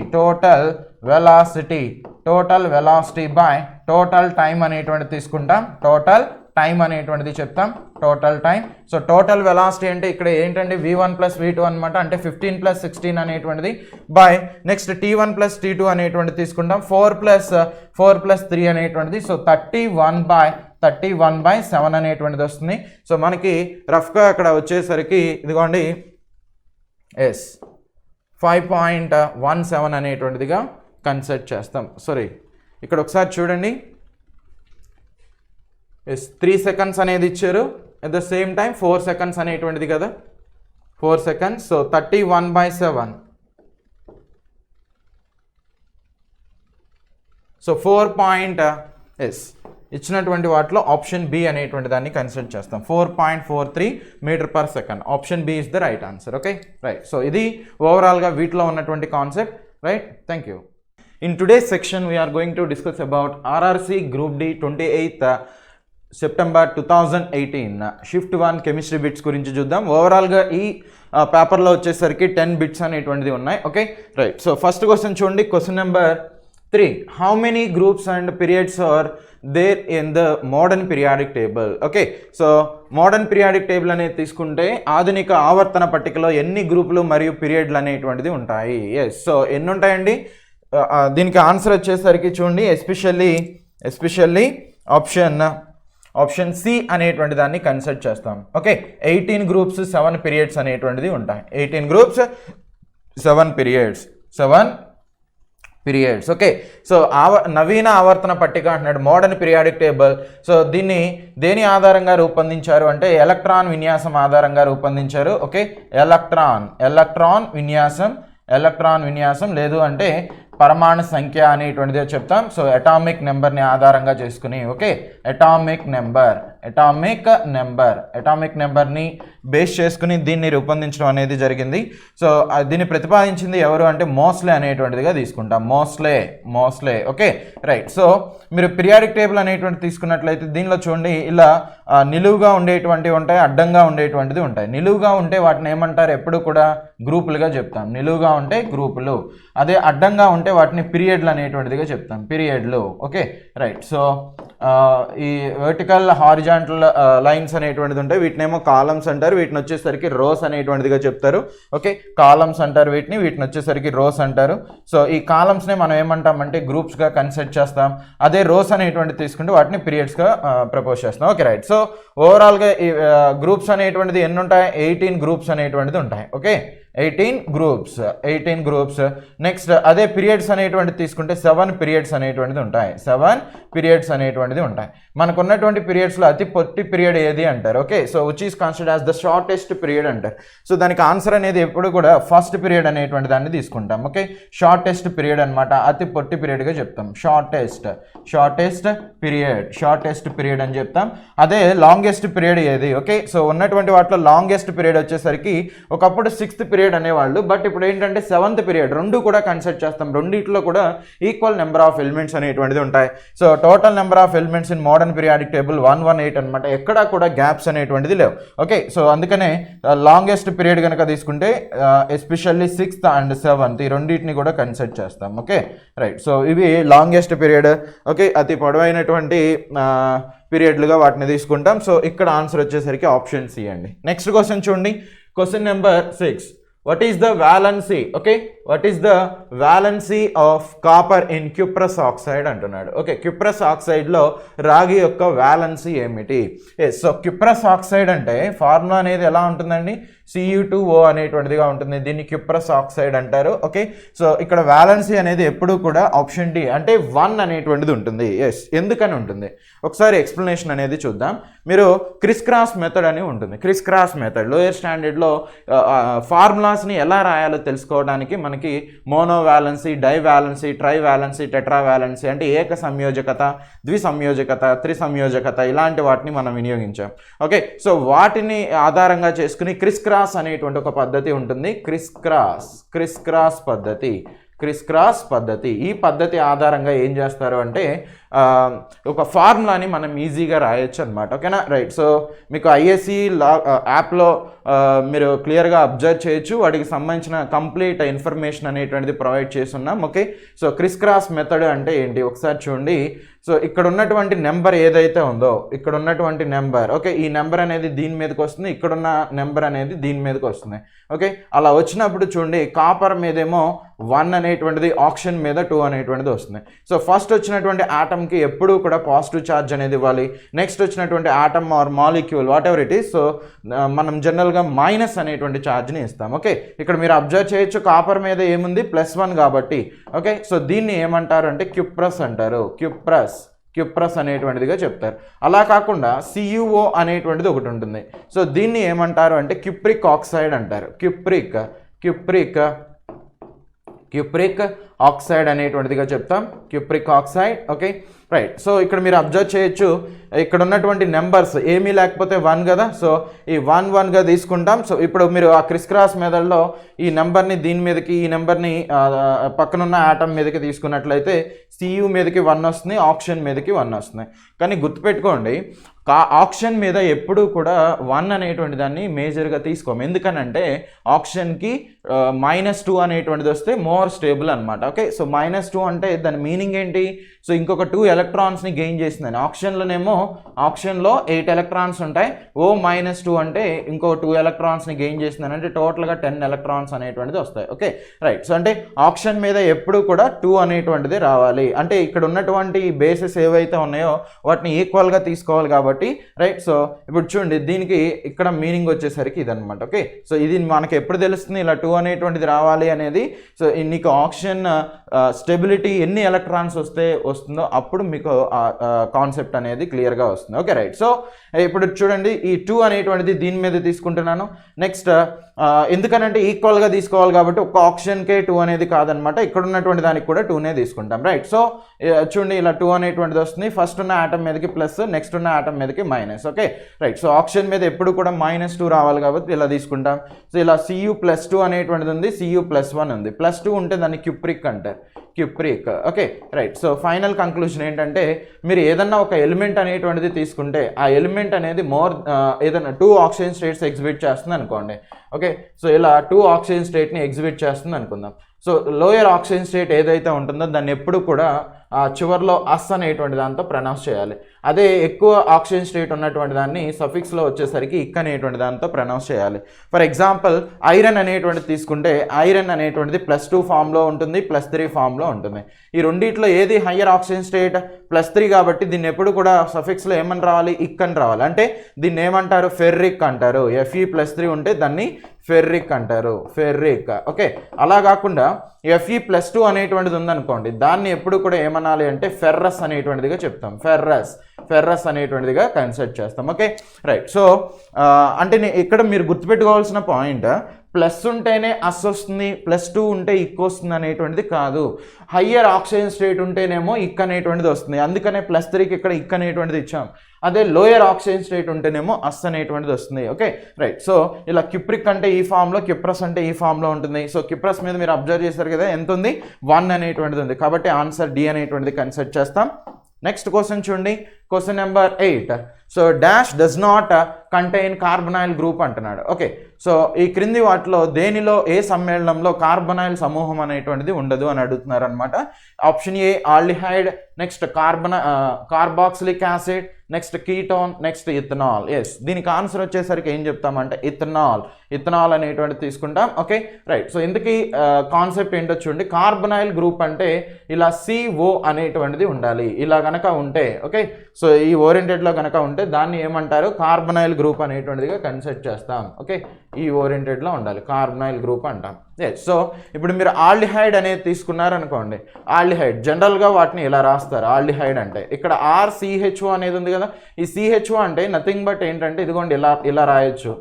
by total time అనేటువంటిది తీసుకుంటాం. టోటల్ టైం అనేటువంటిది చెప్తాం, total time. So total velocity అంటే ఇక్కడ ఏంటంటే v1 + v2 అనమాట, అంటే 15 + 16 అనేటువంటిది బై నెక్స్ట్ t1 + t2 అనేటువంటిది తీసుకుంటాం. 4 + 3 అనేటువంటిది. సో 31/7 అనేటువంటిది వస్తుంది. సో మనకి రఫ్గా అక్కడ వచ్చేసరికి ఇదిగోండి ఎస్ 5.17 అనేటువంటిదిగా కన్సిడర్ చేస్తాం. సారీ, ఇక్కడ ఒకసారి చూడండి, ఎస్ 3 సెకండ్స్ అనేది ఇచ్చారు, at the same time 4 seconds అనేటువంటిది కదా, 4 seconds. So 31/7. So 4 point S ఇచ్చినటువంటి వాటిలో ఆప్షన్ బి అనేటువంటి దాన్ని కన్సిడర్ చేస్తాం. 4.43 metre per second. Option B is the right answer. Okay right. So ఇది ఓవరాల్గా వీటిలో ఉన్నటువంటి concept. Right, thank you. In today's section, we are going to discuss about RRC Group D 28th September 2018 Shift 1 Chemistry Bits గురించి చూద్దాం. ఓవరాల్గా ఈ పేపర్లో వచ్చేసరికి 10 బిట్స్ అనేటువంటిది ఉన్నాయి. Okay right. So first question చూడండి. Question number 3. How many groups and periods are there in the modern periodic table? Okay, so modern periodic table అనేది తీసుకుంటే ఆధునిక ఆవర్తన పట్టికలో ఎన్ని గ్రూపులు మరియు పీరియడ్లు అనేటువంటిది ఉంటాయి? ఎస్, సో ఎన్ని ఉంటాయండి? దీనికి ఆన్సర్ వచ్చేసరికి చూడండి, ఎస్పెషల్లీ ఆప్షన్ సి అనేటువంటి దాన్ని కన్సిడర్ చేస్తాం. ఓకే, 18 గ్రూప్స్ 7 పీరియడ్స్ అనేటువంటిది ఉంటాయి. 18 గ్రూప్స్ 7 పీరియడ్స్. ఓకే, సో నవీన ఆవర్తన పట్టిక అంటున్నాడు, మోడర్న్ పీరియాడిక్ టేబుల్. సో దీన్ని దేని ఆధారంగా రూపొందించారు అంటే ఎలక్ట్రాన్ విన్యాసం ఆధారంగా రూపొందించారు. ఓకే, ఎలక్ట్రాన్ విన్యాసం లేదు అంటే పరమాణు సంఖ్య అనేటువంటిది చెప్తాం. సో అటామిక్ నెంబర్ని ఆధారంగా చేసుకుని, ఓకే, అటామిక్ నెంబర్ని బేస్ చేసుకుని దీన్ని రూపొందించడం అనేది జరిగింది. సో దీన్ని ప్రతిపాదించింది ఎవరు అంటే మోస్లే అనేటువంటిదిగా తీసుకుంటాం. మోస్లే. Okay right. సో మీరు పీరియాడిక్ టేబుల్ అనేటువంటి తీసుకున్నట్లయితే దీనిలో చూడండి, ఇలా నిలువుగా ఉండేటువంటివి ఉంటాయి, అడ్డంగా ఉండేటువంటిది ఉంటాయి. నిలువుగా ఉంటే వాటిని ఏమంటారు? ఎప్పుడు కూడా గ్రూపులుగా చెప్తాం. నిలువుగా ఉంటే గ్రూపులు, అదే అడ్డంగా ఉంటే వాటిని పీరియడ్లు అనేటువంటిదిగా చెప్తాం, పీరియడ్లు. Okay right. సో ఈ వర్టికల్ హారిజాంటల్ లైన్స్ అనేటువంటిది ఉంటాయి, వీటినేమో కాలమ్స్ అంటారు, వీటిని వచ్చేసరికి రోస్ అనేటువంటిదిగా చెప్తారు. ఓకే, కాలమ్స్ అంటారు వీటిని వచ్చేసరికి రోస్ అంటారు. సో ఈ కాలమ్స్నే మనం ఏమంటామంటే గ్రూప్స్గా కన్సిడర్ చేస్తాం. అదే రోస్ అనేటువంటిది తీసుకుంటే వాటిని పీరియడ్స్గా ప్రపోజ్ చేస్తాం. Okay right. సో ఓవరాల్గా ఈ గ్రూప్స్ అనేటువంటిది ఎన్ని ఉంటాయి? 18 గ్రూప్స్ అనేటువంటిది ఉంటాయి. Okay, 18 groups. నెక్స్ట్ అదే పీరియడ్స్ అనేటువంటిది తీసుకుంటే 7 పీరియడ్స్ అనేటువంటిది ఉంటాయి. మనకు ఉన్నటువంటి పీరియడ్స్లో అతి పొట్టి పీరియడ్ ఏది అంటారు? Okay, so which is considered as the shortest period అంటారు. సో దానికి ఆన్సర్ అనేది ఎప్పుడు కూడా ఫస్ట్ పీరియడ్ అనేటువంటి దాన్ని తీసుకుంటాం. ఓకే, షార్టెస్ట్ పీరియడ్ అనమాట, అతి పొట్టి పీరియడ్గా చెప్తాం. షార్టెస్ట్ పీరియడ్ అని చెప్తాం. అదే లాంగెస్ట్ పీరియడ్ ఏది? ఓకే, సో ఉన్నటువంటి వాటిలో లాంగెస్ట్ పీరియడ్ వచ్చేసరికి ఒకప్పుడు 6th పీరియడ్ అనేవాళ్ళు, బట్ ఇప్పుడు ఏంటంటే 7th పీరియడ్. రెండు కూడా కన్సిడర్ చేస్తాం. రెండిట్లో కూడా ఈక్వల్ నెంబర్ ఆఫ్ ఎలిమెంట్స్ అనేటువంటిది ఉంటాయి. So total number of elements in modern periodic table 118 అనమాట. ఎక్కడా కూడా గ్యాప్స్ అనేటువంటిది లేవు. ఓకే, సో అందుకనే లాంగెస్ట్ పీరియడ్ కనుక తీసుకుంటే ఎస్పెషల్లీ 6th and 7th ఈ రెండింటిని కూడా కన్సిడర్ చేస్తాం. Okay right. సో ఇవి లాంగెస్ట్ పీరియడ్. ఓకే, అతి పొడవైనటువంటి పీరియడ్లుగా వాటిని తీసుకుంటాం. సో ఇక్కడ ఆన్సర్ వచ్చేసరికి ఆప్షన్ సి అండి. నెక్స్ట్ క్వశ్చన్ చూడండి. Question number 6. What is the valency? Okay, what is the valency of copper in cuprous oxide అంటున్నాడు. ఓకే, cuprous oxide లో రాగి యొక్క వాలెన్సీ ఏమిటి? సో cuprous oxide అంటే ఫార్ములా అనేది ఎలా ఉంటుందండి? Cu2O అనేటువంటిదిగా ఉంటుంది. దీన్ని క్యూప్రస్ ఆక్సైడ్ అంటారు. ఓకే, సో ఇక్కడ వాలెన్సీ అనేది ఎప్పుడు కూడా ఆప్షన్ డి అంటే 1 అనేటువంటిది ఉంటుంది. ఎస్, ఎందుకని ఉంటుంది ఒకసారి ఎక్స్ప్లెనేషన్ అనేది చూద్దాం. మీరు క్రిస్ క్రాస్ మెథడ్ అని ఉంటుంది. క్రిస్ క్రాస్ మెథడ్ లోయర్ స్టాండర్డ్లో ఫార్ములాస్ని ఎలా రాయాలో తెలుసుకోవడానికి మనకి mono valency, di valency, tri valency, tetra valency అంటే ఏక సంయోజకత, ద్విసంయోజకత, త్రిసంయోజకత ఇలాంటి వాటిని మనం వినియోగించాం. ఓకే, సో వాటిని ఆధారంగా చేసుకుని క్రిస్ క్రాస్ అనేటువంటి ఒక పద్ధతి ఉంటుంది. క్రిస్ క్రాస్ పద్ధతి. ఈ పద్ధతి ఆధారంగా ఏం చేస్తారు అంటే ఒక ఫార్ములాని మనం ఈజీగా రాయొచ్చు అనమాట. ఓకేనా రైట్. సో మీకు ఐఎస్సి యాప్లో మీరు క్లియర్గా అబ్జర్వ్ చేయొచ్చు. వాటికి సంబంధించిన కంప్లీట్ ఇన్ఫర్మేషన్ అనేటువంటిది ప్రొవైడ్ చేస్తున్నాం. Okay, so Chris cross method అంటే ఏంటి ఒకసారి చూడండి. సో ఇక్కడ ఉన్నటువంటి నెంబర్ ఏదైతే ఉందో, ఇక్కడ ఉన్నటువంటి నెంబర్, ఓకే, ఈ నెంబర్ అనేది దీని మీదకి వస్తుంది, ఇక్కడున్న నెంబర్ అనేది దీని మీదకి వస్తుంది. ఓకే, అలా వచ్చినప్పుడు చూడండి, కాపర్ మీదేమో 1 అనేటువంటిది, ఆక్సిజన్ మీద 2 అనేటువంటిది వస్తుంది. సో ఫస్ట్ వచ్చినటువంటి ఆటమ్కి ఎప్పుడూ కూడా పాజిటివ్ ఛార్జ్ అనేది ఇవ్వాలి. నెక్స్ట్ వచ్చినటువంటి atom or molecule whatever it is, so మనం జనరల్గా మైనస్ అనేటువంటి ఛార్జ్ని ఇస్తాం. ఓకే, ఇక్కడ మీరు అబ్జర్వ్ చేయొచ్చు, కాపర్ మీద ఏముంది +1 కాబట్టి. ఓకే, సో దీన్ని ఏమంటారు అంటే క్యూప్రస్ అంటారు. క్యూప్రస్ అనేటువంటిదిగా చెప్తారు. అలా కాకుండా CuO అనేటువంటిది ఒకటి ఉంటుంది. సో దీన్ని ఏమంటారు అంటే క్యూప్రిక్ ఆక్సైడ్ అంటారు. క్యూప్రిక్ ఆక్సైడ్ అనేటువంటిదిగా చెప్తాం, cupric oxide. Okay right. So ఇక్కడ మీరు అబ్జర్వ్ చేయొచ్చు, ఇక్కడ ఉన్నటువంటి నెంబర్స్ ఏమీ లేకపోతే 1 కదా, సో ఈ 1గా తీసుకుంటాం. సో ఇప్పుడు మీరు ఆ క్రిస్ క్రాస్ మెథడ్లో ఈ నెంబర్ని దీని మీదకి, ఈ నెంబర్ని పక్కనున్న ఆటమ్ మీదకి తీసుకున్నట్లయితే Cu మీదకి 1 వస్తుంది, ఆక్సిజన్ మీదకి 1 వస్తుంది. కానీ గుర్తుపెట్టుకోండి, ఆక్సిజన్ మీద ఎప్పుడూ కూడా 1 అనేటువంటి దాన్ని మేజర్గా తీసుకోము. ఎందుకనంటే ఆక్సిజన్కి -2 అనేటువంటిది వస్తే మోర్ స్టేబుల్ అనమాట. ఓకే, సో -2 అంటే దాని మీనింగ్ ఏంటి? సో ఇంకొక 2 ఎలక్ట్రాన్స్ని గెయిన్ చేసిందని. ఆక్సిజన్లో 8 ఎలక్ట్రాన్స్ ఉంటాయి, O-2 అంటే ఇంకో 2 ఎలక్ట్రాన్స్ని గెయిన్ చేసిందని, అంటే టోటల్గా 10 ఎలక్ట్రాన్స్ అనేటువంటిది వస్తాయి. Okay right. సో అంటే ఆక్సిజన్ మీద ఎప్పుడు కూడా 2 అనేటువంటిది రావాలి. అంటే ఇక్కడ ఉన్నటువంటి బేసెస్ ఏవైతే ఉన్నాయో వాటిని ఈక్వల్గా తీసుకోవాలి కాబట్టి రైట్. సో ఇప్పుడు చూడండి, దీనికి ఇక్కడ మీనింగ్ వచ్చేసరికి ఇదనమాట. ఓకే, సో ఇది మనకి ఎప్పుడు తెలుస్తుంది ఇలా 2 అనేటువంటిది రావాలి అనేది? సో నీకు ఆక్సిజన్ స్టెబిలిటీ ఎన్ని ఎలక్ట్రాన్స్ వస్తుందో అప్పుడు మీకు కాన్సెప్ట్ అనేది క్లియర్గా వస్తుంది. Okay right. సో ఇప్పుడు చూడండి, ఈ 2 అనేటువంటిది దీని మీద తీసుకుంటున్నాను. నెక్స్ట్ ఎందుకనంటే ఈక్వల్గా తీసుకోవాలి కాబట్టి ఒక ఆక్సిజన్కే 2 అనేది కాదనమాట, ఇక్కడ ఉన్నటువంటి దానికి కూడా 2నే తీసుకుంటాం. రైట్. సో చూడండి, ఇలా 2 అనేటువంటిది వస్తుంది. ఫస్ట్ ఉన్న ఆటమ్ మీదకి ప్లస్, నెక్స్ట్ ఉన్న ఆటమ్ మీదకి minus. Okay right. So oxygen మీద ఎప్పుడు కూడా -2 రావాలి కాబట్టి ఇలా తీసుకుంటాం. సో ఇలా Cu+2 అనేటువంటిది ఉంది, Cu+1 ఉంది. +2 ఉంటే దాన్ని క్యూప్రిక్ అంటారు, cupric. Okay right. So final conclusion ఏంటంటే, మీరు ఏదన్నా ఒక ఎలిమెంట్ అనేటువంటిది తీసుకుంటే ఆ ఎలిమెంట్ అనేది ఏదైనా 2 ఆక్సిజన్ స్టేట్స్ ఎగ్జిబిట్ చేస్తుంది అనుకోండి. ఓకే, సో ఇలా 2 ఆక్సిజన్ స్టేట్ని ఎగ్జిబిట్ చేస్తుంది అనుకుందాం. సో లోయర్ ఆక్సిజన్ స్టేట్ ఏదైతే ఉంటుందో దాన్ని ఎప్పుడు కూడా చివరిలో అస్ అనేటువంటి దాంతో ప్రొనౌన్స్ చేయాలి. అదే ఎక్కువ ఆక్సిజన్ స్టేట్ ఉన్నటువంటి దాన్ని సఫిక్స్లో వచ్చేసరికి ఇక్ అనేటువంటి దాంతో ప్రొనౌన్స్ చేయాలి. ఫర్ ఎగ్జాంపుల్ ఐరన్ అనేటువంటిది తీసుకుంటే ఐరన్ అనేటువంటిది +2 ఫామ్లో ఉంటుంది, +3 ఫామ్లో ఉంటుంది. ఈ రెండిట్లో ఏది హయ్యర్ ఆక్సిజన్ స్టేట్? +3 కాబట్టి దీన్ని ఎప్పుడు కూడా సఫిక్స్లో ఏమని రావాలి? ఇక్ అని రావాలి. అంటే దీన్ని ఏమంటారు? ఫెర్రిక్ అంటారు. Fe+3 ఉంటే దాన్ని ఫెర్రిక్ అంటారు, ఫెర్రిక్. ఓకే, అలా కాకుండా Fe+2 అనేటువంటిది ఉందనుకోండి, దాన్ని ఎప్పుడు కూడా ఏమనాలి అంటే ఫెర్రస్ అనేటువంటిదిగా చెప్తాం, ఫెర్రస్ అనేటువంటిదిగా కన్సిడర్ చేస్తాం. Okay right. సో అంటే ఇక్కడ మీరు గుర్తుపెట్టుకోవాల్సిన పాయింట్, ప్లస్ ఉంటేనే అస్ వస్తుంది, +2 ఉంటే ఇక్ వస్తుంది అనేటువంటిది కాదు. హయ్యర్ ఆక్సిజన్ స్టేట్ ఉంటేనేమో ఇక్ అనేటువంటిది వస్తుంది, అందుకనే +3కి ఇక్కడ ఇక్ అనేటువంటిది ఇచ్చాం. అదే లోయర్ ఆక్సిజన్ స్టేట్ ఉంటేనేమో అస్ అనేటువంటిది వస్తుంది. Okay right. సో ఇలా క్యూప్రిక్ అంటే ఈ ఫామ్లో, క్యూప్రస్ అంటే ఈ ఫామ్లో ఉంటుంది. సో క్యూప్రస్ మీద మీరు అబ్జర్వ్ చేశారు కదా, ఎంత ఉంది? 1 అనేటువంటిది ఉంది. కాబట్టి ఆన్సర్ డి అనేటువంటిది కన్సిడర్ చేస్తాం. నెక్స్ట్ క్వశ్చన్ చూడండి, question number 8. So dash does not contain carbonyl group అంటున్నాడు. ఓకే, సో ఈ క్రింది వాటిలో దేనిలో, ఏ సమ్మేళనంలో కార్బనైల్ సమూహం అనేటువంటిది ఉండదు అని అడుగుతున్నారు అనమాట. Option A aldehyde, next carboxylic acid, next ketone, next ethanol. Yes, దీనికి ఆన్సర్ వచ్చేసరికి ఏం చెప్తామంటే ఇథనాల్ అనేటువంటిది తీసుకుంటాం. Okay right. సో ఇందుకీ కాన్సెప్ట్ ఏంటో చూడండి, కార్బనైల్ గ్రూప్ అంటే ఇలా CO అనేటువంటిది ఉండాలి. ఇలా కనుక ఉంటే, ఓకే, సో ఈ ఓరియంటెడ్లో కనుక ఉంటే దాన్ని ఏమంటారు? కార్బనైల్ గ్రూప్ అనేటువంటిదిగా కన్సిడర్ చేస్తాం. ఓకే, ఈ ఓరియంటెడ్లో ఉండాలి, కార్బనైల్ గ్రూప్ అంటాం. ఎస్. సో ఇప్పుడు మీరు ఆల్డిహైడ్ అనేది తీసుకున్నారనుకోండి, ఆల్డిహైడ్ జనరల్గా వాటిని ఇలా రాస్తారు. ఆల్డిహైడ్ అంటే ఇక్కడ RCHO అనేది ఉంది కదా, ఈ CHO అంటే నథింగ్ బట్ ఏంటంటే ఇదిగోండి ఇలా రాయొచ్చు,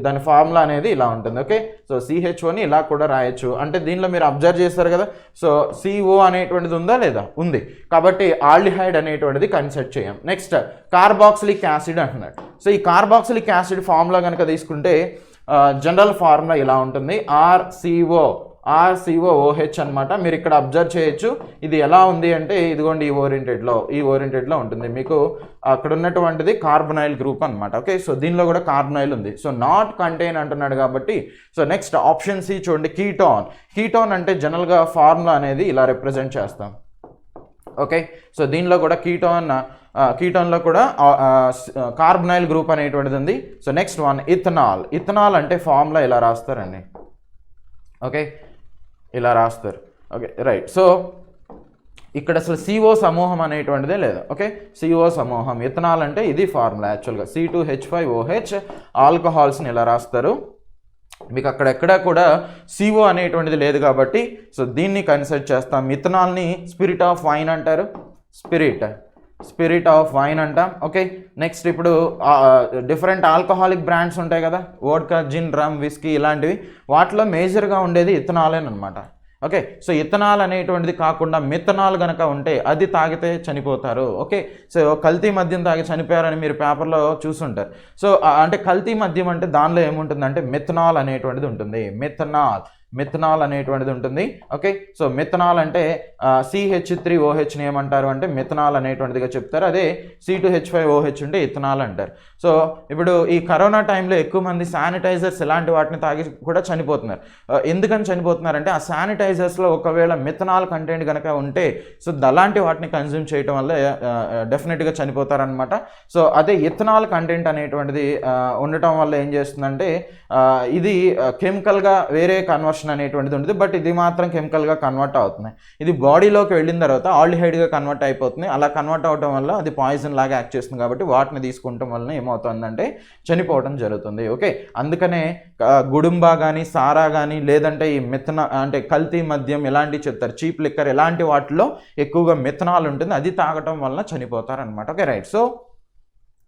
దాని ఫార్ములా అనేది ఇలా ఉంటుంది. ఓకే, సో CHOని ఇలా కూడా రాయొచ్చు. అంటే దీనిలో మీరు అబ్జర్వ్ చేస్తారు కదా, సో CO అనేటువంటిది ఉందా లేదా? ఉంది. కాబట్టి ఆల్డిహైడ్ అనేటువంటిది కన్సిడర్ చేయం. నెక్స్ట్ కార్బాక్సిలిక్ యాసిడ్ అంటున్నాడు. సో ఈ కార్బాక్సిలిక్ యాసిడ్ ఫార్ములా కనుక తీసుకుంటే జనరల్ ఫార్ములా ఇలా ఉంటుంది, RCOOH అనమాట. మీరు ఇక్కడ అబ్జర్వ్ చేయొచ్చు. ఇది ఎలా ఉంది అంటే ఇదిగోండి ఈ ఓరియంటెడ్లో ఉంటుంది. మీకు అక్కడ ఉన్నటువంటిది కార్బనైల్ గ్రూప్ అనమాట. ఓకే, సో దీనిలో కూడా కార్బనైల్ ఉంది. సో నాట్ కంటైన్ అంటున్నాడు కాబట్టి, సో నెక్స్ట్ ఆప్షన్ సి చూడండి, కీటోన్ అంటే జనరల్గా ఫార్ములా అనేది ఇలా రిప్రజెంట్ చేస్తాం. ఓకే, సో దీనిలో కూడా కీటోన్లో కూడా కార్బనైల్ గ్రూప్ అనేటువంటిది ఉంది. సో నెక్స్ట్ వన్ ఇథనాల్ అంటే ఫార్ములా ఇలా రాస్తారండి. ఓకే, ఇలా రాస్తారు. Okay right. సో ఇక్కడ అసలు CO సమూహం అనేటువంటిదే లేదు. ఓకే, CO సమూహం, ఇథనాల్ అంటే ఇది ఫార్ములా యాక్చువల్గా C2H5OH ఆల్కహాల్స్ని ఇలా రాస్తారు. మీకు అక్కడెక్కడా కూడా CO అనేటువంటిది లేదు కాబట్టి సో దీన్ని కన్సిడర్ చేస్తాం. ఇథనాల్ని స్పిరిట్ ఆఫ్ వైన్ అంటారు, స్పిరిట్ ఆఫ్ వైన్ అంటాం. ఓకే, నెక్స్ట్ ఇప్పుడు డిఫరెంట్ ఆల్కహాలిక్ బ్రాండ్స్ ఉంటాయి కదా, వోడ్కా, జిన్, రమ్, విస్కీ ఇలాంటివి, వాటిలో మేజర్గా ఉండేది ఇథనాలేనమాట. ఓకే, సో ఇథనాల్ అనేటువంటిది కాకుండా మిథనాల్ కనుక ఉంటే అది తాగితే చనిపోతారు. ఓకే, సో కల్తీ మద్యం తాగి చనిపోయారని మీరు పేపర్లో చూసుంటారు. సో అంటే కల్తీ మద్యం అంటే దానిలో ఏముంటుందంటే మిథనాల్ అనేటువంటిది ఉంటుంది. మిథనాల్ అనేటువంటిది ఉంటుంది. ఓకే, సో మిథనాల్ అంటే CH3OHని ఏమంటారు అంటే మిథనాల్ అనేటువంటిదిగా చెప్తారు. అదే C2H5OH ఉంటే ఇథనాల్ అంటారు. సో ఇప్పుడు ఈ కరోనా టైంలో ఎక్కువ మంది శానిటైజర్స్ ఇలాంటి వాటిని తాగి కూడా చనిపోతున్నారు. ఎందుకని చనిపోతున్నారంటే ఆ శానిటైజర్స్లో ఒకవేళ మిథనాల్ కంటెంట్ కనుక ఉంటే సో అలాంటి వాటిని కన్జ్యూమ్ చేయడం వల్ల డెఫినెట్గా చనిపోతారనమాట. సో అదే ఇథనాల్ కంటెంట్ అనేటువంటిది ఉండటం వల్ల ఏం చేస్తుందంటే ఇది కెమికల్గా వేరే కన్వర్షన్ అనేటువంటిది ఉంటుంది, బట్ ఇది మాత్రం కెమికల్గా కన్వర్ట్ అవుతుంది. ఇది బాడీలోకి వెళ్ళిన తర్వాత ఆల్డిహైడ్గా కన్వర్ట్ అయిపోతుంది. అలా కన్వర్ట్ అవడం వల్ల అది పాయిజన్ లాగా యాక్ట్ చేస్తుంది. కాబట్టి వాటిని తీసుకుంటాం వలన ఏమవుతుందంటే చనిపోవడం జరుగుతుంది. ఓకే, అందుకనే గుడుంబా కానీ సారా కానీ లేదంటే ఈ అంటే కల్తీ మద్యం ఇలాంటివి చెప్తారు, చీప్ లిక్కర్ ఇలాంటి వాటిలో ఎక్కువగా మిథనాల్ ఉంటుంది. అది తాగటం వలన చనిపోతారు అనమాట. ఓకే రైట్, సో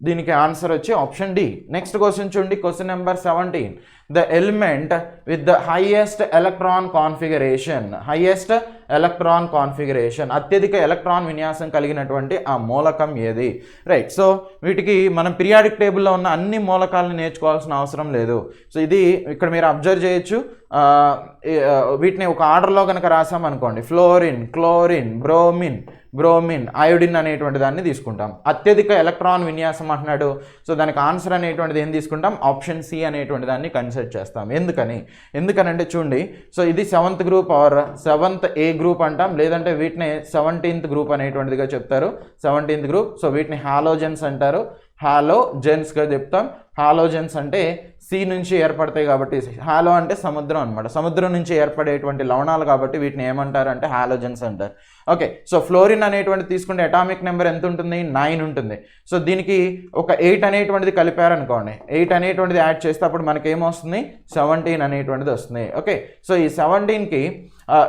దీనికి ఆన్సర్ వచ్చి ఆప్షన్ డి. నెక్స్ట్ క్వశ్చన్ చూడండి, question number 17. The element with the highest electron configuration అత్యధిక ఎలక్ట్రాన్ విన్యాసం కలిగినటువంటి ఆ మూలకం ఏది? రైట్, సో వీటికి మనం పీరియాడిక్ టేబుల్లో ఉన్న అన్ని మూలకాలను నేర్చుకోవాల్సిన అవసరం లేదు. సో ఇది ఇక్కడ మీరు అబ్జర్వ్ చేయొచ్చు. వీటిని ఒక ఆర్డర్లో కనుక రాసామనుకోండి, ఫ్లోరిన్, క్లోరిన్, బ్రోమిన్, అయోడిన్ అనేటువంటి దాన్ని తీసుకుంటాం. అత్యధిక ఎలక్ట్రాన్ విన్యాసం అంటున్నాడు. సో దానికి ఆన్సర్ అనేటువంటిది ఏం తీసుకుంటాం? ఆప్షన్ సి అనేటువంటి దాన్ని కన్సిడర్ చేస్తాం. ఎందుకనంటే చూడండి, సో ఇది 7th group are 7th A group అంటాం, లేదంటే వీటిని 17th గ్రూప్ అనేటువంటిదిగా చెప్తారు. 17th group. సో వీటిని హాలోజెన్స్ అంటారు, హాలోజెన్స్గా చెప్తాం. హాలోజెన్స్ అంటే సీ నుంచి ఏర్పడతాయి కాబట్టి, హాలో అంటే సముద్రం అనమాట, సముద్రం నుంచి ఏర్పడేటువంటి లవణాలు కాబట్టి వీటిని ఏమంటారు అంటే హాలోజెన్స్ అంటారు. ఓకే, సో ఫ్లోరిన్ అనేటువంటి తీసుకుంటే అటామిక్ నెంబర్ ఎంత ఉంటుంది? 9 ఉంటుంది. సో దీనికి ఒక 8 అనేటువంటిది కలిపారనుకోండి, 8 అనేటువంటిది యాడ్ చేస్తే అప్పుడు మనకి ఏమొస్తుంది? 17 అనేటువంటిది వస్తుంది. ఓకే, సో ఈ 17కి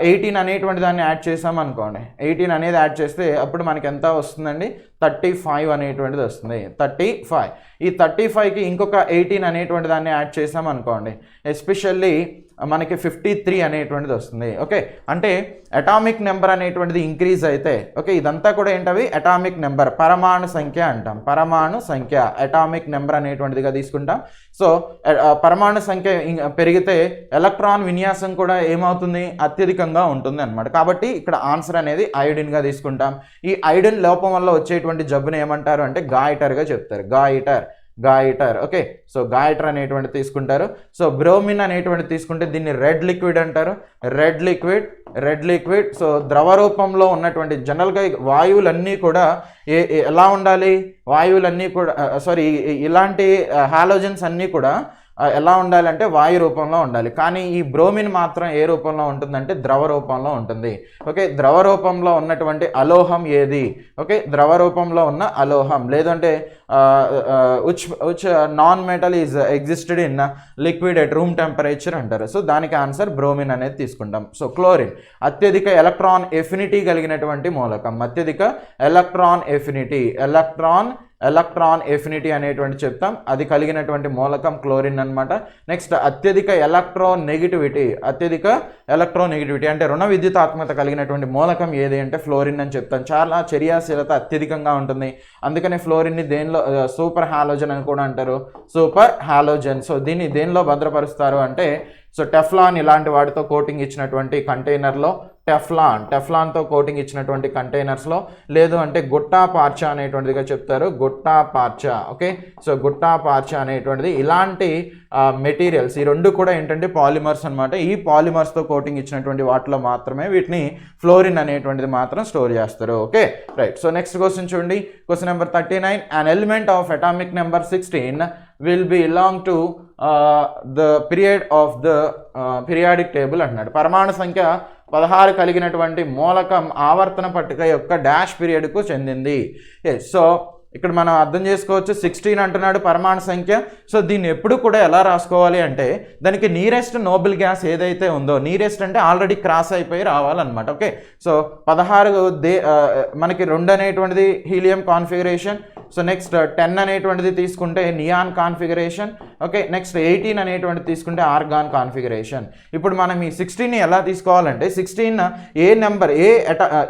18 అనేటువంటి దాన్ని యాడ్ చేసాం అనుకోండి, 18 అనేది యాడ్ చేస్తే అప్పుడు మనకి ఎంత వస్తుందండి? 35 అనేటువంటిది వస్తుంది. 35. ఈ 35కి ఇంకొక 18 అనేటువంటి దాన్ని యాడ్ చేసాం అనుకోండి, ఎస్పెషల్లీ మనకి 53 అనేటువంటిది వస్తుంది. ఓకే, అంటే అటామిక్ నెంబర్ అనేటువంటిది ఇంక్రీజ్ అయితే, ఓకే ఇదంతా కూడా ఏంటవి? అటామిక్ నెంబర్, పరమాణు సంఖ్య అంటాం. పరమాణు సంఖ్య అటామిక్ నెంబర్ అనేటువంటిదిగా తీసుకుంటాం. సో పరమాణు సంఖ్య పెరిగితే ఎలక్ట్రాన్ విన్యాసం కూడా ఏమవుతుంది? అత్యధికంగా ఉంటుంది అనమాట. కాబట్టి ఇక్కడ ఆన్సర్ అనేది అయోడిన్గా తీసుకుంటాం. ఈ అయోడిన్ లోపం వల్ల వచ్చేటువంటి జబ్బుని ఏమంటారు అంటే గాయిటర్గా చెప్తారు. గాయిటర్. ఓకే, సో గాయిటర్ అనేటువంటి తీసుకుంటారు. సో బ్రోమిన్ అనేటువంటి తీసుకుంటే దీన్ని రెడ్ లిక్విడ్ అంటారు. Red liquid. సో ద్రవ రూపంలో ఉన్నటువంటి జనరల్గా వాయువులన్నీ కూడా ఎలా ఉండాలి? వాయువులన్నీ కూడా ఇలాంటి హాలోజన్స్ అన్నీ కూడా ఎలా ఉండాలంటే వాయు రూపంలో ఉండాలి. కానీ ఈ బ్రోమిన్ మాత్రం ఏ రూపంలో ఉంటుందంటే ద్రవ రూపంలో ఉంటుంది. ఓకే, ద్రవ రూపంలో ఉన్నటువంటి అలోహం ఏది? ఓకే, ద్రవ రూపంలో ఉన్న అలోహం, లేదంటే which non-metal is existed in liquid at room temperature అంటారు. సో దానికి ఆన్సర్ బ్రోమిన్ అనేది తీసుకుంటాం. సో క్లోరిన్ అత్యధిక ఎలక్ట్రాన్ ఎఫినిటీ కలిగినటువంటి మూలకం. అత్యధిక ఎలక్ట్రాన్ ఎఫినిటీ అనేటువంటి చెప్తాం, అది కలిగినటువంటి మూలకం క్లోరిన్ అనమాట. నెక్స్ట్ అత్యధిక ఎలక్ట్రోనెగిటివిటీ అంటే రుణ విద్యుతాత్మకత కలిగినటువంటి మూలకం ఏది అంటే ఫ్లోరిన్ అని చెప్తాం. చాలా చర్యాశీలత అత్యధికంగా ఉంటుంది, అందుకని ఫ్లోరిన్ని దేనిలో సూపర్ హాలోజన్ అని కూడా అంటారు. Super halogen. సో దీన్ని దేనిలో భద్రపరుస్తారు అంటే సో టెఫ్లాన్ ఇలాంటి వాటితో కోటింగ్ ఇచ్చినటువంటి కంటైనర్లో, టెఫ్లాన్తో కోటింగ్ ఇచ్చినటువంటి కంటైనర్స్లో, లేదు అంటే గుట్టా పార్చా అనేటువంటిదిగా చెప్తారు. గుట్టా పార్చా. ఓకే, సో గుట్టా పార్చా అనేటువంటిది ఇలాంటి మెటీరియల్స్, ఈ రెండు కూడా ఏంటంటే పాలిమర్స్ అనమాట. ఈ పాలిమర్స్తో కోటింగ్ ఇచ్చినటువంటి వాటిలో మాత్రమే వీటిని ఫ్లోరిన్ అనేటువంటిది మాత్రం స్టోర్ చేస్తారు. Okay right, so next question చూడండి, question number 39. an element of atomic number 16 will belong to the period of the periodic table అంటున్నాడు. పరమాణు సంఖ్య 16 కలిగినటువంటి మూలకం ఆవర్తన పట్టిక యొక్క డాష్ పీరియడ్కు చెందింది. సో ఇక్కడ మనం అర్థం చేసుకోవచ్చు, 16 అంటున్నాడు పరమాణు సంఖ్య. సో దీన్ని ఎప్పుడు కూడా ఎలా రాసుకోవాలి అంటే దానికి నియరెస్ట్ నోబెల్ గ్యాస్ ఏదైతే ఉందో, నియరెస్ట్ అంటే ఆల్రెడీ క్రాస్ అయిపోయి రావాలన్నమాట. ఓకే, సో 16 మనకి 2 అనేటువంటిది హీలియం కాన్ఫిగరేషన్, సో నెక్స్ట్ 10 అనేటువంటిది తీసుకుంటే నియాన్ కాన్ఫిగరేషన్. ఓకే, నెక్స్ట్ 18 అనేటువంటిది తీసుకుంటే ఆర్గాన్ కాన్ఫిగరేషన్. ఇప్పుడు మనం ఈ 16ని ఎలా తీసుకోవాలంటే 16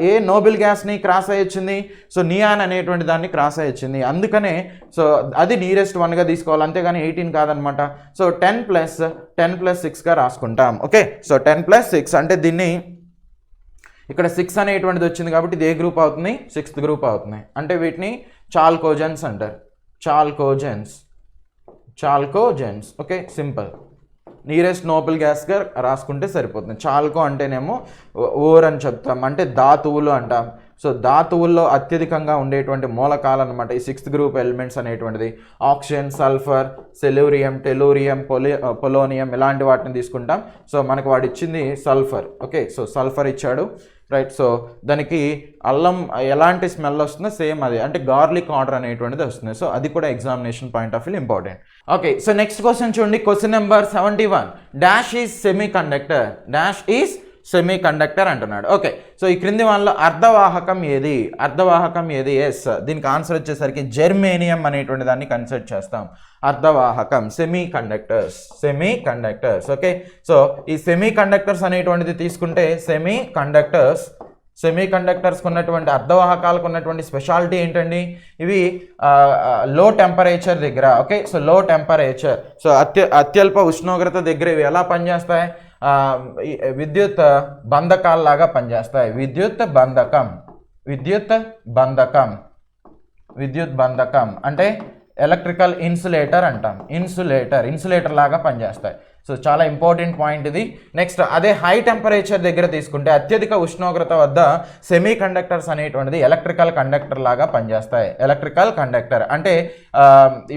ఏ నోబెల్ గ్యాస్ని క్రాస్ అయ్యొచ్చింది, సో నియాన్ అనేటువంటి దాన్ని క్రాస్ అయ్యొచ్చింది. అందుకనే సో అది నియరెస్ట్ 1గా తీసుకోవాలి, అంతేగాని 18 కాదనమాట. సో 10 + 6గా రాసుకుంటాం. ఓకే, సో 10 + 6 అంటే దీన్ని ఇక్కడ 6 అనేటువంటిది వచ్చింది కాబట్టి ఇది ఏ గ్రూప్ అవుతుంది, 6th గ్రూప్ అవుతుంది. అంటే వీటిని చాల్కోజెన్స్ అంటారు, chalcogens. Okay, simple. Nearest noble గ్యాస్గా రాసుకుంటే సరిపోతుంది. చాల్కో అంటేనేమో ఓర్ అని చెప్తాం, అంటే ధాతువులు అంటాం. సో ధాతువుల్లో అత్యధికంగా ఉండేటువంటి మూలకాలు అనమాట ఈ 6th గ్రూప్ ఎలిమెంట్స్ అనేటువంటిది. ఆక్సిజన్, సల్ఫర్, సెల్యూరియం, టెలూరియం, పొలోనియం ఇలాంటి వాటిని తీసుకుంటాం. సో మనకు వాడు ఇచ్చింది సల్ఫర్. ఓకే, సో సల్ఫర్ ఇచ్చాడు, రైట్. సో దానికి అల్లం ఎలాంటి స్మెల్ వస్తుందో సేమ్ అది, అంటే గార్లిక్ ఆర్డర్ అనేటువంటిది వస్తుంది. సో అది కూడా examination point of view important. Okay, so next question చూడండి. Question number 71. Dash is semiconductor అంటున్నాడు. ఓకే, సో ఈ క్రింది వాళ్ళలో అర్ధవాహకం ఏది? ఎస్, దీనికి ఆన్సర్ వచ్చేసరికి జెర్మేనియం అనేటువంటి దాన్ని కన్సిడర్ చేస్తాం. అర్ధవాహకం, సెమీ కండక్టర్స్. ఓకే, సో ఈ సెమీ కండక్టర్స్ అనేటువంటిది తీసుకుంటే సెమీ కండక్టర్స్కి ఉన్నటువంటి అర్ధవాహకాలకు ఉన్నటువంటి స్పెషాలిటీ ఏంటండి? ఇవి లో టెంపరేచర్ దగ్గర, ఓకే, సో లో టెంపరేచర్, సో అత్యల్ప ఉష్ణోగ్రత దగ్గర ఇవి ఎలా పనిచేస్తాయి? విద్యుత్ బంధకాల్లాగా పనిచేస్తాయి. విద్యుత్ బంధకం అంటే ఎలక్ట్రికల్ ఇన్సులేటర్ అంటాం. ఇన్సులేటర్ లాగా పనిచేస్తాయి. సో చాలా ఇంపార్టెంట్ పాయింట్ ఇది. నెక్స్ట్ అదే హై టెంపరేచర్ దగ్గర తీసుకుంటే అత్యధిక ఉష్ణోగ్రత వద్ద సెమీ కండక్టర్స్ అనేటువంటిది ఎలక్ట్రికల్ కండక్టర్ లాగా పనిచేస్తాయి. ఎలక్ట్రికల్ కండక్టర్ అంటే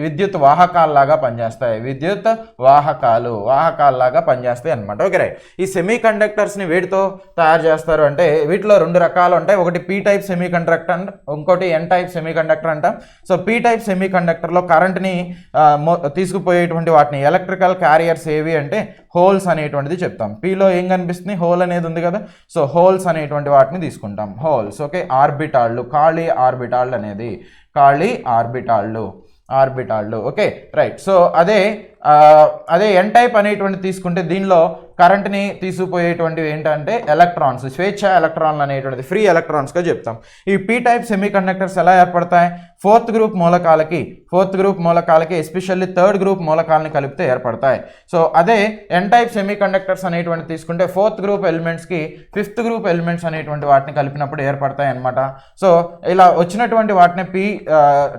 విద్యుత్ వాహకాల్లాగా పనిచేస్తాయి. విద్యుత్ వాహకాల్లాగా పనిచేస్తాయి అనమాట. Okay, right. ఈ సెమీ కండక్టర్స్ని వేటితో తయారు చేస్తారు అంటే వీటిలో 2 రకాలు ఉంటాయి. ఒకటి పీ టైప్ సెమీ కండక్టర్, ఇంకోటి ఎన్ టైప్ సెమీ కండక్టర్ అంటాం. సో పీ టైప్ సెమీ కండక్టర్లో కరెంట్ని తీసుకుపోయేటువంటి వాటిని ఎలక్ట్రికల్ క్యారియర్స్ ఏవి అంటే హోల్స్ అనేటువంటిది చెప్తాం. పీలో ఏం కనిపిస్తుంది? హోల్ అనేది ఉంది కదా. సో హోల్స్ అనేటువంటి వాటిని తీసుకుంటాం, హోల్స్. ఓకే, ఆర్బిటాళ్ళు, ఖాళీ ఆర్బిటాళ్ళు. Okay, right. సో అదే ఎన్ టైప్ అనేటువంటి తీసుకుంటే దీనిలో కరెంట్ని తీసుకుపోయేటువంటివి ఏంటంటే ఎలక్ట్రాన్స్, స్వేచ్ఛ ఎలక్ట్రాన్లు అనేటువంటిది ఫ్రీ ఎలక్ట్రాన్స్గా చెప్తాం. ఈ పీ టైప్ సెమీ కండక్టర్స్ ఎలా ఏర్పడతాయి? 4th గ్రూప్ మూలకాలకి ఎస్పెషల్లీ 3rd గ్రూప్ మూలకాలని కలిపితే ఏర్పడతాయి. సో అదే ఎన్ టైప్ సెమీ కండక్టర్స్ అనేటువంటి తీసుకుంటే 4th group ఎలిమెంట్స్కి 5th group elements అనేటువంటి వాటిని కలిపినప్పుడు ఏర్పడతాయి అనమాట. సో ఇలా వచ్చినటువంటి వాటిని P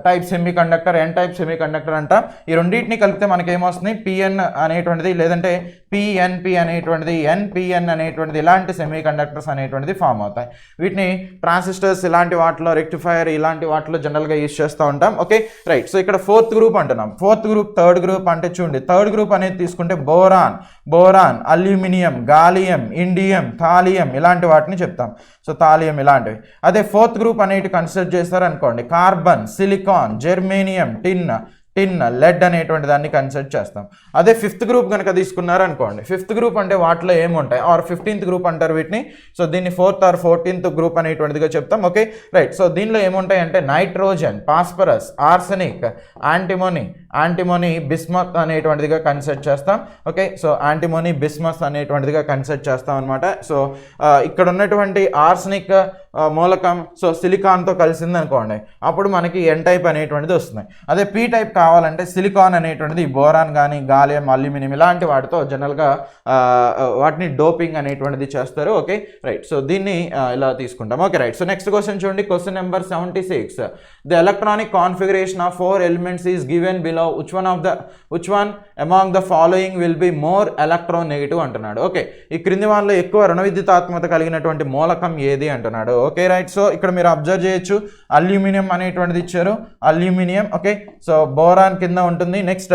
type semiconductor, N type semiconductor అంటాం. ఈ రెండింటిని కలిపితే మనకి ఏమొస్తుంది? పిఎన్ అనేటువంటిది, లేదంటే పిఎన్పి అనేటువంటిది, ఎన్పిఎన్ అనేటువంటిది, ఇలాంటి సెమీ కండక్టర్స్ అనేటువంటిది ఫామ్ అవుతాయి. వీటిని ట్రాన్సిస్టర్స్ ఇలాంటి వాటిలో, రెక్టిఫైర్ ఇలాంటి వాటిలో జనరల్గా యూజ్ చేస్తూ ఉంటాం. Okay, right. సో ఇక్కడ 4th గ్రూప్ అంటున్నాం. 4th గ్రూప్, 3rd గ్రూప్ అంటే చూడండి, 3rd గ్రూప్ అనేది తీసుకుంటే boron, aluminium, gallium, indium, thallium ఇలాంటి వాటిని చెప్తాం. సో థాలియం ఇలాంటివి. అదే 4th గ్రూప్ అనేవి కన్సిడర్ చేస్తారు అనుకోండి, కార్బన్, సిలికాన్, జెర్మేనియం, టిన్, లెడ్ అనేటువంటి దాన్ని కన్సిడర్ చేస్తాం. అదే 5th గ్రూప్ కనుక తీసుకున్నారు అనుకోండి, 5th గ్రూప్ అంటే వాటిలో ఏముంటాయి? ఆర్ 15th గ్రూప్ అంటారు వీటిని. సో దీన్ని 4th ఆర్ 14th గ్రూప్ అనేటువంటిదిగా చెప్తాం. Okay, right. సో దీనిలో ఏముంటాయి అంటే nitrogen, phosphorus, arsenic, antimony, bismuth అనేటువంటిదిగా కన్సిడర్ చేస్తాం. ఓకే, సో యాంటిమోనీ, బిస్మత్ అనేటువంటిదిగా కన్సిడర్ చేస్తాం అనమాట. సో ఇక్కడ ఉన్నటువంటి ఆర్సెనిక్ మూలకం సో సిలికాన్తో కలిసింది అనుకోండి, అప్పుడు మనకి ఎన్ టైప్ అనేటువంటిది వస్తుంది. అదే పీ టైప్ కావాలంటే సిలికాన్ అనేటువంటిది బోరాన్ కానీ, గాలియం, అల్యూమినియం ఇలాంటి వాటితో జనరల్గా వాటిని డోపింగ్ అనేటువంటిది చేస్తారు. Okay, right. సో దీన్ని ఇలా తీసుకుంటాం. Okay, right. So next question చూడండి. Question number 76. The electronic configuration of 4 elements is given below. which one among the following will be more electronegative అంటున్నాడు. ఓకే, ఈ క్రింది వాళ్ళలో ఎక్కువ రుణ విద్యుతాత్మకత కలిగినటువంటి మూలకం ఏది అంటున్నాడు. Okay, right. సో ఇక్కడ మీరు అబ్జర్వ్ చేయొచ్చు, అల్యూమినియం అనేటువంటిది ఇచ్చారు, అల్యూమినియం. ఓకే, సో బోరాన్ కింద ఉంటుంది. నెక్స్ట్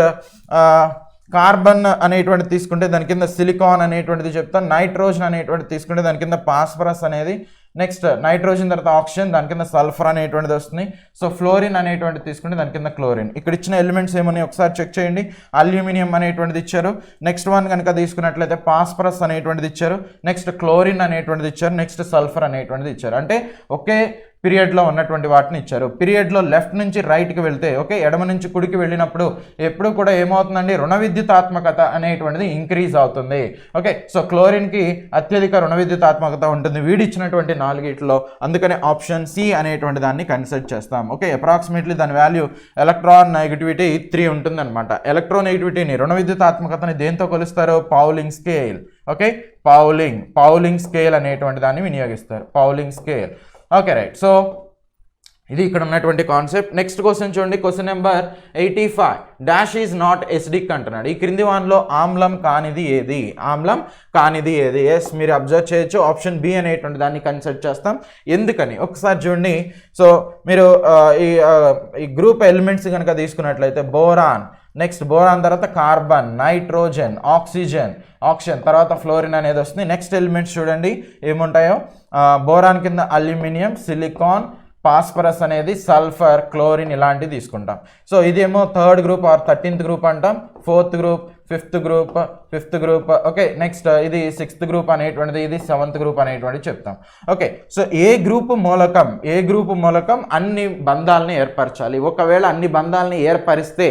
కార్బన్ అనేటువంటిది తీసుకుంటే దాని కింద సిలికాన్ అనేటువంటిది చెప్తాం. నైట్రోజన్ అనేటువంటిది తీసుకుంటే దాని కింద ఫాస్ఫరస్ అనేది నెక్స్ట్ నైట్రోజన్ తర్వాత ఆక్సిజన్, దాని కింద సల్ఫర్ అనేటువంటిది వస్తుంది. సో ఫ్లోరిన్ అనేటువంటిది తీసుకుంటే దాని కింద క్లోరిన్. ఇక్కడ ఇచ్చిన ఎలిమెంట్స్ ఏమని ఒకసారి చెక్ చేయండి. అల్యూమినియం అనేటువంటిది ఇచ్చారు. నెక్స్ట్ వన్ కనుక తీసుకున్నట్లయితే పాస్పరస్ అనేటువంటిది ఇచ్చారు. నెక్స్ట్ క్లోరిన్ అనేటువంటిది ఇచ్చారు. నెక్స్ట్ సల్ఫర్ అనేటువంటిది ఇచ్చారు. అంటే ఒకే పీరియడ్లో ఉన్నటువంటి వాటిని ఇచ్చారు. పీరియడ్లో లెఫ్ట్ నుంచి రైట్కి వెళ్తే ఓకే, ఎడమ నుంచి కుడికి వెళ్ళినప్పుడు ఎప్పుడు కూడా ఏమవుతుందండి, రుణ విద్యుతాత్మకత అనేటువంటిది ఇంక్రీజ్ అవుతుంది. ఓకే, సో క్లోరిన్కి అత్యధిక రుణ విద్యుతాత్మకత ఉంటుంది వీడిచ్చినటువంటి 4 అందుకని ఆప్షన్ సి అనేటువంటి దాన్ని కన్సిడర్ చేస్తాం. ఓకే, అప్రాక్సిమేట్లీ దాని వాల్యూ ఎలక్ట్రాన్ నెగటివిటీ 3 ఉంటుందన్నమాట. ఎలక్ట్రోనెగటివిటీని రుణ విద్యుతాత్మకతని దేంతో కొలుస్తారు? పౌలింగ్ స్కేల్. ఓకే, పౌలింగ్ స్కేల్ అనేటువంటి దాన్ని వినియోగిస్తారు. పౌలింగ్ స్కేల్. Okay right. సో ఇది ఇక్కడ ఉన్నటువంటి కాన్సెప్ట్. నెక్స్ట్ క్వశ్చన్ చూడండి, question number 85. Dash is not acidic అంటున్నాడు. ఈ క్రింది వానిలో ఆమ్లం కానిది ఏది? ఆమ్లం కానిది ఏది? ఎస్, మీరు అబ్జర్వ్ చేయొచ్చు, ఆప్షన్ బి అనేటువంటి దాన్ని కన్సిడర్ చేస్తాం. ఎందుకని ఒకసారి చూడండి. సో మీరు ఈ గ్రూప్ ఎలిమెంట్స్ కనుక తీసుకున్నట్లయితే బోరాన్, నెక్స్ట్ బోరాన్ తర్వాత కార్బన్, నైట్రోజన్, ఆక్సిజన్ తర్వాత ఫ్లోరిన్ అనేది వస్తుంది. నెక్స్ట్ ఎలిమెంట్స్ చూడండి ఏముంటాయో. బోరాన్ కింద అల్యూమినియం, సిలికాన్, పాస్పరస్ అనేది, సల్ఫర్, క్లోరిన్ ఇలాంటివి తీసుకుంటాం. సో ఇదేమో 3rd group are 13th group అంటాం, 4th group, 5th group. Okay, next ఇది 6th గ్రూప్ అనేటువంటిది, ఇది 7th గ్రూప్ అనేటువంటిది చెప్తాం. ఓకే, సో ఏ గ్రూప్ మూలకం అన్ని బంధాలని ఏర్పరచాలి. ఒకవేళ అన్ని బంధాలని ఏర్పరిస్తే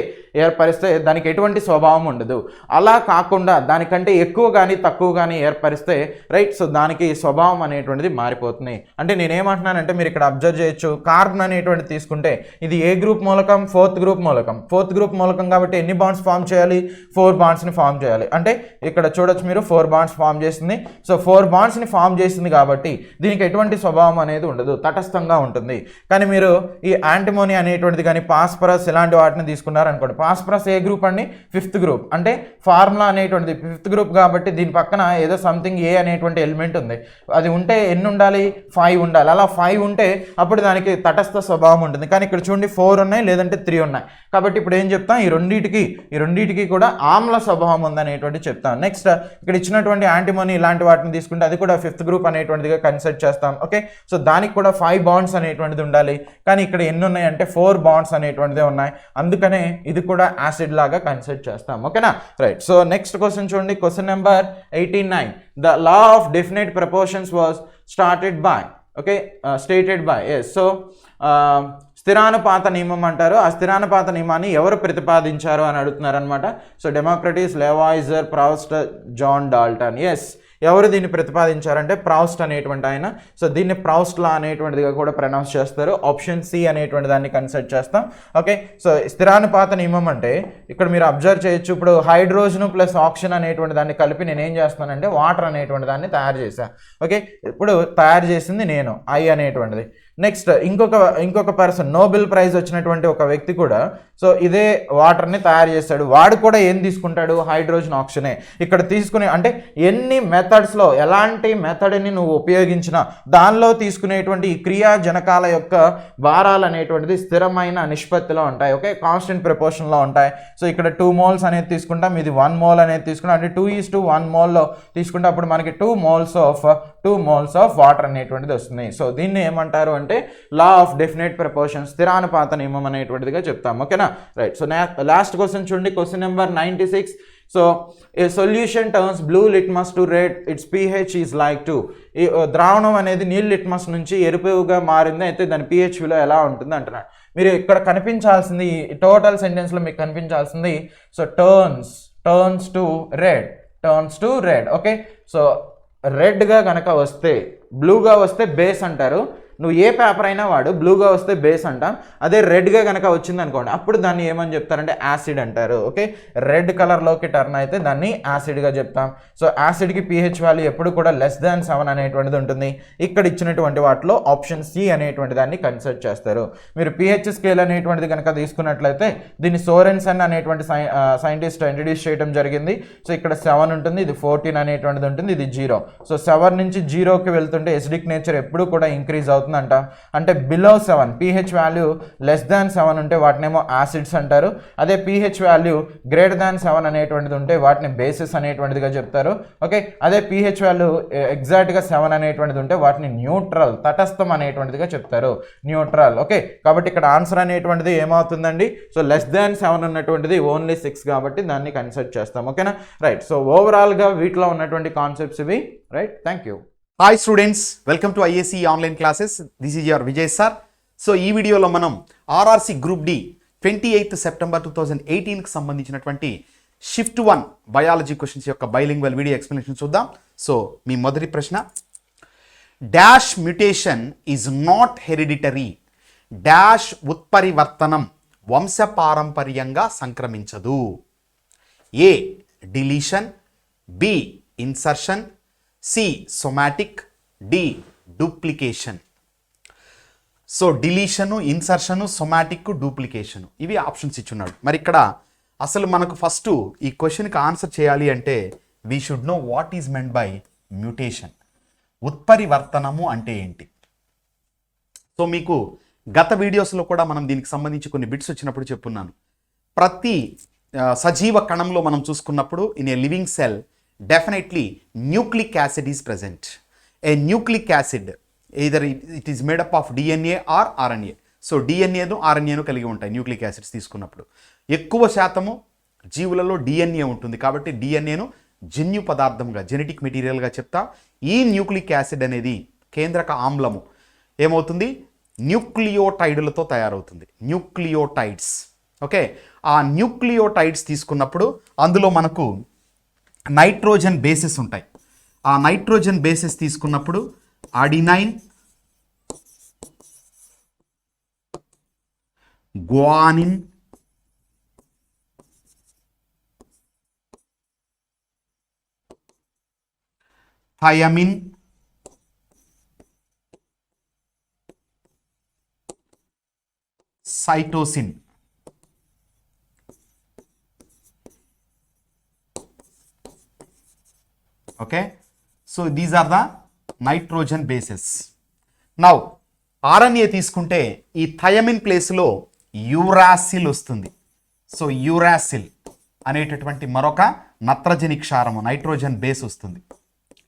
దానికి ఎటువంటి స్వభావం ఉండదు. అలా కాకుండా దానికంటే ఎక్కువ కానీ తక్కువ కానీ ఏర్పరిస్తే రైట్, సో దానికి స్వభావం అనేటువంటిది మారిపోతుంది. అంటే నేనేమంటున్నానంటే మీరు ఇక్కడ అబ్జర్వ్ చేయొచ్చు, కార్బన్ అనేటువంటిది తీసుకుంటే ఇది ఏ గ్రూప్ మూలకం? 4th గ్రూప్ మూలకం కాబట్టి ఎన్ని బాండ్స్ ఫామ్ చేయాలి? 4 బాండ్స్ని ఫామ్ చేయాలి. అంటే ఇక్కడ చూడొచ్చు మీరు 4 బాండ్స్ ఫామ్ చేసింది. సో 4 బాండ్స్ని ఫామ్ చేసింది కాబట్టి దీనికి ఎటువంటి స్వభావం అనేది ఉండదు, తటస్థంగా ఉంటుంది. కానీ మీరు ఈ యాంటిమోనీ అనేటువంటిది కానీ పాస్పరస్ ఇలాంటి వాటిని తీసుకున్నారనుకోండి, పాస్పరస్ ఏ గ్రూప్ అండి? 5th group. అంటే ఫార్ములా అనేటువంటిది 5th గ్రూప్ కాబట్టి దీని పక్కన ఏదో సంథింగ్ ఏ అనేటువంటి ఎలిమెంట్ ఉంది. అది ఉంటే ఎన్ని ఉండాలి? 5 ఉండాలి. అలా 5 ఉంటే అప్పుడు దానికి తటస్థ స్వభావం ఉంటుంది. కానీ ఇక్కడ చూడండి 4 ఉన్నాయి, లేదంటే 3 ఉన్నాయి. కాబట్టి ఇప్పుడు ఏం చెప్తాం? ఈ రెండింటికి కూడా ఆమ్ల స్వభావం ఉందనేటువంటి చెప్తాం. నెక్స్ట్ ఇక్కడ ఇచ్చినటువంటి యాంటిమోనీ ఇలాంటి వాటిని తీసుకుంటే అది కూడా 5th గ్రూప్ అనేటువంటిదిగా కన్సిడర్ చేస్తాం. ఓకే, సో దానికి కూడా 5 బాండ్స్ అనేటువంటిది ఉండాలి. కానీ ఇక్కడ ఎన్ని ఉన్నాయంటే 4 బాండ్స్ అనేటువంటిదే ఉన్నాయి. అందుకనే ఇది కూడా యాసిడ్ లాగా కన్సిడర్ చేస్తాం. ఓకేనా రైట్. సో నెక్స్ట్ క్వశ్చన్ చూడండి, question number 89. The law of definite proportions was started by stated by so స్థిరానుపాత నియమం అంటారు. ఆ స్థిరానుపాత నియమాన్ని ఎవరు ప్రతిపాదించారు అని అడుగుతున్నారు అనమాట. So Democritus, Lavoisier, Proust, John Dalton. Yes, ఎవరు దీన్ని ప్రతిపాదించారంటే ప్రౌస్ట్ అనేటువంటి ఆయన. సో దీన్ని ప్రౌస్ట్ లా అనేటువంటిదిగా కూడా ప్రొనౌన్స్ చేస్తారు. ఆప్షన్ సి అనేటువంటి దాన్ని కన్సిడర్ చేస్తాం. ఓకే, సో స్థిరానుపాత నియమం అంటే ఇక్కడ మీరు అబ్జర్వ్ చేయొచ్చు, ఇప్పుడు హైడ్రోజన్ ప్లస్ ఆక్సిజన్ అనేటువంటి దాన్ని కలిపి నేను ఏం చేస్తానంటే వాటర్ అనేటువంటి దాన్ని తయారు చేశాను. ఓకే, ఇప్పుడు తయారు చేసింది నేను, ఐ అనేటువంటిది. నెక్స్ట్ ఇంకొక పర్సన్, నోబెల్ ప్రైజ్ వచ్చినటువంటి ఒక వ్యక్తి కూడా సో ఇదే వాటర్ని తయారు చేస్తాడు. వాడు కూడా ఏం తీసుకుంటాడు? హైడ్రోజన్ ఆక్సిజనే. ఇక్కడ తీసుకునే అంటే ఎన్ని మెథడ్స్లో ఎలాంటి మెథడ్ని నువ్వు ఉపయోగించినా దానిలో తీసుకునేటువంటి ఈ క్రియాజనకాల యొక్క భారాలు అనేటువంటిది స్థిరమైన నిష్పత్తిలో ఉంటాయి. ఓకే, కాన్స్టెంట్ ప్రపోర్షన్లో ఉంటాయి. సో ఇక్కడ 2 మోల్స్ అనేది తీసుకుంటాం, ఇది 1 మోల్ అనేది తీసుకుంటాం. అంటే 2:1 మోల్లో తీసుకుంటే అప్పుడు మనకి 2 మోల్స్ ఆఫ్ వాటర్ అనేటువంటిది వస్తుంది. సో దీన్ని ఏమంటారు అంటే లా ఆఫ్ డెఫినెట్ ప్రపోర్షన్, స్థిరానుపాత నియమం అనేటువంటిదిగా చెప్తాం. ఓకేనా రైట్. సో లాస్ట్ క్వశ్చన్ చూడండి, question number 96. So a solution turns blue litmus to red, it's pH is like to. ఈ ద్రావణం అనేది నీల్ లిట్మస్ నుంచి ఎరుపుగా మారింది, అయితే దాని pH విలువ ఎలా ఉంటుంది అంటున్నాడు. మీరు ఇక్కడ కనిపించాల్సింది టోటల్ సెంటెన్స్లో మీకు కనిపించాల్సింది so turns to red. Okay, so రెడ్గా కనుక వస్తే, బ్లూగా వస్తే బేస్ అంటారు. నువ్వు ఏ పేపర్ అయినా వాడు, బ్లూగా వస్తే బేస్ అంటాం. అదే రెడ్గా కనుక వచ్చింది అనుకోండి, అప్పుడు దాన్ని ఏమని చెప్తారంటే యాసిడ్ అంటారు. ఓకే, రెడ్ కలర్లోకి టర్న్ అయితే దాన్ని యాసిడ్గా చెప్తాం. సో యాసిడ్కి pH వాల్యూ ఎప్పుడు కూడా <7 అనేటువంటిది ఉంటుంది. ఇక్కడ ఇచ్చినటువంటి వాటిలో ఆప్షన్ సి అనేటువంటి దాన్ని కన్సిడర్ చేస్తారు. మీరు pH స్కేల్ అనేటువంటిది కనుక తీసుకున్నట్లయితే దీన్ని సోరెన్సన్ అనేటువంటి సైంటిస్ట్ ఇంట్రడ్యూస్ చేయడం జరిగింది. సో ఇక్కడ 7 ఉంటుంది, ఇది 14 అనేటువంటిది ఉంటుంది, ఇది 0. సో 7 నుంచి 0కి వెళ్తుంటే ఎసిడిక్ నేచర్ ఎప్పుడు కూడా ఇంక్రీజ్ అవుతుంది. అవుతుందంట. అంటే below 7 pH value less than 7 ఉంటే వాటినేమో యాసిడ్స్ అంటారు. అదే pH వాల్యూ గ్రేటర్ దాన్ 7 అనేటువంటిది ఉంటే వాటిని బేసిస్ అనేటువంటిదిగా చెప్తారు. ఓకే, అదే pH వాల్యూ ఎగ్జాక్ట్గా 7 అనేటువంటిది ఉంటే వాటిని న్యూట్రల్, తటస్థం అనేటువంటిదిగా చెప్తారు, న్యూట్రల్. ఓకే, కాబట్టి ఇక్కడ ఆన్సర్ అనేటువంటిది ఏమవుతుందండి? సో లెస్ దాన్ 7 ఉన్నటువంటిది ఓన్లీ 6 కాబట్టి దాన్ని కన్సిడర్ చేస్తాం. ఓకేనా, రైట్. సో ఓవరాల్గా వీటిలో ఉన్నటువంటి కాన్సెప్ట్స్ ఇవి, right. Thank you. Hi students, welcome to IAC online classes. This is your Vijay sir. So ఈ వీడియోలో మనం ఆర్ఆర్సీ గ్రూప్ డి 28 సెప్టెంబర్ 2018కి సంబంధించినటువంటి షిఫ్ట్ 1 బయాలజీ క్వశ్చన్స్ యొక్క బైలింగ్వల్ వీడియో ఎక్స్ప్లెనేషన్ చూద్దాం. సో మీ మొదటి ప్రశ్న, dash mutation is not hereditary, dash ఉత్పరివర్తనం వంశపారంపర్యంగా సంక్రమించదు. A deletion, B insertion, C somatic, D duplication. So deletion, insertion, somatic, duplication ఇవి ఆప్షన్స్ ఇచ్చున్నాడు. మరి ఇక్కడ అసలు మనకు ఫస్ట్ ఈ క్వశ్చన్కి ఆన్సర్ చేయాలి అంటే we should know what is meant by mutation. ఉత్పరివర్తనము అంటే ఏంటి? సో మీకు గత వీడియోస్లో కూడా మనం దీనికి సంబంధించి కొన్ని బిట్స్ వచ్చినప్పుడు చెప్పున్నాను. ప్రతి సజీవ కణంలో మనం చూసుకున్నప్పుడు in a living cell definitely nucleic acid is present. A nucleic acid either it is made up of DNA or RNA. So డిఎన్ఏను ఆర్ఎన్ఏను కలిగి ఉంటాయి న్యూక్లిక్ యాసిడ్స్ తీసుకున్నప్పుడు. ఎక్కువ శాతము జీవులలో డిఎన్ఏ ఉంటుంది కాబట్టి డిఎన్ఏను జన్యు పదార్థంగా, జెనెటిక్ మెటీరియల్గా చెప్తాం. ఈ న్యూక్లిక్ యాసిడ్ అనేది కేంద్రక ఆమ్లము ఏమవుతుంది? న్యూక్లియోటైడులతో తయారవుతుంది, న్యూక్లియోటైడ్స్. ఓకే, ఆ న్యూక్లియోటైడ్స్ తీసుకున్నప్పుడు అందులో మనకు నైట్రోజన్ బేసెస్ ఉంటాయి. ఆ నైట్రోజన్ బేసెస్ తీసుకున్నప్పుడు adenine, guanine, thymine, cytosine. Okay, so these are the nitrogen bases. Now RNA తీసుకుంటే ఈ థయమిన్ ప్లేస్లో యూరాసిల్ వస్తుంది. సో యూరాసిల్ అనేటటువంటి మరొక నత్రజని క్షారము, నైట్రోజన్ బేస్ వస్తుంది.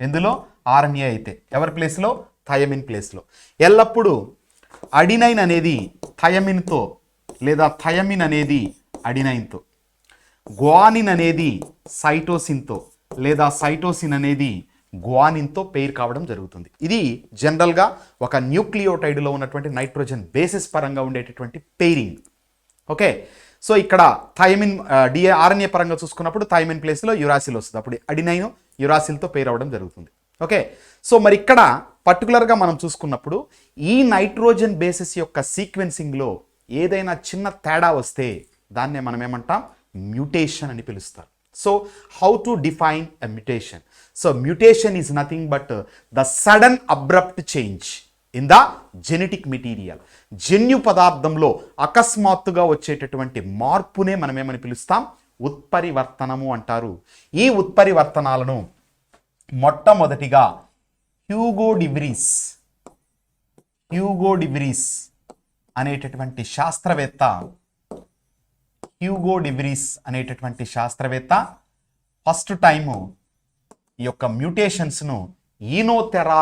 ఎందులో? ఆర్ఎన్ఏ అయితే. ఎవరి ప్లేస్లో? థయమిన్ ప్లేస్లో. ఎల్లప్పుడూ అడినైన్ అనేది థయమిన్తో లేదా థయమిన్ అనేది అడినైన్తో, గ్వానిన్ అనేది సైటోసిన్తో లేదా సైటోసిన్ అనేది గ్వానిన్తో పెయిర్ కావడం జరుగుతుంది. ఇది జనరల్గా ఒక న్యూక్లియోటైడ్లో ఉన్నటువంటి నైట్రోజన్ బేసిస్ పరంగా ఉండేటటువంటి పెయిరింగ్. ఓకే, సో ఇక్కడ థైమిన్ ఆర్ఎన్ఏ పరంగా చూసుకున్నప్పుడు థైమిన్ ప్లేస్లో యురాసిల్ వస్తుంది. అప్పుడు అడినైన్ యురాసిల్తో పెయిర్ అవ్వడం జరుగుతుంది. ఓకే, సో మరి ఇక్కడ పర్టికులర్గా మనం చూసుకున్నప్పుడు ఈ నైట్రోజన్ బేసిస్ యొక్క సీక్వెన్సింగ్లో ఏదైనా చిన్న తేడా వస్తే దాన్నే మనం ఏమంటాం? మ్యూటేషన్ అని పిలుస్తారు. So how to define a mutation? So mutation is nothing but the sudden abrupt change in the genetic material. జన్యు పదార్థంలో అకస్మాత్తుగా వచ్చేటటువంటి మార్పునే మనం ఏమని పిలుస్తాం? ఉత్పరివర్తనము అంటారు. ఈ ఉత్పరివర్తనాలను మొట్టమొదటిగా హ్యూగో డివ్రీస్ అనేటటువంటి శాస్త్రవేత్త ఫస్ట్ టైము ఈ యొక్క మ్యూటేషన్స్ను ఈనోథెరా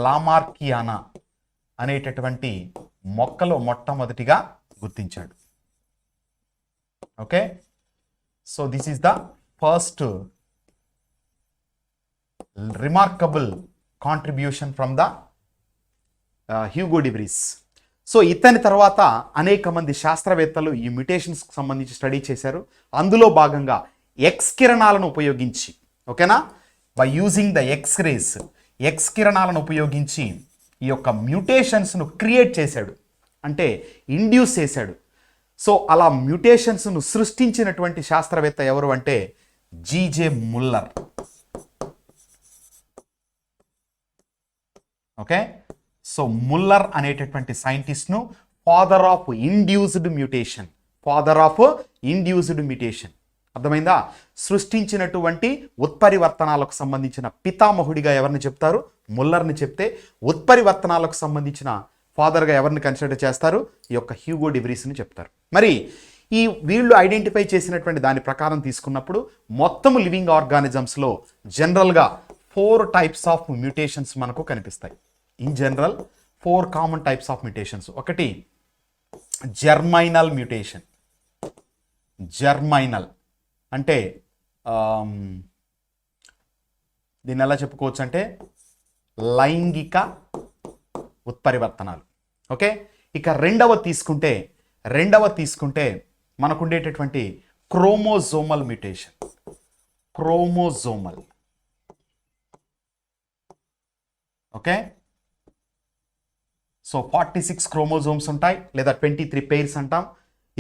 లామార్కియానా అనేటటువంటి మొక్కలో మొట్టమొదటిగా గుర్తించాడు. Okay, so this is the first remarkable contribution from the Hugo de Vries. So ఇతని తర్వాత అనేక మంది శాస్త్రవేత్తలు ఈ మ్యూటేషన్స్కి సంబంధించి స్టడీ చేశారు. అందులో భాగంగా ఎక్స్ కిరణాలను ఉపయోగించి, ఓకేనా, బై యూజింగ్ ద ఎక్స్ కిరణాలను ఉపయోగించి ఈ యొక్క మ్యూటేషన్స్ను క్రియేట్ చేశాడు, అంటే ఇండ్యూస్ చేశాడు. సో అలా మ్యూటేషన్స్ను సృష్టించినటువంటి శాస్త్రవేత్త ఎవరు అంటే GJ Muller. Okay, so Muller అనేటటువంటి సైంటిస్ట్ను ఫాదర్ ఆఫ్ ఇండ్యూస్డ్ మ్యూటేషన్ అర్థమైందా? సృష్టించినటువంటి ఉత్పరివర్తనాలకు సంబంధించిన పితామహుడిగా ఎవరిని చెప్తారు? ముల్లర్ని చెప్తే ఉత్పరివర్తనాలకు సంబంధించిన ఫాదర్గా ఎవరిని కన్సిడర్ చేస్తారు? ఈ యొక్క హ్యూగో డివ్రీస్ని చెప్తారు. మరి ఈ వీళ్ళు ఐడెంటిఫై చేసినటువంటి దాని ప్రకారం తీసుకున్నప్పుడు మొత్తం లివింగ్ ఆర్గానిజమ్స్లో జనరల్గా 4 టైప్స్ ఆఫ్ మ్యూటేషన్స్ మనకు కనిపిస్తాయి. In general 4 common types of mutations. ఒకటి జర్మైనల్ మ్యూటేషన్. జర్మైనల్ అంటే దీన్ని ఎలా చెప్పుకోవచ్చు అంటే లైంగిక ఉత్పరివర్తనాలు. ఓకే, ఇక రెండవ తీసుకుంటే మనకు ఉండేటటువంటి chromosomal mutation. Chromosomal. Okay, so 46 chromosomes ఉంటాయి, లేదా 23 పెయిర్స్ అంటాం.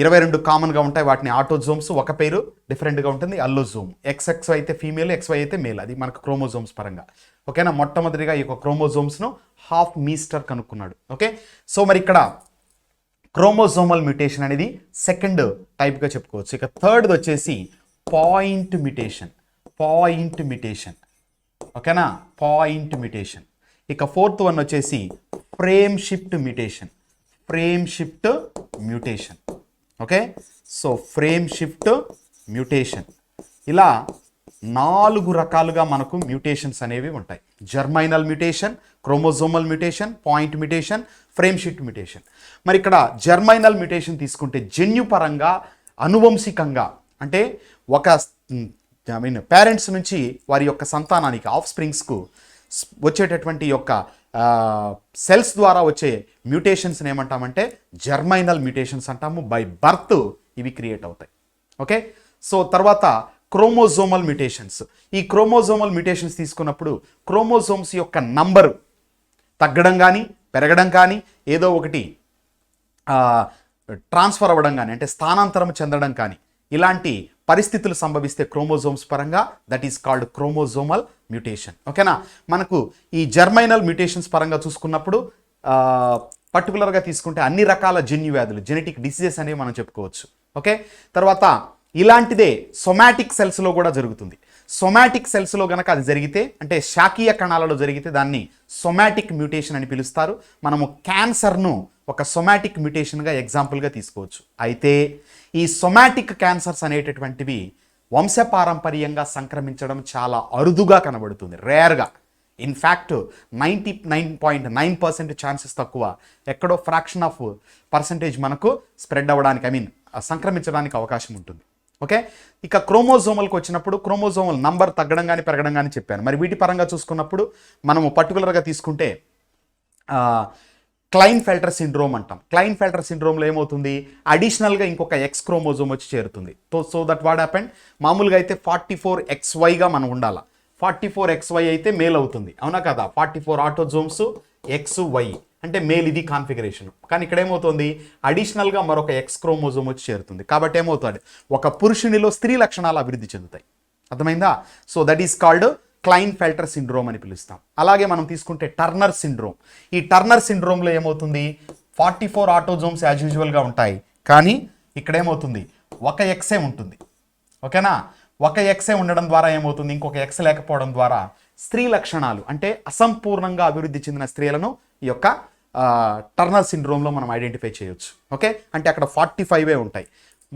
22 కామన్గా ఉంటాయి, వాటిని ఆటోజోమ్స్. ఒక పేరు డిఫరెంట్గా ఉంటుంది, అల్లోజోమ్. XX అయితే ఫీమేల్, XY అయితే మేల్. అది మనకు క్రోమోజోమ్స్ పరంగా. ఓకేనా? మొట్టమొదటిగా ఈ యొక్క క్రోమోజోమ్స్ను హాఫ్ మీస్టర్ కనుక్కున్నాడు. ఓకే, సో మరి ఇక్కడ క్రోమోజోమల్ మ్యూటేషన్ అనేది సెకండ్ టైప్గా చెప్పుకోవచ్చు. ఇక థర్డ్ వచ్చేసి పాయింట్ మ్యూటేషన్. Point mutation. ఓకేనా? Point mutation. ఇక ఫోర్త్ వన్ వచ్చేసి frame shift mutation. Frame shift mutation. Okay, so frame shift mutation. ఇలా 4 రకాలుగా మనకు మ్యూటేషన్స్ అనేవి ఉంటాయి. Germinal mutation, chromosomal mutation, point mutation, frame shift mutation. మరి ఇక్కడ జర్మైనల్ మ్యూటేషన్ తీసుకుంటే జన్యుపరంగా అనువంశికంగా అంటే ఒక పేరెంట్స్ నుంచి వారి యొక్క సంతానానికి ఆఫ్ స్ప్రింగ్స్కు వచ్చేటటువంటి యొక్క సెల్స్ ద్వారా వచ్చే మ్యూటేషన్స్ని ఏమంటామంటే జర్మైనల్ మ్యూటేషన్స్ అంటాము. బై బర్త్ ఇవి క్రియేట్ అవుతాయి. ఓకే, సో తర్వాత క్రోమోజోమల్ మ్యూటేషన్స్. ఈ క్రోమోజోమల్ మ్యూటేషన్స్ తీసుకున్నప్పుడు క్రోమోజోమ్స్ యొక్క నంబరు తగ్గడం కానీ పెరగడం కానీ ఏదో ఒకటి ట్రాన్స్ఫర్ అవ్వడం కానీ అంటే స్థానాంతరం చెందడం కానీ ఇలాంటి పరిస్థితులు సంభవిస్తే క్రోమోజోమ్స్ పరంగా that is called chromosomal mutation. ఓకేనా? మనకు ఈ జర్మైనల్ మ్యూటేషన్స్ పరంగా చూసుకున్నప్పుడు పర్టికులర్గా తీసుకుంటే అన్ని రకాల జన్యు వ్యాధులు, జెనెటిక్ డిసీజెస్ అనేవి మనం చెప్పుకోవచ్చు. ఓకే, తర్వాత ఇలాంటిదే సొమాటిక్ సెల్స్లో కూడా జరుగుతుంది. సొమాటిక్ సెల్స్లో కనుక అది జరిగితే అంటే శాఖీయ కణాలలో జరిగితే దాన్ని సొమాటిక్ మ్యూటేషన్ అని పిలుస్తారు. మనము క్యాన్సర్ను ఒక సొమాటిక్ మ్యూటేషన్గా ఎగ్జాంపుల్గా తీసుకోవచ్చు. అయితే ఈ సొమాటిక్ క్యాన్సర్స్ అనేటటువంటివి వంశపారంపర్యంగా సంక్రమించడం చాలా అరుదుగా కనబడుతుంది, రేర్గా. ఇన్ఫ్యాక్ట్ 99.9% ఛాన్సెస్ తక్కువ, ఎక్కడో ఫ్రాక్షన్ ఆఫ్ పర్సంటేజ్ మనకు స్ప్రెడ్ అవ్వడానికి సంక్రమించడానికి అవకాశం ఉంటుంది. ఓకే, ఇక క్రోమోజోమల్కి వచ్చినప్పుడు క్రోమోజోమల్ నంబర్ తగ్గడం కానీ పెరగడం కానీ చెప్పాను. మరి వీటి పరంగా చూసుకున్నప్పుడు మనము పర్టికులర్గా తీసుకుంటే క్లైన్ఫెల్టర్ సిండ్రోమ్ అంటాం. క్లైన్ఫెల్టర్ సిండ్రోమ్లో ఏమవుతుంది, అడిషనల్గా ఇంకొక ఎక్స్ క్రోమోజోమ్ వచ్చి చేరుతుంది. సో దట్ వాట్ హ్యాపెండ్, మామూలుగా అయితే 44XYగా మనం ఉండాలి. 44XY అయితే మేల్ అవుతుంది, అవునా కదా? 44 ఆటోజోమ్స్ XY అంటే మేల్, ఇది కాన్ఫిగరేషన్. కానీ ఇక్కడ ఏమవుతుంది, అడిషనల్గా మరొక ఎక్స్ క్రోమోజోమ్ వచ్చి చేరుతుంది. కాబట్టి ఏమవుతుంది, ఒక పురుషునిలో స్త్రీ లక్షణాలు అభివృద్ధి చెందుతాయి. అర్థమైందా? So that is called Klinefelter syndrome అని పిలుస్తాం. అలాగే మనం తీసుకుంటే టర్నర్ సిండ్రోమ్. ఈ టర్నర్ సిండ్రోమ్లో ఏమవుతుంది, 44 ఆటోజోమ్స్ యాజ్ యూజువల్గా ఉంటాయి, కానీ ఇక్కడ ఏమవుతుంది, ఒక ఎక్సే ఉంటుంది. ఓకేనా? ఒక ఎక్సే ఉండడం ద్వారా ఏమవుతుంది, ఇంకొక ఎక్స్ లేకపోవడం ద్వారా స్త్రీ లక్షణాలు అంటే అసంపూర్ణంగా అభివృద్ధి చెందిన స్త్రీలను ఈ యొక్క టర్నర్ సిండ్రోమ్లో మనం ఐడెంటిఫై చేయొచ్చు. ఓకే, అంటే అక్కడ 45 ఉంటాయి.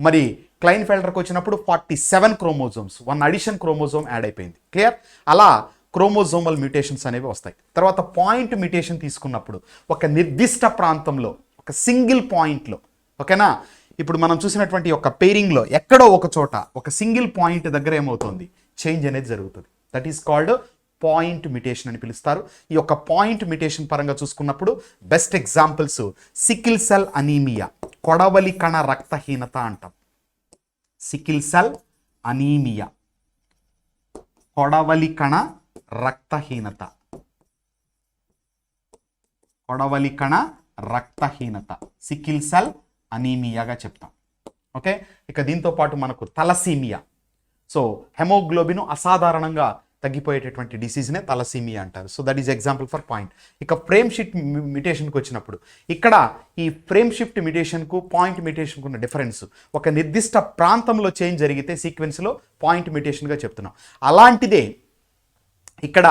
మరి క్లైన్ఫెల్టర్కి వచ్చినప్పుడు 47 క్రోమోజోమ్స్, 1 అడిషన్ క్రోమోజోమ్ యాడ్ అయిపోయింది. క్లియర్? అలా క్రోమోజోమల్ మ్యూటేషన్స్ అనేవి వస్తాయి. తర్వాత పాయింట్ మ్యూటేషన్ తీసుకున్నప్పుడు ఒక నిర్దిష్ట ప్రాంతంలో ఒక సింగిల్ పాయింట్లో, ఓకేనా, ఇప్పుడు మనం చూసినటువంటి ఒక పెయిరింగ్లో ఎక్కడో ఒక చోట ఒక సింగిల్ పాయింట్ దగ్గర ఏమవుతుంది, చేంజ్ అనేది జరుగుతుంది. That is called point mutation అని పిలుస్తారు. ఈ యొక్క పాయింట్ మ్యూటేషన్ పరంగా చూసుకున్నప్పుడు best examples sickle cell anaemia, కొడవలి కణ రక్తహీనత అంటాం. సికిల్ సెల్ అనీమియా, కొడవలి కణ రక్తహీనత, కొడవలి కణ రక్తహీనత, సికిల్ సెల్ అనీమియాగా చెప్తాం. ఓకే, ఇక దీంతో పాటు మనకు తలసీమియా. సో హెమోగ్లోబిన్ అసాధారణంగా తగ్గిపోయేటటువంటి డిసీజ్నే తలసీమియా అంటారు. So that is example for point. ఇక ఫ్రేమ్ షిఫ్ట్ మ్యుటేషన్కి వచ్చినప్పుడు ఇక్కడ ఈ ఫ్రేమ్ షిఫ్ట్ మ్యుటేషన్కు పాయింట్ మ్యుటేషన్కు ఉన్న డిఫరెన్స్, ఒక నిర్దిష్ట ప్రాంతంలో చేంజ్ జరిగితే సీక్వెన్స్లో పాయింట్ మ్యుటేషన్గా చెప్తున్నాం. అలాంటిదే ఇక్కడ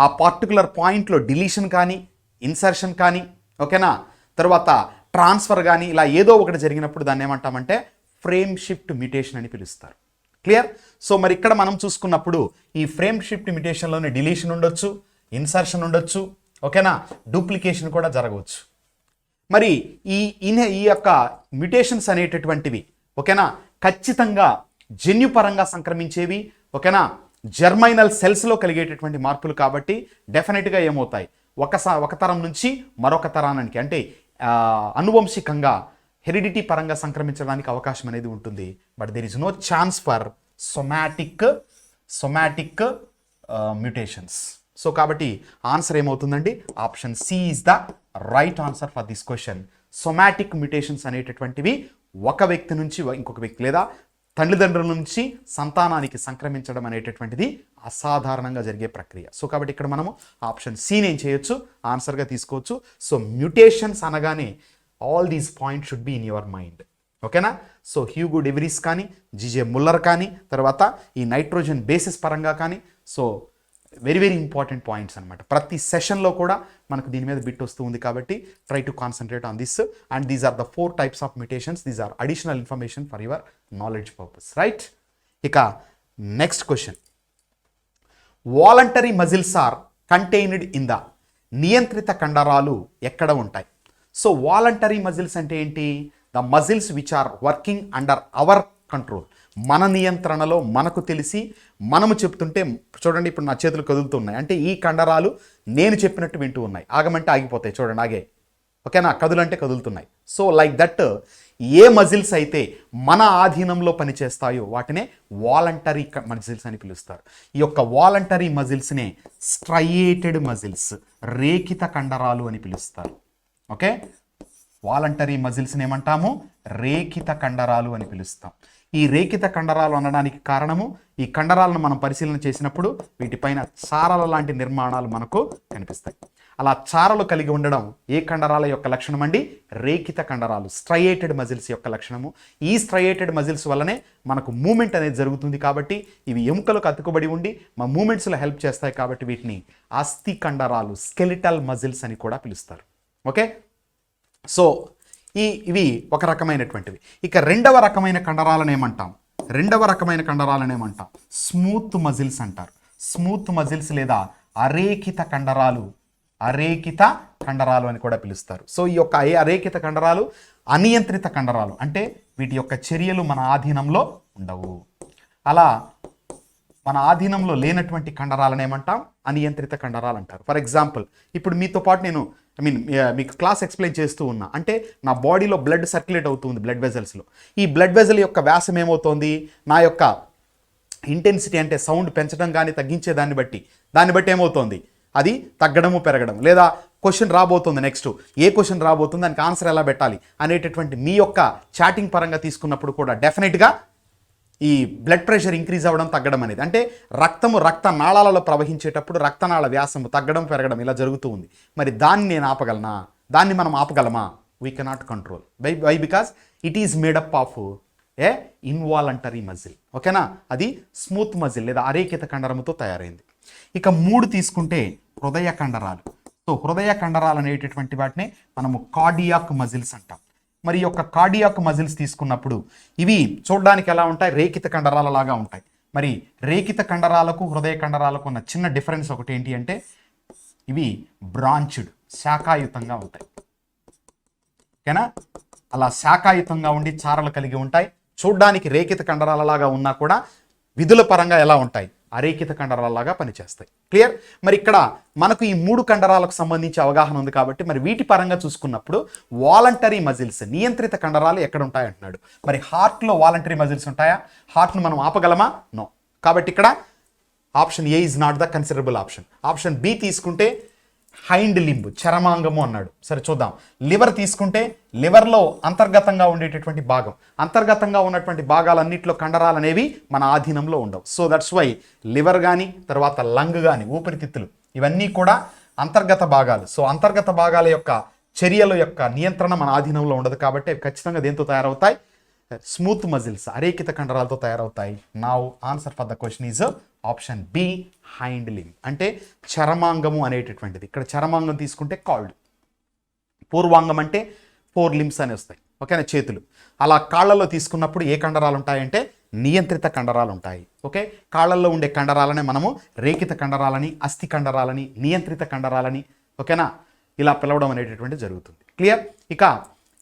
ఆ పర్టికులర్ పాయింట్లో డిలీషన్ కానీ ఇన్సర్షన్ కానీ ఓకేనా, తర్వాత ట్రాన్స్ఫర్ కానీ ఇలా ఏదో ఒకటి జరిగినప్పుడు దాన్ని ఏమంటామంటే ఫ్రేమ్ షిఫ్ట్ మ్యుటేషన్ అని పిలుస్తారు. క్లియర్? సో మరి ఇక్కడ మనం చూసుకున్నప్పుడు ఈ ఫ్రేమ్ షిఫ్ట్ మ్యుటేషన్లోనే డిలీషన్ ఉండొచ్చు, ఇన్సర్షన్ ఉండొచ్చు, ఓకేనా, డూప్లికేషన్ కూడా జరగవచ్చు. మరి ఈ యొక్క మ్యుటేషన్స్ అనేటటువంటివి ఓకేనా ఖచ్చితంగా జన్యుపరంగా సంక్రమించేవి, ఓకేనా, జర్మైనల్ సెల్స్లో కలిగేటటువంటి మార్పులు కాబట్టి డెఫినెట్గా ఏమవుతాయి, ఒక తరం నుంచి మరొక తరానికి అంటే అనువంశికంగా హెరిడిటీ పరంగా సంక్రమించడానికి అవకాశం అనేది ఉంటుంది. But there is no chance for somatic mutations. So కాబట్టి ఆన్సర్ ఏమవుతుందండి, option C is the right answer for this question. Somatic mutations అనేటటువంటివి ఒక వ్యక్తి నుంచి ఇంకొక వ్యక్తి లేదా తల్లిదండ్రుల నుంచి సంతానానికి సంక్రమించడం అనేటటువంటిది అసాధారణంగా జరిగే ప్రక్రియ. సో కాబట్టి ఇక్కడ మనము ఆప్షన్ సిని ఏం చేయొచ్చు, ఆన్సర్గా తీసుకోవచ్చు. సో మ్యుటేషన్స్ అనగానే all these points should be in your mind. ఓకేనా? సో హ్యూగో డెవిరీస్ కానీ, జిజే ముల్లర్ కానీ, తర్వాత ఈ నైట్రోజన్ బేసిస్ పరంగా కానీ, so very very important points అనమాట. ప్రతి సెషన్లో కూడా మనకు దీని మీద బిట్ వస్తూ ఉంది కాబట్టి try to concentrate on this. And these are the 4 types of mutations. These are additional information for your knowledge purpose, right? ఇక next question, voluntary muscles are contained in the, నియంత్రిత కండరాలు ఎక్కడ ఉంటాయి? సో వాలంటరీ మజిల్స్ అంటే ఏంటి? The muscles which are working under our control, మన నియంత్రణలో మనకు తెలిసి మనము చెప్తుంటే. చూడండి ఇప్పుడు నా చేతులు కదులుతున్నాయి అంటే ఈ కండరాలు నేను చెప్పినట్టు వింటూ ఉన్నాయి. ఆగమంటే ఆగిపోతాయి, చూడండి ఆగే, ఓకేనా, కదులంటే కదులుతున్నాయి. So like that A muscles అయితే మన ఆధీనంలో పనిచేస్తాయో వాటినే వాలంటరీ మజిల్స్ అని పిలుస్తారు. ఈ యొక్క వాలంటరీ మజిల్స్నే స్ట్రయేటెడ్ మజిల్స్, రేఖిత కండరాలు అని పిలుస్తారు. ఓకే, వాలంటరీ మజిల్స్ని ఏమంటాము, రేఖిత కండరాలు అని పిలుస్తాం. ఈ రేఖిత కండరాలు అనడానికి కారణము, ఈ కండరాలను మనం పరిశీలన చేసినప్పుడు వీటిపైన చారల లాంటి నిర్మాణాలు మనకు కనిపిస్తాయి. అలా చారలు కలిగి ఉండడం ఏ కండరాల యొక్క లక్షణం అండి? రేఖిత కండరాలు, స్ట్రయేటెడ్ మజిల్స్ యొక్క లక్షణము. ఈ స్ట్రయేటెడ్ మజిల్స్ వల్లనే మనకు మూమెంట్ అనేది జరుగుతుంది కాబట్టి ఇవి ఎముకలకు అతుకుబడి ఉండి మా మూమెంట్స్లో హెల్ప్ చేస్తాయి కాబట్టి వీటిని అస్థి కండరాలు, స్కెలిటల్ మజిల్స్ అని కూడా పిలుస్తారు. ఓకే, సో ఇవి ఒక రకమైనటువంటివి. ఇక రెండవ రకమైన కండరాలను ఏమంటాం? స్మూత్ మజిల్స్ అంటారు. స్మూత్ మజిల్స్ లేదా అరేఖిత కండరాలు అని కూడా పిలుస్తారు. సో ఈ యొక్క అరేఖిత కండరాలు అనియంత్రిత కండరాలు, అంటే వీటి యొక్క చర్యలు మన ఆధీనంలో ఉండవు. అలా మన ఆధీనంలో లేనటువంటి కండరాలను ఏమంటాం? అనియంత్రిత కండరాలు అంటారు. ఫర్ ఎగ్జాంపుల్ ఇప్పుడు మీతో పాటు నేను మీకు క్లాస్ ఎక్స్ప్లెయిన్ చేస్తూ ఉన్నా అంటే నా బాడీలో బ్లడ్ సర్క్యులేట్ అవుతుంది బ్లడ్ వెజల్స్లో. ఈ బ్లడ్ వెజల్ యొక్క వ్యాసం ఏమవుతోంది, నా యొక్క ఇంటెన్సిటీ అంటే సౌండ్ పెంచడం కానీ తగ్గించే దాన్ని బట్టి ఏమవుతోంది, అది తగ్గడము పెరగడం. లేదా క్వశ్చన్ రాబోతుంది, నెక్స్ట్ ఏ క్వశ్చన్ రాబోతుంది, దానికి ఆన్సర్ ఎలా పెట్టాలి అనేటటువంటి మీ యొక్క చాటింగ్ పరంగా తీసుకున్నప్పుడు కూడా డెఫినెట్గా ఈ బ్లడ్ ప్రెషర్ ఇంక్రీజ్ అవ్వడం తగ్గడం అనేది, అంటే రక్త నాళాలలో ప్రవహించేటప్పుడు రక్తనాళ వ్యాసము తగ్గడం పెరగడం ఇలా జరుగుతూ ఉంది. మరి దాన్ని నేను ఆపగలనా? దాన్ని మనం ఆపగలమా? We cannot control. Why? Because it is made up of a involuntary muscle. ఓకేనా, అది స్మూత్ మజిల్ లేదా అరేఖిత కండరముతో తయారైంది. ఇక 3 తీసుకుంటే హృదయ కండరాలు. సో హృదయ కండరాలు అనేటటువంటి వాటిని మనము కార్డియాక్ మజిల్స్ అంటాం. మరి ఈ యొక్క కార్డియాక్ మజిల్స్ తీసుకున్నప్పుడు ఇవి చూడడానికి ఎలా ఉంటాయి? రేఖిత కండరాల లాగా ఉంటాయి. మరి రేఖిత కండరాలకు హృదయ కండరాలకు ఉన్న చిన్న డిఫరెన్స్ ఒకటి ఏంటి అంటే ఇవి బ్రాంచ్డ్, శాఖాయుతంగా ఉంటాయి. ఓకేనా, అలా శాఖాయుతంగా ఉండి చారలు కలిగి ఉంటాయి. చూడడానికి రేఖిత కండరాల లాగా ఉన్నా కూడా విధుల పరంగా ఎలా ఉంటాయి? అరేఖిత కండరాలలాగా పనిచేస్తాయి. క్లియర్? మరి ఇక్కడ మనకు ఈ 3 కండరాలకు సంబంధించి అవగాహన ఉంది కాబట్టి మరి వీటి పరంగా చూసుకున్నప్పుడు వాలంటరీ మజిల్స్, నియంత్రిత కండరాలు ఎక్కడ ఉంటాయి అంటున్నాడు. మరి హార్ట్లో వాలంటరీ మజిల్స్ ఉంటాయా? హార్ట్ను మనం ఆపగలమా? నో. కాబట్టి ఇక్కడ option A is not the considerable option. Option B తీసుకుంటే హైండ్ లింబ్ చరమాంగము అన్నాడు. సరే చూద్దాం. లివర్ తీసుకుంటే లివర్లో అంతర్గతంగా ఉండేటటువంటి భాగం, అంతర్గతంగా ఉన్నటువంటి భాగాలన్నింటిలో కండరాలు అనేవి మన ఆధీనంలో ఉండవు. సో దట్స్ వై లివర్ కానీ తర్వాత లంగ్ కానీ ఊపిరితిత్తులు ఇవన్నీ కూడా అంతర్గత భాగాలు. సో అంతర్గత భాగాల యొక్క చర్యల యొక్క నియంత్రణ మన ఆధీనంలో ఉండదు కాబట్టి అవి ఖచ్చితంగా దేంతో తయారవుతాయి? స్మూత్ మజిల్స్, అరేకిత కండరాలతో తయారవుతాయి. Now answer for the question is option B, hind limb అంటే చరమాంగము అనేటటువంటిది. ఇక్కడ చరమాంగం తీసుకుంటే కాల్డ్, పూర్వాంగం అంటే 4 లింబ్స్ అని వస్తాయి. ఓకేనా, చేతులు. అలా కాళ్ళల్లో తీసుకున్నప్పుడు ఏ కండరాలు ఉంటాయంటే నియంత్రిత కండరాలు ఉంటాయి. ఓకే, కాళ్ళల్లో ఉండే కండరాలనే మనము రేఖిత కండరాలని, అస్థి కండరాలని, నియంత్రిత కండరాలని ఓకేనా ఇలా పిలవడం అనేటటువంటిది జరుగుతుంది. క్లియర్? ఇక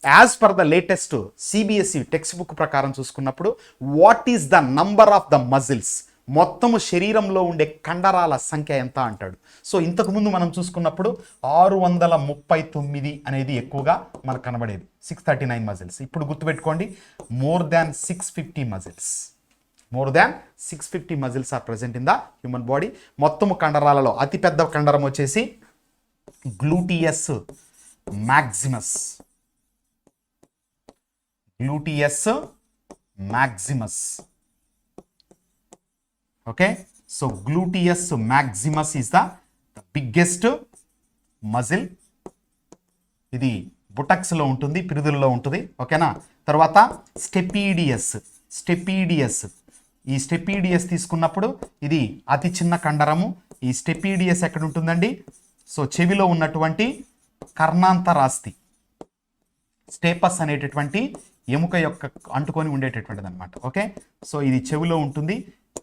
as per the latest CBSE text book ప్రకారం చూసుకున్నప్పుడు what is the number of the muscles, మొత్తము శరీరంలో ఉండే కండరాల సంఖ్య ఎంత అంటాడు. సో ఇంతకుముందు మనం చూసుకున్నప్పుడు 639 అనేది ఎక్కువగా మనకు కనబడేది, 639 మజిల్స్. ఇప్పుడు గుర్తుపెట్టుకోండి, more than 650 muscles, more than 650 muscles are present in the human body. మొత్తము కండరాలలో అతిపెద్ద కండరం వచ్చేసి gluteus maximus, gluteus maximus. Okay, so gluteus maximus is the biggest muscle. ఇది బుటక్స్లో ఉంటుంది, పిరుదులలో ఉంటుంది. ఓకేనా, తర్వాత స్టెపీడియస్, స్టెపీడియస్. ఈ స్టెపీడియస్ తీసుకున్నప్పుడు ఇది అతి చిన్న కండరము. ఈ స్టెపీడియస్ ఎక్కడ ఉంటుందండి? సో చెవిలో ఉన్నటువంటి కర్ణాంతరాస్తి, స్టేపస్ అనేటటువంటి ఎముక యొక్క అంటుకొని ఉండేటటువంటిది అనమాట. ఓకే, సో ఇది చెవిలో ఉంటుంది,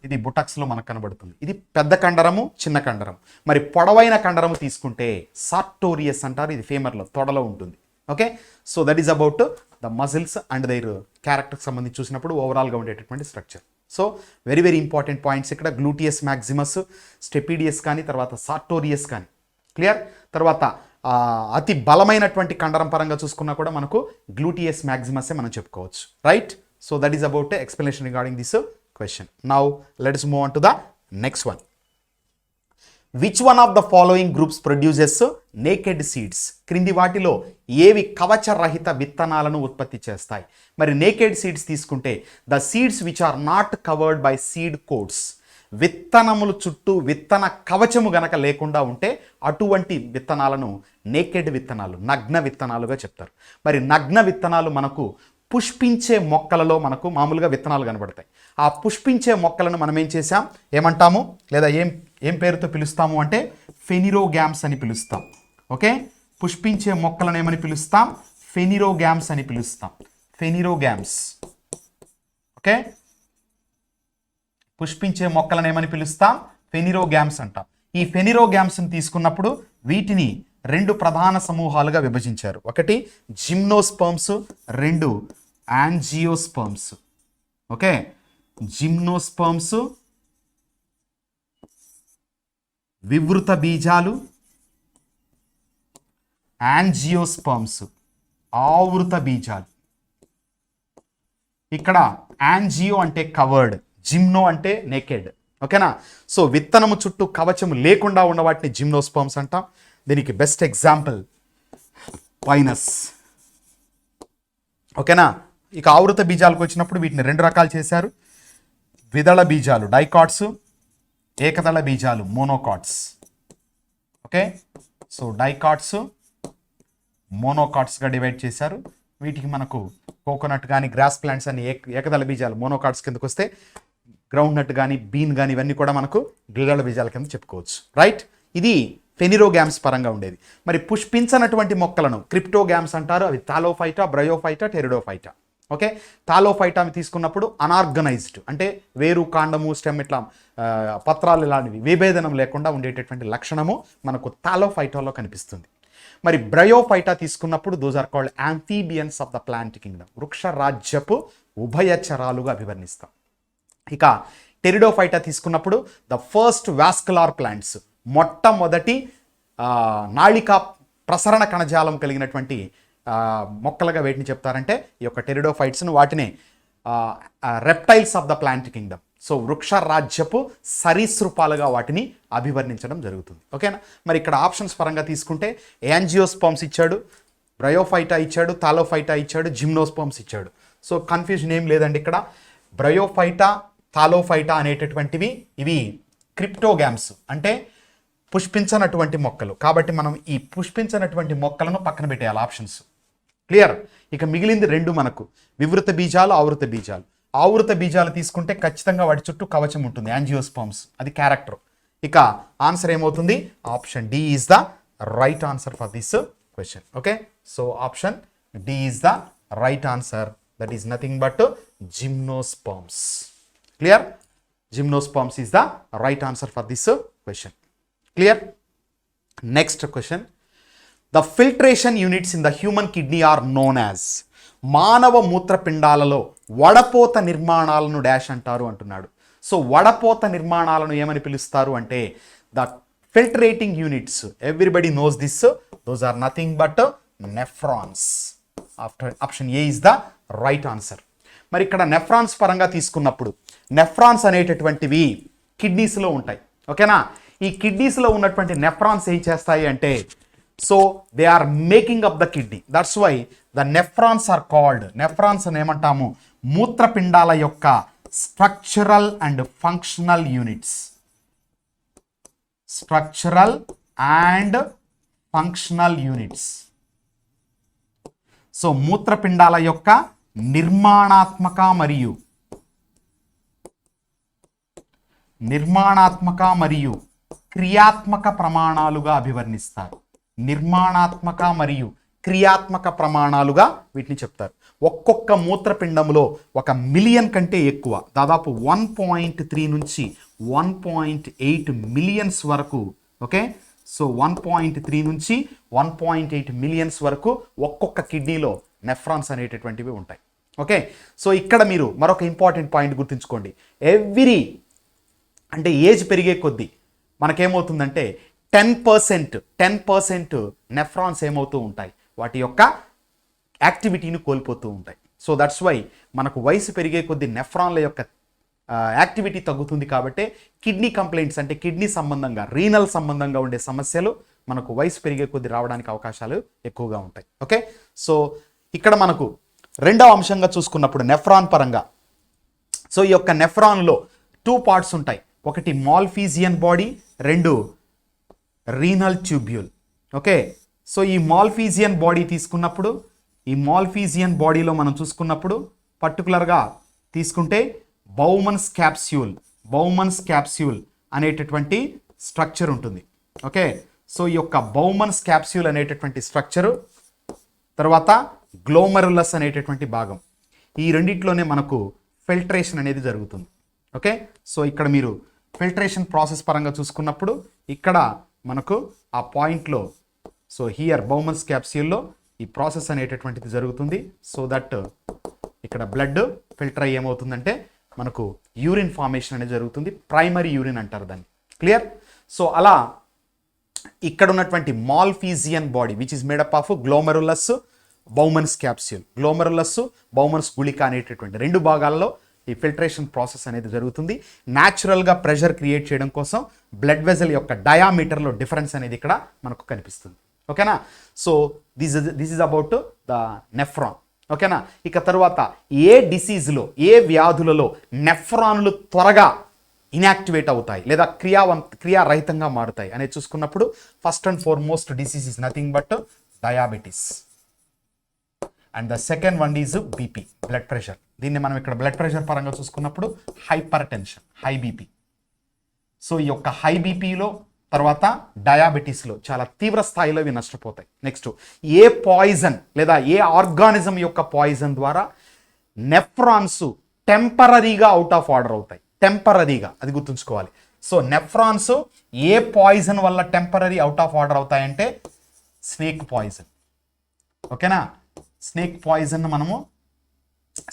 ఇది బుటక్స్లో మనకు కనబడుతుంది. ఇది పెద్ద కండరము, చిన్న కండరం. మరి పొడవైన కండరము తీసుకుంటే సార్టోరియస్ అంటారు, ఇది ఫేమర్లో తొడలో ఉంటుంది. Okay, so that is about the muscles and their క్యారెక్టర్కి సంబంధించి చూసినప్పుడు ఓవరాల్గా ఉండేటటువంటి structure. So very very important points ఇక్కడ, గ్లూటియస్ మ్యాక్సిమస్, స్టెపీడియస్ కానీ తర్వాత సార్టోరియస్ కానీ. క్లియర్? తర్వాత అతి బలమైనటువంటి కండరం పరంగా చూసుకున్నా కూడా మనకు గ్లూటియస్ మ్యాక్సిమసే మనం చెప్పుకోవచ్చు. Right? So that is about explanation regarding this question. Now let us move on to the next one. Which one of the following groups produces naked seeds? క్రింది వాటిలో ఏవి కవచరహిత విత్తనాలను ఉత్పత్తి చేస్తాయి? మరి నేకెడ్ సీడ్స్ తీసుకుంటే the seeds which are not covered by seed coats, విత్తనములు చుట్టూ విత్తన కవచము గనక లేకుండా ఉంటే అటువంటి విత్తనాలను నేకెడ్ విత్తనాలు, నగ్న విత్తనాలుగా చెప్తారు. మరి నగ్న విత్తనాలు మనకు పుష్పించే మొక్కలలో మనకు మామూలుగా విత్తనాలు కనబడతాయి. ఆ పుష్పించే మొక్కలను మనం ఏం చేసాం, ఏమంటాము లేదా ఏం పేరుతో పిలుస్తాము అంటే ఫెనిరోగ్యామ్స్ అని పిలుస్తాం. ఓకే, పుష్పించే మొక్కలను ఏమని పిలుస్తాం? ఫెనిరోగ్యామ్స్ అని పిలుస్తాం. ఫెనిరోగ్యామ్స్. ఓకే, పుష్పించే మొక్కలను ఏమని పిలుస్తాం? ఫెనిరోగ్యామ్స్ అంటాం. ఈ ఫెనిరోగ్యామ్స్ని తీసుకున్నప్పుడు వీటిని 2 ప్రధాన సమూహాలుగా విభజించారు. ఒకటి జిమ్నోస్పర్మ్స్, 2 యాంజియోస్పర్మ్స్. ఓకే, జిమ్నోస్పర్మ్స్ వివృత బీజాలు, యాంజియోస్పర్మ్స్ ఆవృత బీజాలు. ఇక్కడ యాంజియో అంటే కవర్డ్, జిమ్నో అంటే నేకెడ్. ఓకేనా, సో విత్తనము చుట్టూ కవచము లేకుండా ఉన్న వాటిని జిమ్నోస్పర్మ్స్ అంటాం. దీనికి బెస్ట్ ఎగ్జాంపుల్ పైనస్. ఓకేనా, ఇక ఆవృత బీజాలకు వచ్చినప్పుడు వీటిని 2 రకాలు చేశారు. ద్విదళ బీజాలు డైకాట్స్, ఏకదళ బీజాలు మోనోకాట్స్. ఓకే, సో డైకాట్స్, మోనోకాట్స్గా డివైడ్ చేశారు. వీటికి మనకు కోకోనట్ కానీ గ్రాస్ ప్లాంట్స్ అని ఏకదళ బీజాలు మోనోకాట్స్ కిందకు వస్తే, గ్రౌండ్ నట్ కానీ బీన్ కానీ ఇవన్నీ కూడా మనకు ద్విదళ బీజాల కింద చెప్పుకోవచ్చు. రైట్? ఇది ఫెనిరోగ్యామ్స్ పరంగా ఉండేది. మరి పుష్పించనటువంటి మొక్కలను క్రిప్టోగ్యామ్స్ అంటారు. అవి Thallophyta, Bryophyta, Pteridophyta. Okay, Thallophyta తీసుకున్నప్పుడు అనార్గనైజ్డ్ అంటే వేరు, కాండము, స్టెమ్ ఇట్లా పత్రాలు ఇలాంటివి విభేదనం లేకుండా ఉండేటటువంటి లక్షణము మనకు థాలోఫైటాలో కనిపిస్తుంది. మరి బ్రయోఫైటా తీసుకున్నప్పుడు those are called amphibians of the plant kingdom, వృక్ష రాజ్యపు ఉభయచరాలుగా అభివర్ణిస్తాం. ఇక టెరిడోఫైటా తీసుకున్నప్పుడు ద ఫస్ట్ వాస్కులార్ ప్లాంట్స్, మొట్టమొదటి నాళికా ప్రసరణ కణజాలం కలిగినటువంటి మొక్కలుగా వీటిని చెప్తారంటే ఈ యొక్క టెరిడోఫైట్స్ను. వాటినే reptiles of the plant Kingdom. So వృక్ష రాజ్యపు సరీసృపాలుగా వాటిని అభివర్ణించడం జరుగుతుంది. ఓకేనా. మరి ఇక్కడ ఆప్షన్స్ పరంగా తీసుకుంటే యాంజియోస్పర్మ్స్ ఇచ్చాడు, బ్రయోఫైటా ఇచ్చాడు, థాలోఫైటా ఇచ్చాడు, జిమ్నోస్పర్మ్స్ ఇచ్చాడు. సో కన్ఫ్యూజన్ ఏం లేదండి ఇక్కడ. బ్రయోఫైటా, థాలోఫైటా అనేటటువంటివి ఇవి క్రిప్టోగామ్స్, అంటే పుష్పించనటువంటి మొక్కలు. కాబట్టి మనం ఈ పుష్పించనటువంటి మొక్కలను పక్కన పెట్టేయాలి ఆప్షన్స్. క్లియర్. ఇక మిగిలింది రెండు మనకు వివృత బీజాలు, ఆవృత బీజాలు. ఆవృత బీజాలు తీసుకుంటే ఖచ్చితంగా వాటి చుట్టూ కవచం ఉంటుంది, యాంజియోస్పర్మ్స్, అది క్యారెక్టర్. ఇక ఆన్సర్ ఏమవుతుంది? Option D is the right answer for this question. Okay, so option D is the right answer. That is nothing but gymnosperms. Clear. Gymnosperms is the right answer for this question. Clear. Next question. The filtration units in the human kidney are known as. మానవ మూత్రపిండాలలో వడపోత నిర్మాణాలను dash అంటారు అంటున్నాడు. So వడపోత నిర్మాణాలను ఏమని పిలుస్తారు అంటే the filtrating units. Everybody knows this. Those are nothing but nephrons. Option A is the right answer. మరి ఇక్కడ నెఫ్రాన్స్ పరంగా తీసుకున్నప్పుడు నెఫ్రాన్స్ అనేటటువంటివి కిడ్నీస్లో ఉంటాయి. ఓకేనా. ఈ కిడ్నీస్లో ఉన్నటువంటి నెఫ్రాన్స్ ఏం చేస్తాయి అంటే, so they are making up the kidney. That's why the nephrons are called. Nephrons అని ఏమంటాము? మూత్రపిండాల యొక్క structural and functional units. Structural and functional units. So మూత్రపిండాల యొక్క నిర్మాణాత్మక మరియు క్రియాత్మక ప్రమాణాలుగా అభివర్ణిస్తారు. నిర్మాణాత్మక మరియు క్రియాత్మక ప్రమాణాలుగా వీటిని చెప్తారు. ఒక్కొక్క మూత్రపిండంలో 1 మిలియన్ కంటే ఎక్కువ, దాదాపు 1.3 నుంచి 1.8 మిలియన్స్ వరకు. ఓకే, సో 1.3 నుంచి 1.8 మిలియన్స్ వరకు ఒక్కొక్క కిడ్నీలో నెఫ్రాన్స్ అనేటటువంటివి ఉంటాయి. ఓకే, సో ఇక్కడ మీరు మరొక ఇంపార్టెంట్ పాయింట్ గుర్తుంచుకోండి. అంటే ఏజ్ పెరిగే కొద్దీ మనకేమవుతుందంటే 10% నెఫ్రాన్స్ ఏమవుతూ ఉంటాయి, వాటి యొక్క యాక్టివిటీని కోల్పోతూ ఉంటాయి. సో దట్స్ వై మనకు వయసు పెరిగే కొద్దీ నెఫ్రాన్ల యొక్క యాక్టివిటీ తగ్గుతుంది. కాబట్టి కిడ్నీ కంప్లైంట్స్, అంటే కిడ్నీ సంబంధంగా, రీనల్ సంబంధంగా ఉండే సమస్యలు మనకు వయసు పెరిగే కొద్దీ రావడానికి అవకాశాలు ఎక్కువగా ఉంటాయి. ఓకే, సో ఇక్కడ మనకు రెండవ అంశంగా చూసుకున్నప్పుడు నెఫ్రాన్ పరంగా, సో ఈ యొక్క నెఫ్రాన్లో 2 పార్ట్స్ ఉంటాయి. ఒకటి Malpighian body, 2 renal tubule. Okay, so ఈ మాల్ఫీజియన్ బాడీ తీసుకున్నప్పుడు, ఈ మాల్ఫీజియన్ బాడీలో మనం చూసుకున్నప్పుడు పర్టికులర్గా తీసుకుంటే బౌమన్స్ క్యాప్స్యూల్ అనేటటువంటి స్ట్రక్చర్ ఉంటుంది. ఓకే, సో ఈ యొక్క బౌమన్స్ క్యాప్స్యూల్ అనేటటువంటి స్ట్రక్చరు, తర్వాత గ్లోమెరులస్ అనేటటువంటి భాగం, ఈ రెండిట్లోనే మనకు ఫిల్ట్రేషన్ అనేది జరుగుతుంది. ఓకే, సో ఇక్కడ మీరు ఫిల్ట్రేషన్ ప్రాసెస్ పరంగా చూసుకున్నప్పుడు ఇక్కడ మనకు ఆ పాయింట్లో, సో హియర్ బౌమన్స్ క్యాప్స్యూల్లో ఈ ప్రాసెస్ అనేటటువంటిది జరుగుతుంది. సో దట్ ఇక్కడ బ్లడ్ ఫిల్టర్ అయ్యి ఏమవుతుందంటే మనకు యూరిన్ ఫార్మేషన్ అనేది జరుగుతుంది. ప్రైమరీ యూరిన్ అంటారు దాన్ని. క్లియర్. సో అలా ఇక్కడ ఉన్నటువంటి Malpighian body which is made up of glomerulus, Bowman's capsule, glomerulus, Bowman's గుళిక అనేటటువంటి 2 భాగాల్లో ఈ ఫిల్ట్రేషన్ ప్రాసెస్ అనేది జరుగుతుంది. న్యాచురల్గా ప్రెషర్ క్రియేట్ చేయడం కోసం బ్లడ్ వెజల్ యొక్క డయామీటర్లో డిఫరెన్స్ అనేది ఇక్కడ మనకు కనిపిస్తుంది. ఓకేనా. So this is about the nephron. ఓకేనా. ఇక తర్వాత ఏ డిసీజ్లో, ఏ వ్యాధులలో నెఫ్రాన్లు త్వరగా ఇన్యాక్టివేట్ అవుతాయి లేదా క్రియారహితంగా మారుతాయి అనేది చూసుకున్నప్పుడు first and foremost disease is nothing but diabetes. And the second one is BP, blood pressure. దీన్ని మనం ఇక్కడ బ్లడ్ ప్రెషర్ పరంగా చూసుకున్నప్పుడు hyper tension, high BP. So ఈ యొక్క హై బీపీలో తర్వాత డయాబెటీస్లో చాలా తీవ్ర స్థాయిలో ఇవి నష్టపోతాయి. నెక్స్ట్ ఏ పాయిజన్ లేదా ఏ ఆర్గానిజం యొక్క పాయిజన్ ద్వారా నెఫ్రాన్స్ టెంపరరీగా అవుట్ ఆఫ్ ఆర్డర్ అవుతాయి. టెంపరరీగా, అది గుర్తుంచుకోవాలి. సో నెఫ్రాన్స్ ఏ పాయిజన్ వల్ల టెంపరరీ అవుట్ ఆఫ్ ఆర్డర్ అవుతాయంటే స్నేక్ పాయిజన్. ఓకేనా. స్నేక్ పాయిజన్ మనము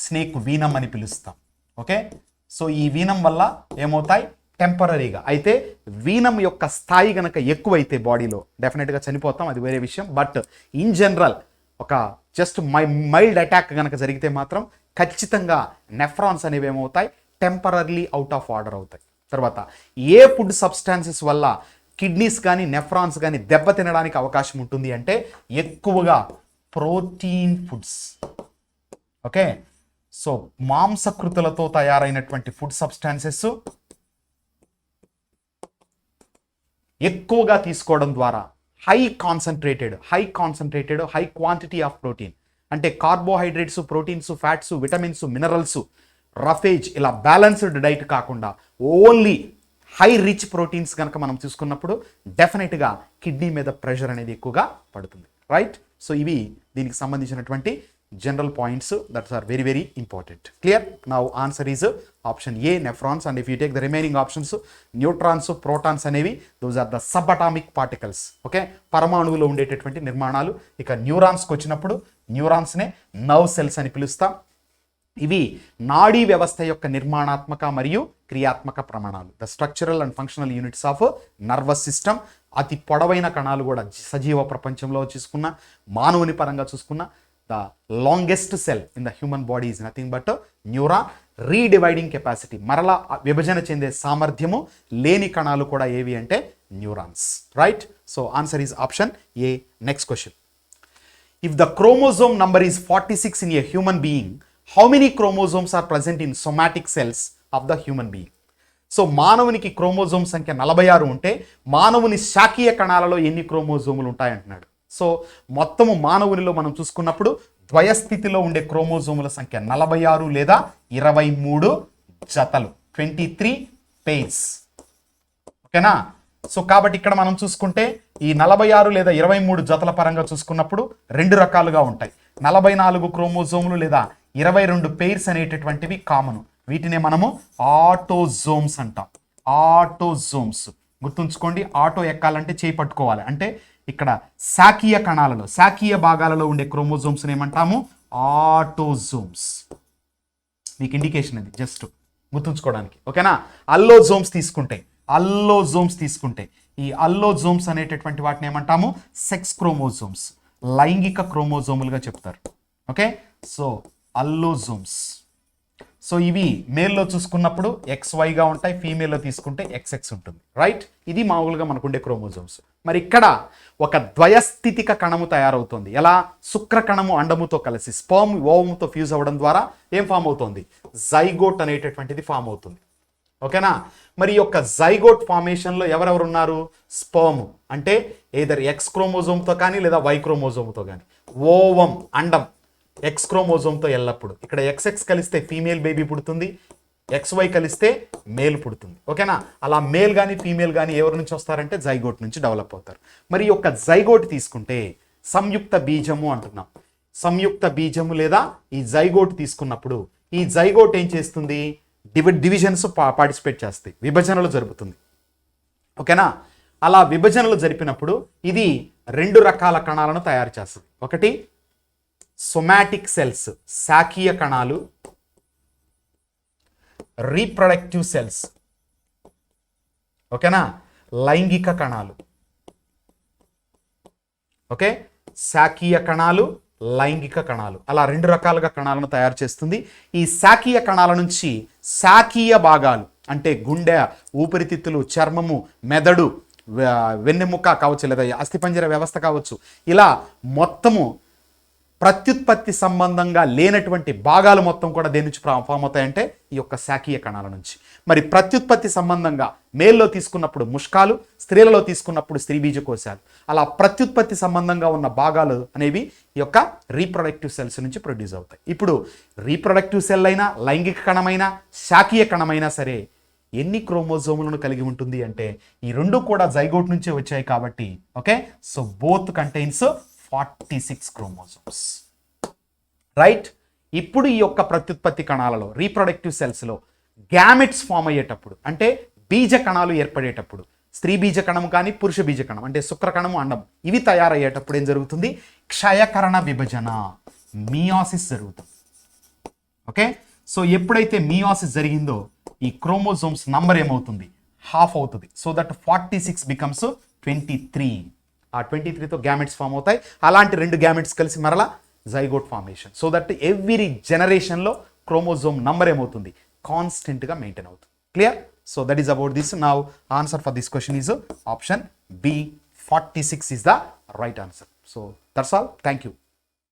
స్నేక్ వీనం అని పిలుస్తాం. ఓకే, సో ఈ వీనం వల్ల ఏమవుతాయి, టెంపరరీగా. అయితే వీనం యొక్క స్థాయి కనుక ఎక్కువైతే బాడీలో డెఫినెట్గా చనిపోతాం, అది వేరే విషయం. బట్ ఇన్ జనరల్ ఒక జస్ట్ మైల్డ్ అటాక్ కనుక జరిగితే మాత్రం ఖచ్చితంగా నెఫ్రాన్స్ అనేవి ఏమవుతాయి, టెంపరర్లీ అవుట్ ఆఫ్ ఆర్డర్ అవుతాయి. తర్వాత ఏ ఫుడ్ సబ్స్టాన్సెస్ వల్ల కిడ్నీస్ కానీ నెఫ్రాన్స్ కానీ దెబ్బ తినడానికి అవకాశం ఉంటుంది అంటే ఎక్కువగా ప్రోటీన్ ఫుడ్స్. ఓకే, సో మాంసకృతులతో తయారైనటువంటి ఫుడ్ సబ్స్టాన్సెస్ ఎక్కువగా తీసుకోవడం ద్వారా high concentrated high quantity of protein అంటే carbohydrates, proteins, fats, vitamins, minerals, roughage ఇలా బ్యాలెన్స్డ్ డైట్ కాకుండా ఓన్లీ హై రిచ్ ప్రోటీన్స్ కనుక మనం తీసుకున్నప్పుడు డెఫినెట్గా కిడ్నీ మీద ప్రెషర్ అనేది ఎక్కువగా పడుతుంది. రైట్, సో ఇవి దీనికి సంబంధించినటువంటి general points that are very very important. Clear? Now answer is option A, nephrons, and if you take the remaining options, neutrons, protons అనేవి those are the subatomic particles. Okay, పరమాణువులో ఉండేటటువంటి నిర్మాణాలు. ఇక న్యూరాన్స్కి వచ్చినప్పుడు న్యూరాన్స్నే nerve cells అని పిలుస్తాం. ఇవి నాడీ వ్యవస్థ యొక్క నిర్మాణాత్మక మరియు క్రియాత్మక ప్రమాణాలు. The structural and functional units of nervous system. అతి పొడవైన కణాలు కూడా సజీవ ప్రపంచంలో చూసుకున్న, మానవుని పరంగా చూసుకున్న, the longest cell in the human body is nothing but a neuron. Redividing capacity, మరలా విభజన చెందే సామర్థ్యము లేని కణాలు కూడా ఏవి అంటే neurons. Right, so answer is option A. Next question. If the chromosome number is 46 in a human being, how many chromosomes are present in somatic cells of the human being? So మానవునికి chromosome సంఖ్య 46 ఉంటే మానవుని శాఖీయ కణాలలో ఎన్ని క్రోమోజోములు ఉంటాయంటున్నాడు. So మొత్తము మానవునిలో మనం చూసుకున్నప్పుడు ద్వయస్థితిలో ఉండే క్రోమోజోముల సంఖ్య 46 లేదా 23 జతలు, 23 pairs. ఓకేనా? సో కాబట్టి ఇక్కడ మనం చూసుకుంటే ఈ 46 లేదా 23 జతల పరంగా చూసుకున్నప్పుడు రెండు రకాలుగా ఉంటాయి. 44 క్రోమోజోములు లేదా 22 pairs అనేటటువంటివి కామన్. వీటినే మనము ఆటోజోమ్స్ అంటాం. ఆటోజోమ్స్ గుర్తుంచుకోండి. ఆటో ఎక్కాలంటే చేయి పట్టుకోవాలి. అంటే ఇక్కడ శాఖీయ కణాలలో, శాఖీయ భాగాలలో ఉండే క్రోమోజోమ్స్ ఏమంటాము? ఆటోజోమ్స్. మీకు ఇండికేషన్ అది జస్ట్ గుర్తుంచుకోవడానికి. ఓకేనా? అల్లోజోమ్స్ తీసుకుంటే ఈ అల్లోజోమ్స్ అనేటటువంటి వాటిని ఏమంటాము? సెక్స్ క్రోమోజోమ్స్, లైంగిక క్రోమోజోములుగా చెప్తారు. Okay, so allosomes. సో ఇవి మేల్లో చూసుకున్నప్పుడు XYగా ఉంటాయి, ఫీమేల్లో తీసుకుంటే XX ఉంటుంది. రైట్, ఇది మామూలుగా మనకుండే క్రోమోజోమ్స్. మరి ఇక్కడ ఒక ద్వయస్థితిక కణము తయారవుతుంది. ఎలా? శుక్ర కణము అండముతో కలిసి స్పర్మ్ ఓవముతో ఫ్యూజ్ అవ్వడం ద్వారా ఏం ఫామ్ అవుతుంది? జైగోట్ అనేటటువంటిది ఫామ్ అవుతుంది. ఓకేనా? మరి యొక్క జైగోట్ ఫార్మేషన్లో ఎవరెవరు ఉన్నారు? స్పర్మ్ అంటే ఏదర్ X క్రోమోజోమ్తో కానీ లేదా Y క్రోమోజోమ్తో కానీ, ఓవం అండం X క్రోమోజోమ్తో ఎల్లప్పుడు. ఇక్కడ XX కలిస్తే ఫీమేల్ బేబీ పుడుతుంది, XY కలిస్తే మేల్ పుడుతుంది. ఓకేనా? అలా మేల్ కానీ ఫీమేల్ కానీ ఎవరి నుంచి వస్తారంటే జైగోట్ నుంచి డెవలప్ అవుతారు. మరి యొక్క జైగోట్ తీసుకుంటే సంయుక్త బీజము అంటున్నాం. సంయుక్త బీజము లేదా ఈ జైగోట్ తీసుకున్నప్పుడు ఈ జైగోట్ ఏం చేస్తుంది? డివిజన్స్ పార్టిసిపేట్ చేస్తాయి, విభజనలు జరుపుతుంది. ఓకేనా? అలా విభజనలు జరిపినప్పుడు ఇది రెండు రకాల కణాలను తయారు చేస్తుంది. ఒకటి సొమాటిక్ సెల్స్, శాఖీయ కణాలు, రీప్రొడక్టివ్ సెల్స్. ఓకేనా? లైంగిక కణాలు. ఓకే, శాఖీయ కణాలు, లైంగిక కణాలు, అలా రెండు రకాలుగా కణాలను తయారు చేస్తుంది. ఈ శాఖీయ కణాల నుంచి శాఖీయ భాగాలు అంటే గుండె, ఊపిరితిత్తులు, చర్మము, మెదడు, వెన్నెముక కావచ్చు లేదా అస్థిపంజర వ్యవస్థ కావచ్చు, ఇలా మొత్తము ప్రత్యుత్పత్తి సంబంధంగా లేనటువంటి భాగాలు మొత్తం కూడా దేని నుంచి ఫామ్ అవుతాయంటే ఈ యొక్క శాఖీయ కణాల నుంచి. మరి ప్రత్యుత్పత్తి సంబంధంగా మేల్లో తీసుకున్నప్పుడు ముష్కాలు, స్త్రీలలో తీసుకున్నప్పుడు స్త్రీ బీజకోశాలు, అలా ప్రత్యుత్పత్తి సంబంధంగా ఉన్న భాగాలు అనేవి ఈ యొక్క రీప్రొడక్టివ్ సెల్స్ నుంచి ప్రొడ్యూస్ అవుతాయి. ఇప్పుడు రీప్రొడక్టివ్ సెల్ అయినా, లైంగిక కణమైనా, శాఖీయ కణమైనా సరే ఎన్ని క్రోమోజోములను కలిగి ఉంటుంది అంటే ఈ రెండు కూడా జైగోట్ నుంచే వచ్చాయి కాబట్టి. Okay, so both contains 46 chromosomes. Right, ఇప్పుడు ఈ యొక్క ప్రత్యుత్పత్తి కణాలలో, రీప్రొడక్టివ్ సెల్స్లో గ్యామెట్స్ ఫామ్ అయ్యేటప్పుడు అంటే బీజ కణాలు ఏర్పడేటప్పుడు, స్త్రీ బీజ కణము కానీ పురుష బీజ కణం అంటే శుక్రకణము, అండం ఇవి తయారయ్యేటప్పుడు ఏం జరుగుతుంది? క్షయకరణ విభజన, మియాసిస్ జరుగుతుంది. ఓకే, సో ఎప్పుడైతే మియాసిస్ జరిగిందో ఈ క్రోమోజోమ్స్ నంబర్ ఏమవుతుంది? హాఫ్ అవుతుంది. So that 46 becomes 23. ఆ 23తో గ్యామెట్స్ ఫామ్ అవుతాయి. అలాంటి రెండు గ్యామెట్స్ కలిసి మరలా zygote formation. So that every జనరేషన్లో క్రోమోజోమ్ నంబర్ ఏమవుతుంది? కాన్స్టెంట్గా మెయింటైన్ అవుతుంది. Clear? So that is about this. Now answer for this question is option B, 46 is the right answer. So that's all. Thank you.